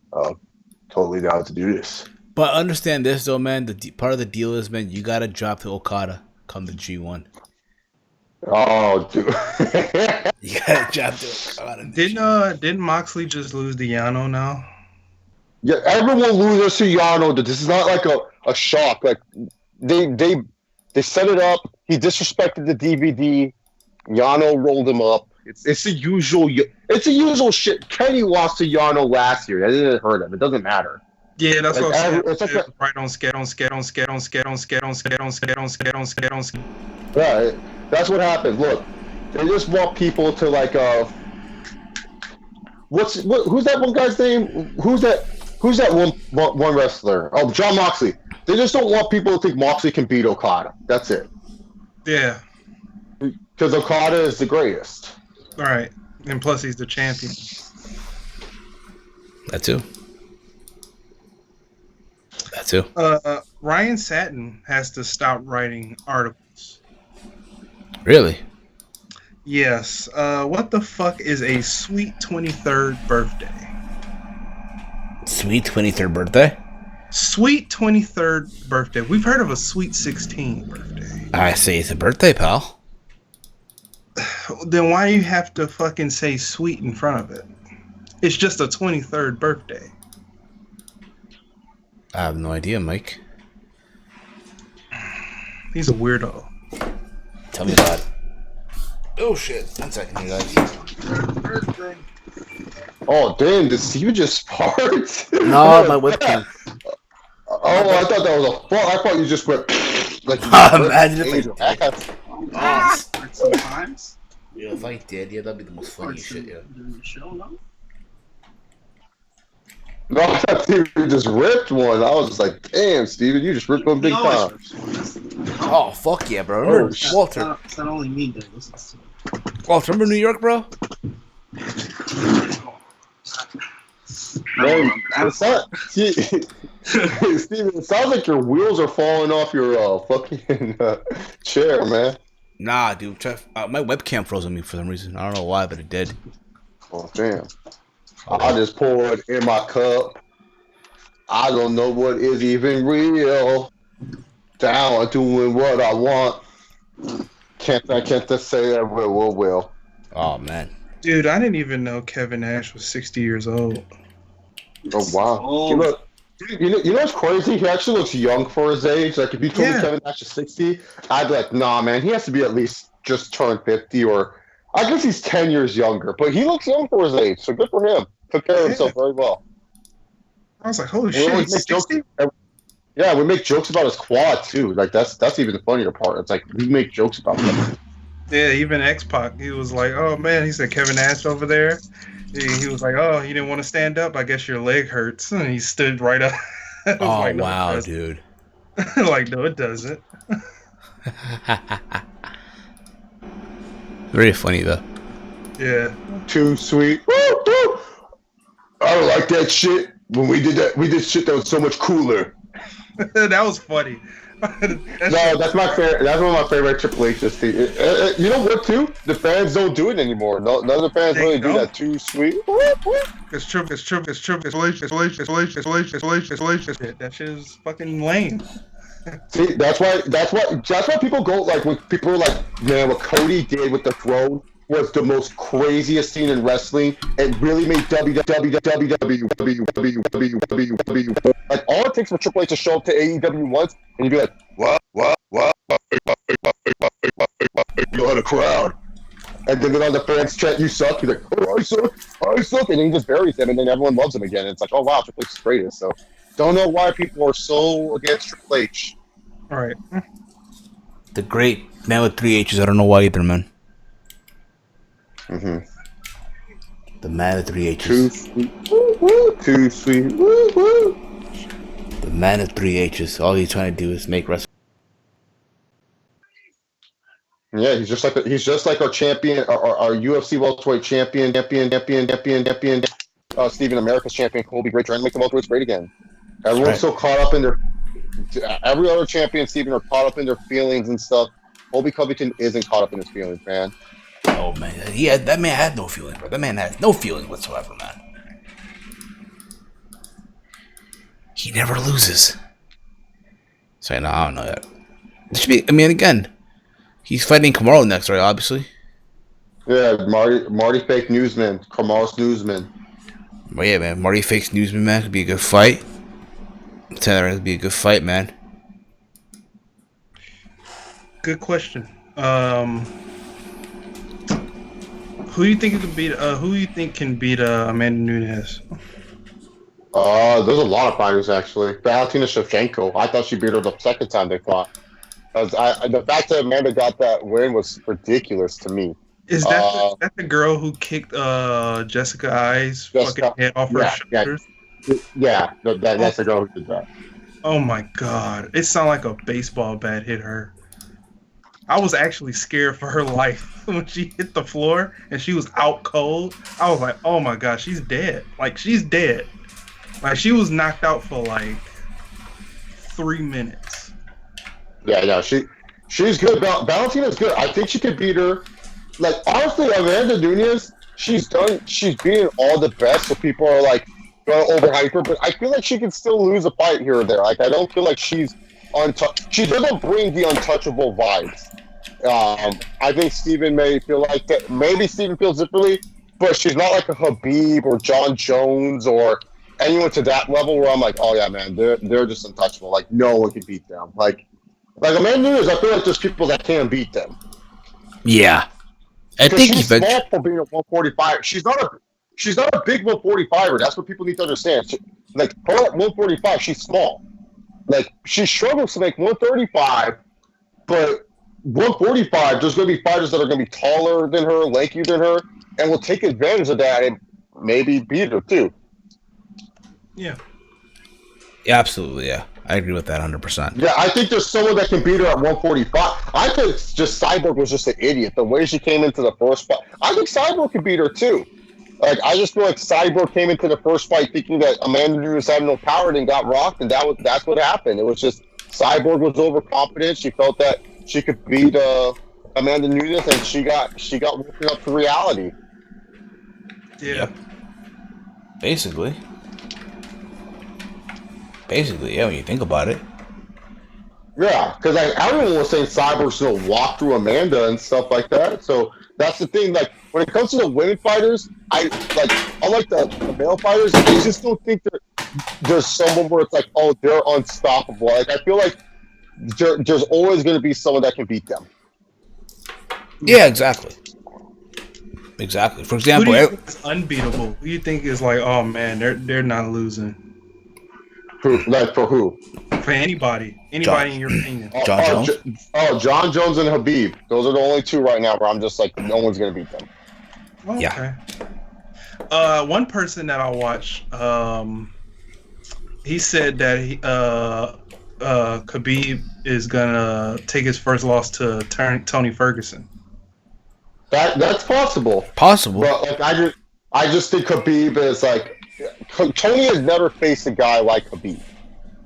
Totally down to do this. But understand this, though, man. Part of the deal is, man, you got to drop to Okada come to G1. Oh, dude. You got to drop to Okada. Didn't Moxley just lose to Yano now? Yeah, everyone loses to Yano. This is not like a shock. Like, they set it up. He disrespected the DVD. Yano rolled him up. It's the usual. It's the usual shit. Kenny lost to Yano last year. That didn't hurt him. It doesn't matter. Yeah, that's what I'm saying. It's like right on skate. Yeah, that's what happened. Look, they just want people to like. Who's that one guy's name? Who's that one wrestler? Oh, John Moxley. They just don't want people to think Moxley can beat Okada. That's it. Yeah. Because Okada is the greatest. All right, and plus he's the champion. That too. Ryan Satin has to stop writing articles. Really? Yes. What the fuck is a sweet 23rd birthday? Sweet 23rd birthday? Sweet 23rd birthday. We've heard of a sweet 16th birthday. I say it's a birthday, pal. Then why do you have to fucking say sweet in front of it? It's just a 23rd birthday. I have no idea, Mike. He's a weirdo. Tell me about it. Oh shit. 1 second here, guys. Oh, damn, did Steven just fart? No, my webcam. Oh, I thought that was a fart. I thought you just went like you Imagine if I did. Sometimes. Yeah, if I did, yeah, that'd be the most funny shit, yeah. No, I thought Steven just ripped one. I was just like, damn, Steven, you just ripped one big time. Oh, fuck yeah, bro. Remember, Walter. It's not only me that listens to it. Walter, remember New York, bro? Man, it's not, Steven, it sounds like your wheels are falling off your fucking chair, man. Nah, dude. My webcam froze on me for some reason. I don't know why, but it did. Oh, damn. I just poured in my cup. I don't know what is even real. Down doing what I want. Can't just say that will. Oh, man. Dude, I didn't even know Kevin Nash was 60 years old. Oh, wow. You know what's crazy? He actually looks young for his age. Like, if you told me Kevin Nash is 60, I'd be like, nah, man, he has to be at least just turned 50, or I guess he's 10 years younger. But he looks young for his age, so good for him. Took care of himself very well. I was like, holy shit, he's 60? Yeah, we make jokes about his quad, too. Like, that's even the funnier part. It's like, we make jokes about him. Yeah, even X-Pac, he was like, oh, man, he said Kevin Nash over there. He was like, oh, you didn't want to stand up? I guess your leg hurts. And he stood right up. Oh, like, no, wow, dude. Like, no, it doesn't. Very funny, though. Yeah. Too sweet. Woo, woo. I don't like that shit. When we did that, we did shit that was so much cooler. That was funny. That's my favorite. That's one of my favorite Triple H's. You know what? Too, the fans don't do it anymore. None of the fans really do that. Too sweet. It's true. That shit is fucking lame. See, that's why people go like when people are like, man, what Cody did with the throne was the most craziest scene in wrestling. It really made WWE like all it takes for Triple H to show up to AEW once and you'd be like, what? You'll have a crowd. And then on the fans chant, you suck. You're like, oh, I suck. And then he just buries him and then everyone loves him again. And it's like, oh wow, Triple H is greatest. So don't know why people are so against Triple H. All right. The great man with 3 H's. I don't know why either, man. Mm-hmm. The man with 3 H's. Too sweet. Woo, woo. Too sweet. Woo, woo. The man with 3 H's. All he's trying to do is make wrestling. Yeah, he's just like our champion, our UFC welterweight champion, Stephen America's champion, Colby. Great, trying to make the welterweights great again. Everyone's so caught up in their. Every other champion, Stephen, are caught up in their feelings and stuff. Colby Covington isn't caught up in his feelings, man. Oh man, that man had no feelings, bro. That man has no feelings whatsoever, man. He never loses. So no, I don't know that. It should be. I mean, again, he's fighting Kamaru next, right? Obviously. Yeah, Marty fake newsman, Kamaru's newsman. Well, yeah, man, Marty fakes newsman, man. Could be a good fight. I'm telling you, it'd be a good fight, man. Good question. Who do you think can beat? Who do you think can beat Amanda Nunes? There's a lot of fighters actually. Valentina Shevchenko. I thought she beat her the second time they fought. The fact that Amanda got that win was ridiculous to me. Is that the girl who kicked Jessica I's fucking head off her shoulders? Yeah, that's the girl who did that. Oh my god! It sounded like a baseball bat hit her. I was actually scared for her life when she hit the floor and she was out cold. I was like, oh my gosh, she's dead. Like, she's dead. Like, she was knocked out for like 3 minutes. Yeah, no, she's good. Valentina's good. I think she could beat her. Like, honestly, Amanda Nunes, she's beating all the best, so people are like going to overhype her, but I feel like she can still lose a fight here or there. Like, I don't feel like she's untouched. She doesn't bring the untouchable vibes. I think Steven may feel like that. Maybe Steven feels differently, but she's not like a Khabib or John Jones or anyone to that level where I'm like, oh yeah, man, they're just untouchable. Like, no one can beat them. Like Amanda Nunes, I feel like there's people that can't beat them. Yeah, I think she's small for being a 145. She's not a big 145er. That's what people need to understand. Like, her at 145, she's small. Like, she struggles to make 135, but 145, there's going to be fighters that are going to be taller than her, lankier than her, and will take advantage of that and maybe beat her too. Yeah. Yeah, absolutely. Yeah, I agree with that 100%. Yeah, I think there's someone that can beat her at 145. I think just Cyborg was just an idiot. The way she came into the first fight, I think Cyborg could beat her too. Like, I just feel like Cyborg came into the first fight thinking that Amanda Nunes had no power and got rocked, and that's what happened. It was just Cyborg was overconfident. She felt that she could beat Amanda Nunes, and she got woken up to reality. Yeah. Yep. Basically, yeah, when you think about it. Yeah, because everyone was saying Cyborg's going to walk through Amanda and stuff like that. So that's the thing. Like, when it comes to the women fighters, unlike the male fighters, I just don't think there's someone where it's like, oh, they're unstoppable. Like, I feel like there's always going to be someone that can beat them. Yeah, exactly. Exactly. For example, who do you think is unbeatable? Who do you think is like, oh man, they're not losing? Like, for who? For anybody in your opinion. John Jones? John Jones and Khabib. Those are the only two right now where I'm just like, no one's going to beat them. Okay. Yeah. One person that I watched, he said that Khabib is gonna take his first loss to Tony Ferguson. That's possible. Possible. But like, I just think Khabib is like, Tony has never faced a guy like Khabib.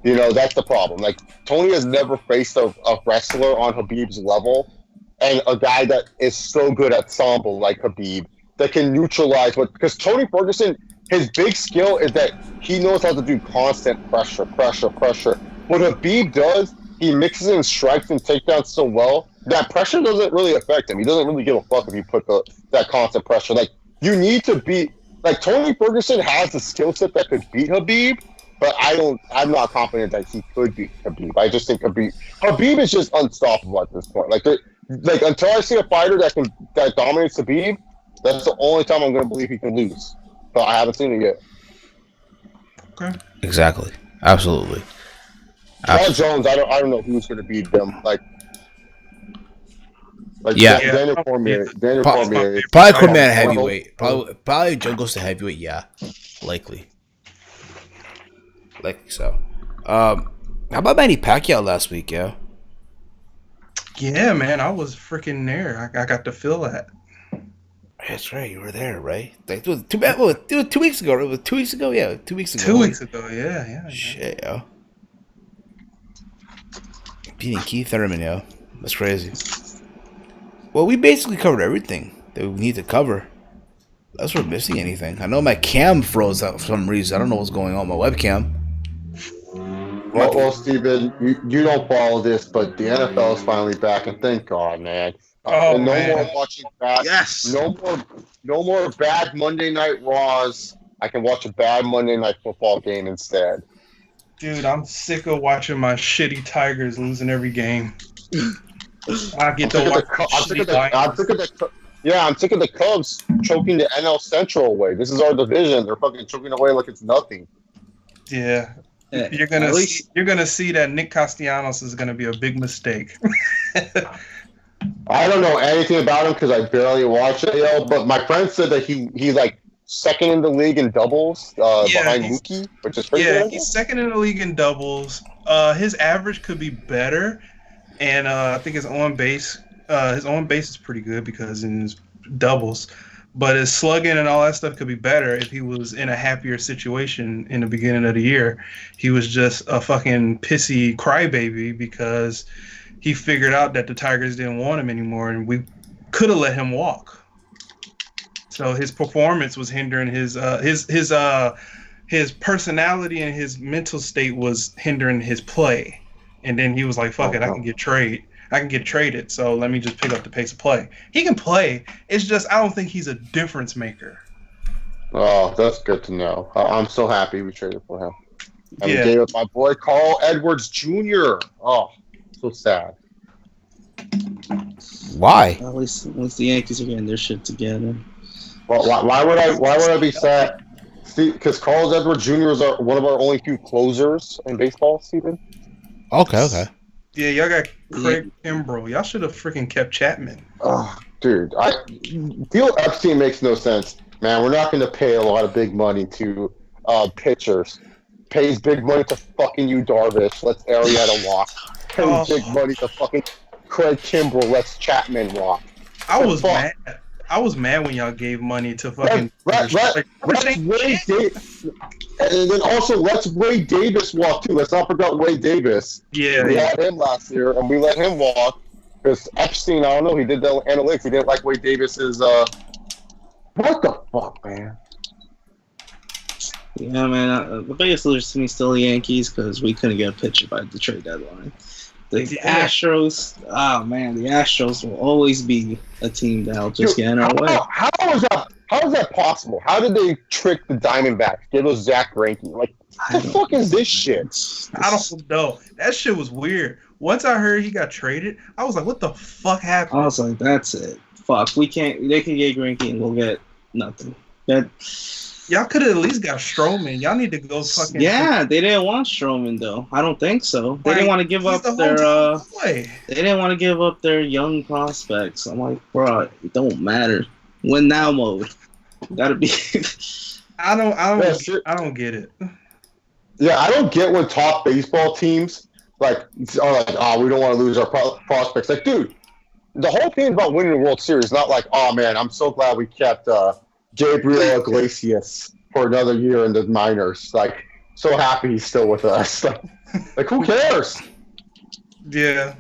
You know, that's the problem. Like, Tony has never faced a wrestler on Khabib's level, and a guy that is so good at Sambo like Khabib that can neutralize because Tony Ferguson, his big skill is that he knows how to do constant pressure. What Khabib does, he mixes in strikes and takedowns so well that pressure doesn't really affect him. He doesn't really give a fuck if you put that constant pressure. Like, you need to beat. Like, Tony Ferguson has the skill set that could beat Khabib, but I'm not confident that he could beat Khabib. I just think Khabib is just unstoppable at this point. Like until I see a fighter that dominates Khabib, that's the only time I'm going to believe he can lose. But I haven't seen it yet. Okay. Exactly. Absolutely. John Jones, I don't know who's going to beat them. Like yeah. Daniel Cormier. Probably Cormier heavyweight. Probably Joe goes to heavyweight. Yeah, likely so. How about Manny Pacquiao last week, yo? Yeah, man, I was freaking there. I got to feel that. That's right, you were there, right? Like, it was 2 weeks ago. It was 2 weeks ago. Yeah, 2 weeks ago. 2 weeks ago. Yeah. Shit, yo. Beating Keith Thurman, yo. That's crazy. Well, we basically covered everything that we need to cover. Unless we're missing anything. I know my cam froze out for some reason. I don't know what's going on with my webcam. Well, Steven, you don't follow this, but the NFL is finally back, and thank God, man. And no more watching bad. Yes. No more bad Monday Night Raws. I can watch a bad Monday Night Football game instead. Dude, I'm sick of watching my shitty Tigers losing every game. I get to watch. I'm sick of the Cubs choking the NL Central away. This is our division. They're fucking choking away like it's nothing. Yeah. You're gonna see that Nick Castellanos is gonna be a big mistake. I don't know anything about him because I barely watch it, but my friend said that he's like second in the league in doubles behind Mookie, which is pretty good. He's second in the league in doubles. His average could be better, and I think his on base his on base is pretty good because in his doubles, but his slugging and all that stuff could be better if he was in a happier situation in the beginning of the year. He was just a fucking pissy crybaby because he figured out that the Tigers didn't want him anymore, and we could have let him walk. So his performance was hindering his personality and his mental state was hindering his play. And then he was like, fuck it, I can get traded, so let me just pick up the pace of play. He can play. It's just I don't think he's a difference maker. Oh, that's good to know. I'm so happy we traded for him. And we gave up my boy Carl Edwards Jr. Oh, so sad. Why? At least the Yankees are getting their shit together. Well, why would I be sad? See, because Carl Edwards Jr. is one of our only few closers in baseball, Steven. Okay. Yeah, y'all got Craig Kimbrell. Y'all should have freaking kept Chapman. Oh, dude, Theo Epstein makes no sense. Man, we're not going to pay a lot of big money to pitchers. Pays big money to fucking Yu Darvish. Let's Arrieta walk. Pays big money to fucking Craig Kimbrell. Let's Chapman walk. I was mad. I was mad when y'all gave money to fucking. Let's Wade Davis. And then also, let's Wade Davis walk, too. Let's not forget Wade Davis. Yeah. We had him last year, and we let him walk. Because Epstein, I don't know, he did the analytics. He didn't like Wade Davis's, what the fuck, man? Yeah, man. The biggest losers to me still the Yankees because we couldn't get a pitcher by the trade deadline. The Astros, the Astros will always be a team that'll just get in our way. How is that possible? How did they trick the Diamondbacks? Give us Zach Greinke? Like, what the fuck is this shit? I don't know. That shit was weird. Once I heard he got traded, I was like, what the fuck happened? I was like, that's it. Fuck, we can't. They can get Greinke and we'll get nothing. Y'all could have at least got Stroman. Y'all need to go fucking. Yeah, they didn't want Stroman though. I don't think so. They didn't want to give up their. They didn't want to give up their young prospects. I'm like, bro, it don't matter. Win now mode. Gotta be. I don't get it. Yeah, I don't get when top baseball teams are like, we don't want to lose our prospects. Like, dude, the whole thing about winning the World Series, not like, oh man, I'm so glad we kept Gabriel Iglesias for another year in the minors. Like, so happy he's still with us. Like who cares? Yeah,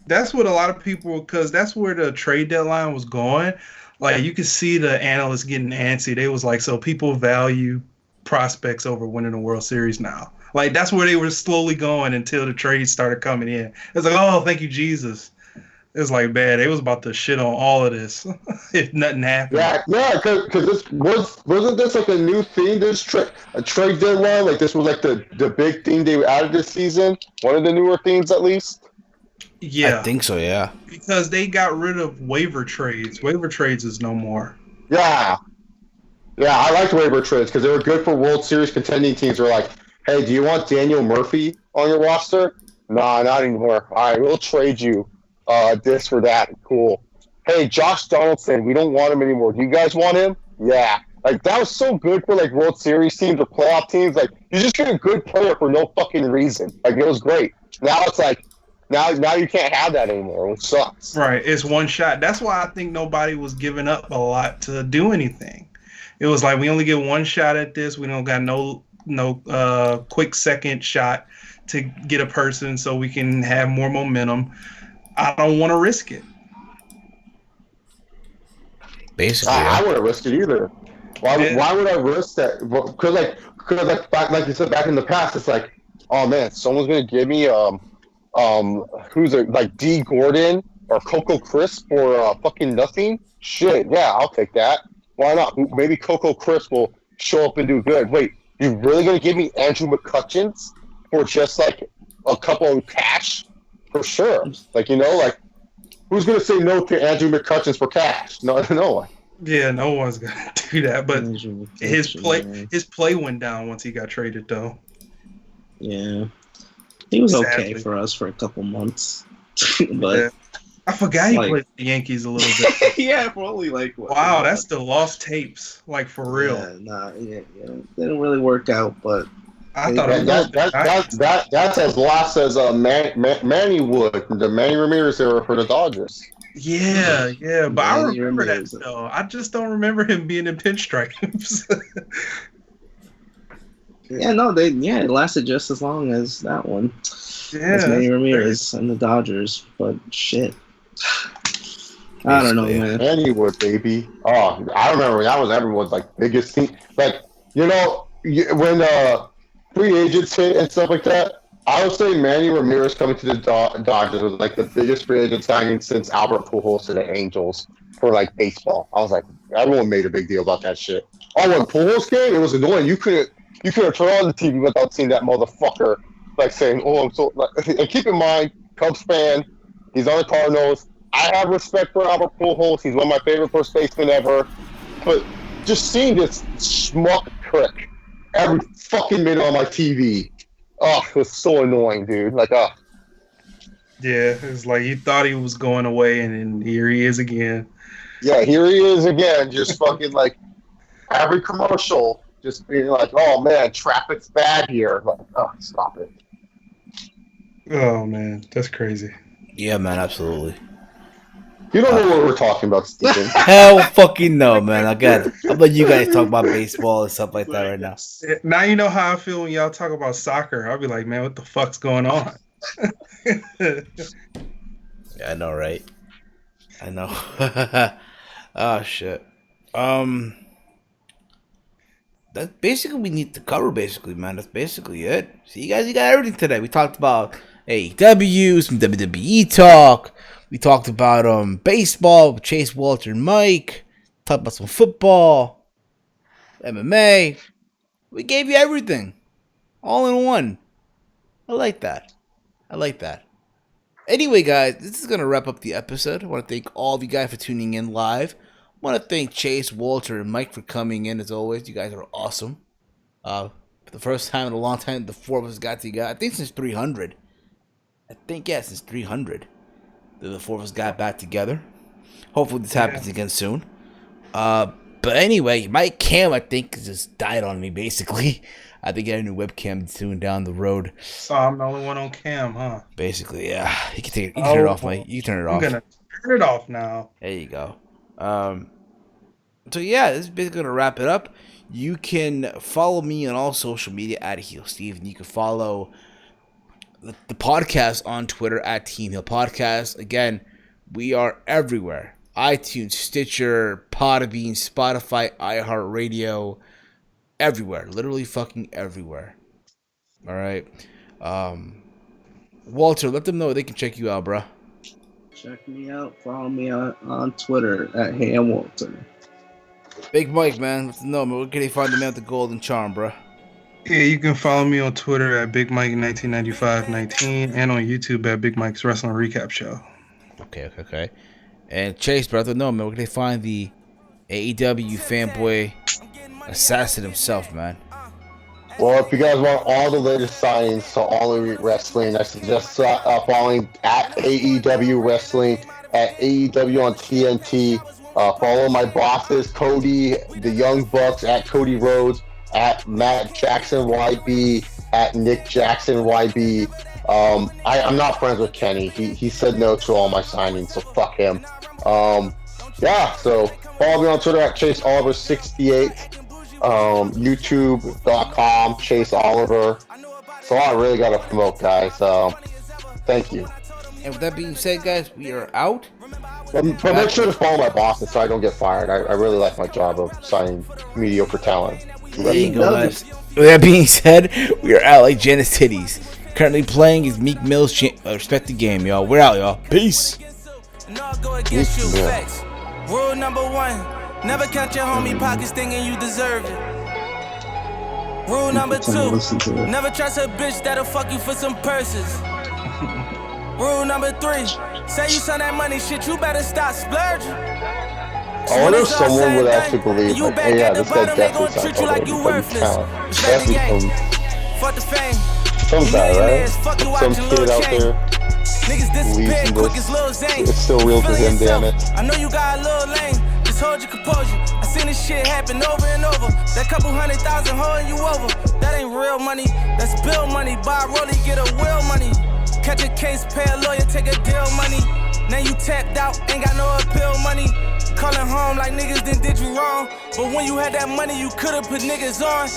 that's what a lot of people, because that's where the trade deadline was going. Like, you could see the analysts getting antsy. They was like, so people value prospects over winning a World Series now. Like, that's where they were slowly going until the trades started coming in. It's like, oh, thank you, Jesus. It was like, bad. They was about to shit on all of this if nothing happened. Yeah, because this wasn't this like a new thing? This a trade deadline, like this was like the big thing they added this season. One of the newer things, at least. Yeah, I think so. Yeah, because they got rid of waiver trades. Waiver trades is no more. Yeah, I liked waiver trades because they were good for World Series contending teams. They're like, hey, do you want Daniel Murphy on your roster? Nah, not anymore. All right, we'll trade you. This for that. Cool. Hey, Josh Donaldson, we don't want him anymore. Do you guys want him? Yeah. Like, that was so good for, like, World Series teams or playoff teams. Like, you just get a good player for no fucking reason. Like, it was great. Now it's like, now you can't have that anymore, which sucks. Right. It's one shot. That's why I think nobody was giving up a lot to do anything. It was like, we only get one shot at this. We don't got no quick second shot to get a person so we can have more momentum. I don't want to risk it. Basically, I wouldn't risk it either. Why would I risk that? Because like you said back in the past, it's like, oh man, someone's gonna give me who's it, like D Gordon or Coco Crisp for fucking nothing. Shit, yeah, I'll take that. Why not? Maybe Coco Crisp will show up and do good. Wait, you really gonna give me Andrew McCutcheons for just like a couple of cash? For sure. Like, like, who's going to say no to Andrew McCutcheons for cash? No. Yeah, no one's going to do that. But his play went down once he got traded, though. Yeah. He was okay for us for a couple months. But yeah. I forgot he played for the Yankees a little bit. Yeah, for only like what? Wow, that's the lost tapes. Like, for real. Yeah. Didn't really work out, but I thought that's as lost as Manny Wood, the Manny Ramirez era for the Dodgers. Yeah, but I Manny remember Ramirez. that though. I just don't remember him being in pinstripes. Yeah, no, it lasted just as long as that one. Yeah, As Manny that's Ramirez and the Dodgers, but shit. I don't know, Basically, man. Anyway, baby. Oh, I remember that was everyone's like biggest thing. Like, when free agents hit and stuff like that, I would say Manny Ramirez coming to the Dodgers was like the biggest free agent signing since Albert Pujols to the Angels for like baseball. I was like, everyone made a big deal about that shit. Oh, when Pujols came, it was annoying. You couldn't turn on the TV without seeing that motherfucker like saying, "Oh, I'm so." Like, and keep in mind, Cubs fan, he's on the Cardinals. I have respect for Albert Pujols. He's one of my favorite first basemen ever. But just seeing this schmuck prick every fucking minute on my TV, it was so annoying, dude. Like, Yeah, it's like he thought he was going away, and then here he is again. Yeah, here he is again, just fucking like every commercial, just being like, "Oh man, traffic's bad here." Like, stop it. Oh man, that's crazy. yeah, man, absolutely. You don't know what we're talking about, Steven. Hell fucking no, man. Again, I'll let you guys talk about baseball and stuff like that right now. Now you know how I feel when y'all talk about soccer. I'll be like, man, what the fuck's going on? Yeah, I know, right? I know. Oh shit. That's basically we need to cover. Basically, man. That's basically it. See, you guys, you got everything today. We talked about AEW, some WWE talk. We talked about baseball with Chase, Walter, and Mike. Talked about some football, MMA. We gave you everything, all in one. I like that. Anyway, guys, this is going to wrap up the episode. I want to thank all of you guys for tuning in live. I want to thank Chase, Walter, and Mike for coming in, as always. You guys are awesome. For the first time in a long time, the four of us got together. I think since 300. Since 300. The four of us got back together. Hopefully this happens again soon. But anyway, my cam, I think, just died on me, basically. I think I got a new webcam soon down the road. So I'm the only one on cam, huh? Basically, yeah. You can turn it off, Mike. You can turn it off. I'm gonna turn it off now. There you go. So yeah, this is basically gonna wrap it up. You can follow me on all social media at Heel Steve, and you can follow the podcast on Twitter at Team Heel Podcast. Again, we are everywhere: iTunes, Stitcher, PodBean, Spotify, iHeart Radio, everywhere. Literally fucking everywhere. All right. Walter, let them know where they can check you out, bro. Check me out. Follow me on Twitter at HeyI'mWalter. Big Mike, man. Let them know, man. Where can they find the man with the golden charm, bro? Yeah, you can follow me on Twitter at Big Mike 1995-19 and on YouTube at Big Mike's Wrestling Recap Show. Okay. And Chase, bro, let them know, man. Where can they find the AEW fanboy assassin himself, man? Well, if you guys want all the latest signings to All Elite Wrestling, I suggest following at AEW Wrestling, at AEW on TNT. Follow my bosses, Cody, the Young Bucks, at Cody Rhodes, at Matt Jackson YB, at Nick Jackson YB. I'm not friends with Kenny. He said no to all my signings, so fuck him. So follow me on Twitter at Chase Oliver 68. YouTube.com Chase Oliver. So I really gotta promote, guys. Thank you. And with that being said, guys, we are out. But make sure to follow my bosses so I don't get fired. I really like my job of signing mediocre talent. There you go, guys. With that being said, we are out like Janice Titties. Currently playing is Meek Mill's Respect the Game, y'all. We're out, y'all. Peace. Rule number 1. Never count your homie pockets thinking you deserve it. Rule number 2. Never trust a bitch that'll fuck you for some purses. Rule number 3. Say you send that money shit, you better stop splurging. I wonder if someone would actually believe, like, hey, yeah, this guy definitely sounds like he's talent. Definitely some guy, right? Some kid out there believes in this. It's still real to him, damn it. I know you got a little lame. Hold your composure. I seen this shit happen over and over. That couple 100,000 holding you over. That ain't real money. That's bill money. Buy a rollie, get a will money. Catch a case, pay a lawyer, take a deal money. Now you tapped out, ain't got no appeal money. Calling home like niggas then did you wrong. But when you had that money, you could've put niggas on.